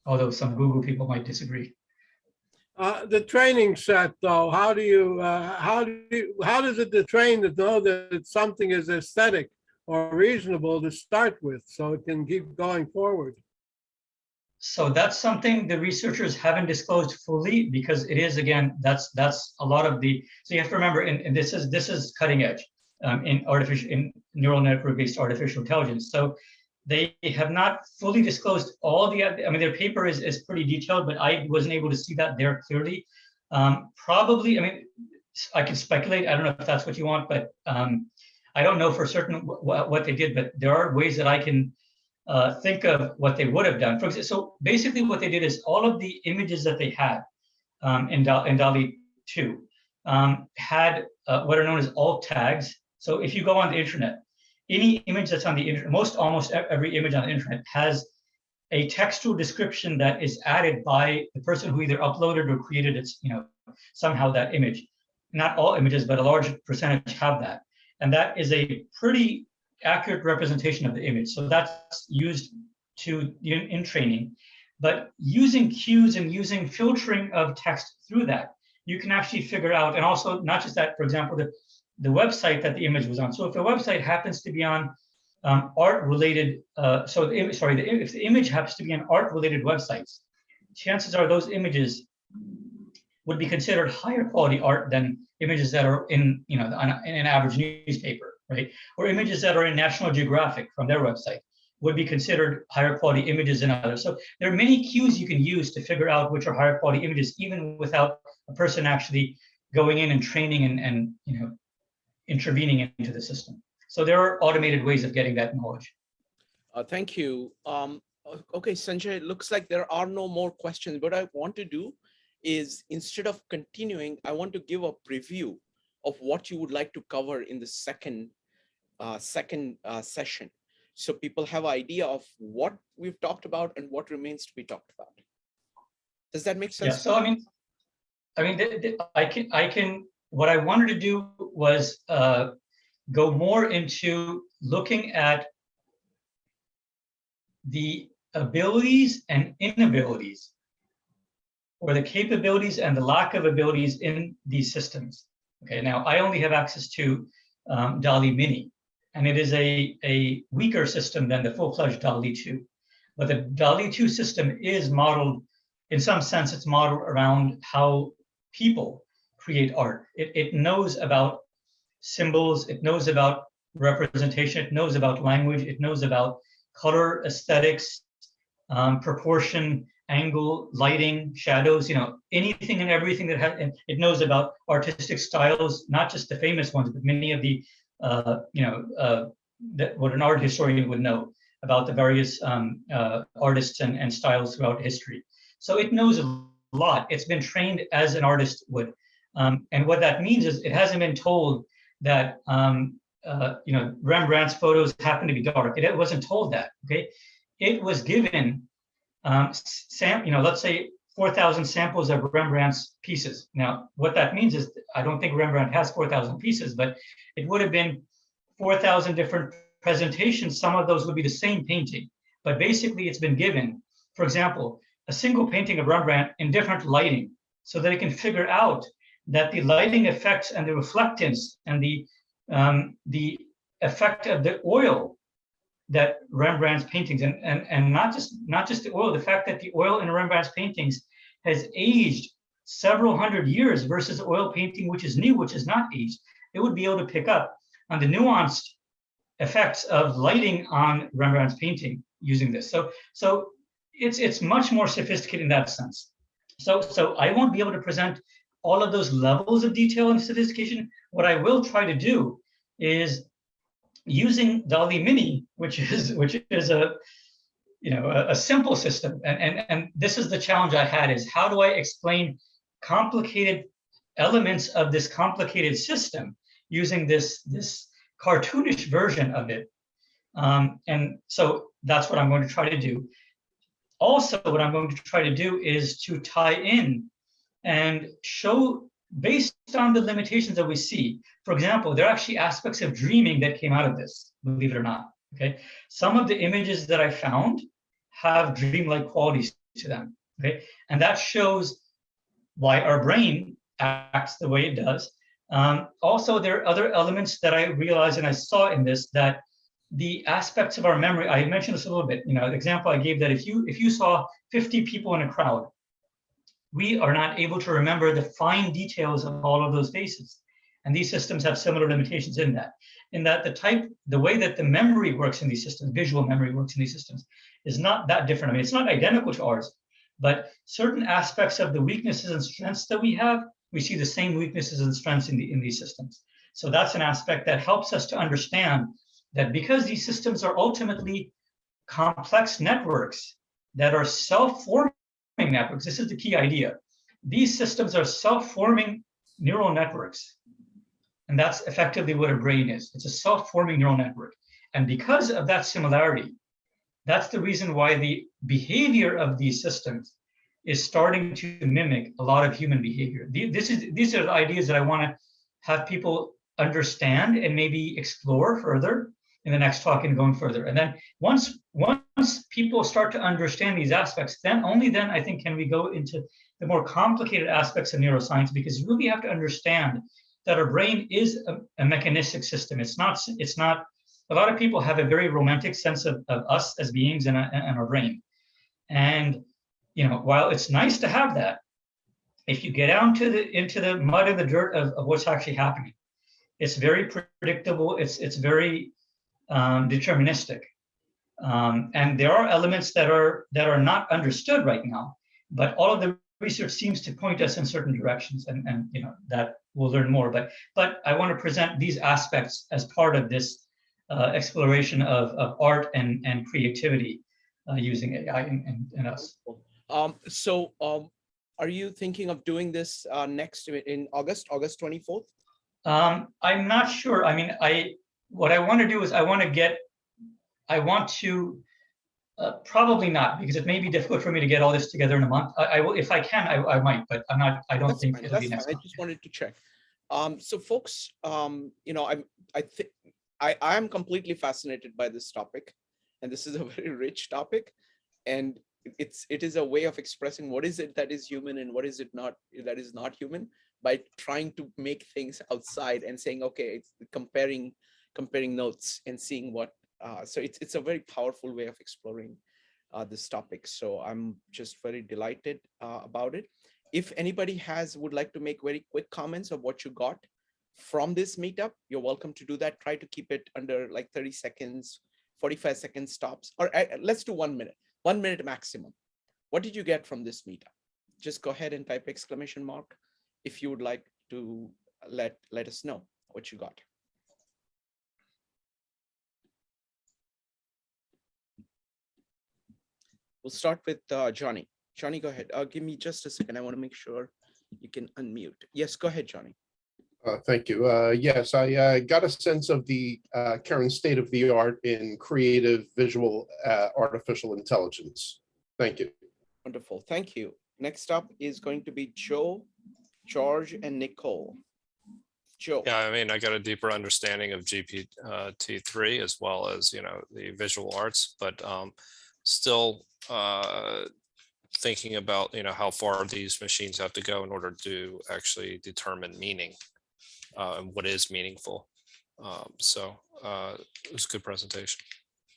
Although some Google people might disagree. The training set, though, how does it train to know that something is aesthetic or reasonable to start with, so it can keep going forward? So that's something the researchers haven't disclosed fully, because it is, again, that's a lot of the. So you have to remember, and this is cutting edge in neural network-based artificial intelligence. So they have not fully disclosed all the. I mean, their paper is pretty detailed, but I wasn't able to see that there clearly. Probably, I mean, I can speculate. I don't know if that's what you want, but I don't know for certain what they did. But there are ways that I can think of what they would have done. For example, so basically, what they did is all of the images that they had in DALL-E 2 had what are known as alt tags. So if you go on the internet, any image that's on the internet, almost every image on the internet has a textual description that is added by the person who either uploaded or created its, you know, somehow that image. Not all images, but a large percentage have that. And that is a pretty accurate representation of the image. So that's used in training. But using cues and using filtering of text through that, you can actually figure out, and also not just that, for example, the website that the image was on. So if the website happens to be on art-related, if the image happens to be on art-related websites, chances are those images would be considered higher quality art than images that are in, in an average newspaper, right? Or images that are in National Geographic from their website would be considered higher quality images than others. So there are many cues you can use to figure out which are higher quality images, even without a person actually going in and training and intervening into the system. So there are automated ways of getting that knowledge. Thank you. Okay, Sanjay, it looks like there are no more questions. What I want to do is, instead of continuing, I want to give a preview of what you would like to cover in the second session, so people have an idea of what we've talked about and what remains to be talked about. Does that make sense? Yeah. So I can. What I wanted to do was go more into looking at the abilities and inabilities, or the capabilities and the lack of abilities in these systems. Okay, now I only have access to Dali Mini, and it is a weaker system than the full-fledged Dali 2. But the Dali 2 system is modeled, in some sense, it's modeled around how people create art. It knows about symbols, it knows about representation, it knows about language, it knows about color, aesthetics, proportion, angle, lighting, shadows, anything and everything that has, and it knows about artistic styles, not just the famous ones, but many of the, what an art historian would know about the various artists and styles throughout history. So it knows a lot. It's been trained as an artist would. And what that means is it hasn't been told that, Rembrandt's photos happen to be dark. It wasn't told that, okay? It was given, let's say 4,000 samples of Rembrandt's pieces. Now, what that means is, I don't think Rembrandt has 4,000 pieces, but it would have been 4,000 different presentations. Some of those would be the same painting, but basically it's been given, for example, a single painting of Rembrandt in different lighting, so that it can figure out that the lighting effects and the reflectance and the effect of the oil that Rembrandt's paintings, and not just the oil, the fact that the oil in Rembrandt's paintings has aged several hundred years versus oil painting which is new, which is not aged. It would be able to pick up on the nuanced effects of lighting on Rembrandt's painting using this. So it's much more sophisticated in that sense. So I won't be able to present all of those levels of detail and sophistication. What I will try to do is, using Dali Mini, which is a simple system, and this is the challenge I had, is how do I explain complicated elements of this complicated system using this cartoonish version of it. And so that's what I'm going to try to do. Also, what I'm going to try to do is to tie in and show, based on the limitations that we see. For example, there are actually aspects of dreaming that came out of this, believe it or not. Okay, some of the images that I found have dreamlike qualities to them. Okay, and that shows why our brain acts the way it does. Also, there are other elements that I realized and I saw in this, that the aspects of our memory, I mentioned this a little bit, the example I gave, that if you saw 50 people in a crowd, we are not able to remember the fine details of all of those faces. And these systems have similar limitations in that the way that the memory works in these systems, visual memory works in these systems, is not that different. I mean, it's not identical to ours, but certain aspects of the weaknesses and strengths that we have, we see the same weaknesses and strengths in these systems. So that's an aspect that helps us to understand that, because these systems are ultimately complex networks that are self-forming networks. This is the key idea. These systems are self-forming neural networks. And that's effectively what a brain is. It's a self-forming neural network. And because of that similarity, that's the reason why the behavior of these systems is starting to mimic a lot of human behavior. These are the ideas that I want to have people understand and maybe explore further in the next talk and going further. And then once people start to understand these aspects, only then I think can we go into the more complicated aspects of neuroscience, because you really have to understand that our brain is a mechanistic system. It's not, a lot of people have a very romantic sense of us as beings and our brain. And while it's nice to have that, if you get out into the mud and the dirt of what's actually happening, it's very predictable. It's very deterministic, and there are elements that are not understood right now. But all of the research seems to point us in certain directions, and that we'll learn more. But I want to present these aspects as part of this exploration of art and creativity using AI and us. Are you thinking of doing this next in August 24th? I'm not sure. I mean, what I want to do is I want to probably not, because it may be difficult for me to get all this together in a month. I will, if I can, I might, but I'm not. I don't That's think fine. it'll be That's next fine. month. I just wanted to check. So, folks, I am completely fascinated by this topic, and this is a very rich topic, and it is a way of expressing what is it that is human and what is it not that is not human, by trying to make things outside and saying, okay, it's comparing notes and seeing what. So it's a very powerful way of exploring this topic. So I'm just very delighted about it. If anybody would like to make very quick comments of what you got from this meetup, you're welcome to do that. Try to keep it under like 30 seconds, 45 second stops, or let's do 1 minute. 1 minute maximum. What did you get from this meetup? Just go ahead and type exclamation mark if you would like to let us know what you got. We'll start with Johnny. Johnny, go ahead. Give me just a second. I want to make sure you can unmute. Yes, go ahead, Johnny. Thank you. Yes, I got a sense of the current state of the art in creative visual artificial intelligence. Thank you. Wonderful. Thank you. Next up is going to be Joe, George, and Nicole. Joe. Yeah, I mean, I got a deeper understanding of GPT-3 as well as, the visual arts, but still thinking about, how far these machines have to go in order to actually determine meaning and what is meaningful. So it was a good presentation.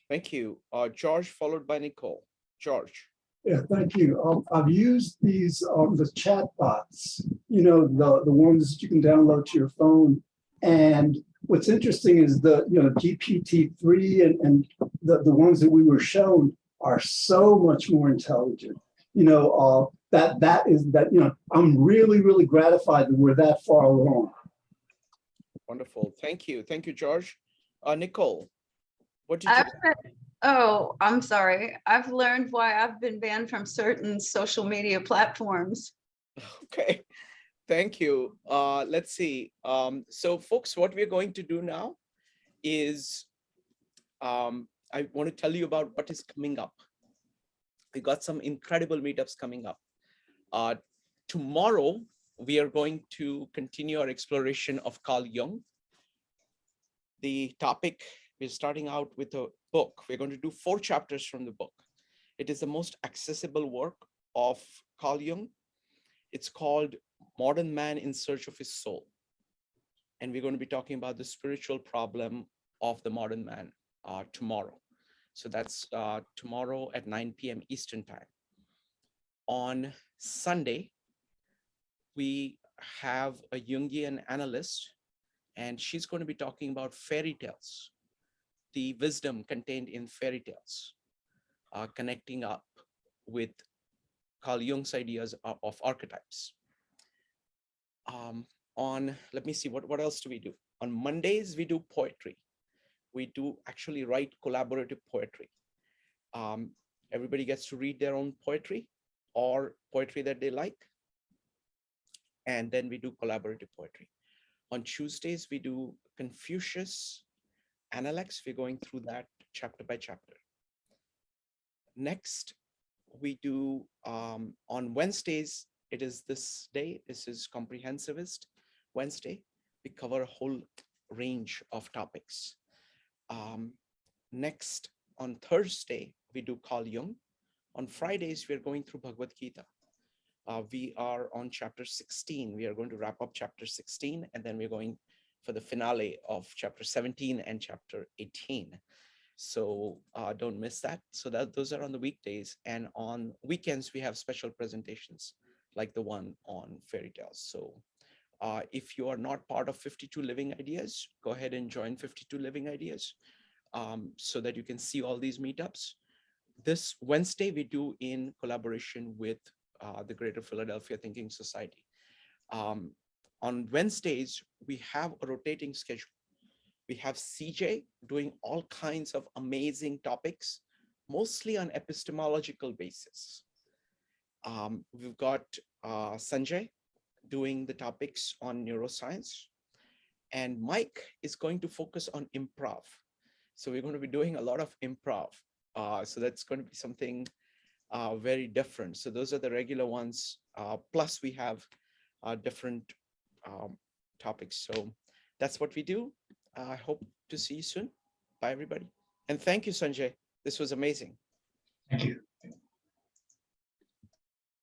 Thank you. George, followed by Nicole. George. Yeah, thank you. I've used these, the chat bots, the ones that you can download to your phone. And what's interesting is the, GPT-3 and the ones that we were shown are so much more intelligent. I'm really, really gratified that we're that far along. Wonderful. Thank you. Thank you, George. Nicole, what did you? Oh, I'm sorry. I've learned why I've been banned from certain social media platforms. Okay, thank you. Let's see. So folks, what we're going to do now is I want to tell you about what is coming up. We got some incredible meetups coming up. Tomorrow, we are going to continue our exploration of Carl Jung. The topic, we're starting out with a book. We're going to do 4 chapters from the book. It is the most accessible work of Carl Jung. It's called Modern Man in Search of His Soul. And we're going to be talking about the spiritual problem of the modern man tomorrow. So that's tomorrow at 9 p.m. Eastern time. On Sunday, we have a Jungian analyst, and she's going to be talking about fairy tales, the wisdom contained in fairy tales, connecting up with Carl Jung's ideas of archetypes. Let me see, what else do we do? On Mondays, we do poetry. We do actually write collaborative poetry. Everybody gets to read their own poetry or poetry that they like. And then we do collaborative poetry. On Tuesdays, we do Confucius, Analects. We're going through that chapter by chapter. Next, we do on Wednesdays, it is this day. This is Comprehensivist Wednesday. We cover a whole range of topics. Next, on Thursday, we do Carl Jung. On Fridays, we're going through Bhagavad Gita. We are on chapter 16. We are going to wrap up chapter 16, and then we're going for the finale of chapter 17 and chapter 18. So don't miss that. So those are on the weekdays, and on weekends we have special presentations like the one on fairy tales. So if you are not part of 52 Living Ideas, go ahead and join 52 Living Ideas so that you can see all these meetups. This Wednesday we do in collaboration with the Greater Philadelphia Thinking Society. On Wednesdays, we have a rotating schedule. We have CJ doing all kinds of amazing topics, mostly on epistemological basis. We've got Sanjay doing the topics on neuroscience, and Mike is going to focus on improv. So we're going to be doing a lot of improv. So that's going to be something very different. So those are the regular ones. Plus we have different topics. So that's what we do. I hope to see you soon. Bye, everybody. And thank you, Sanjay. This was amazing. Thank you.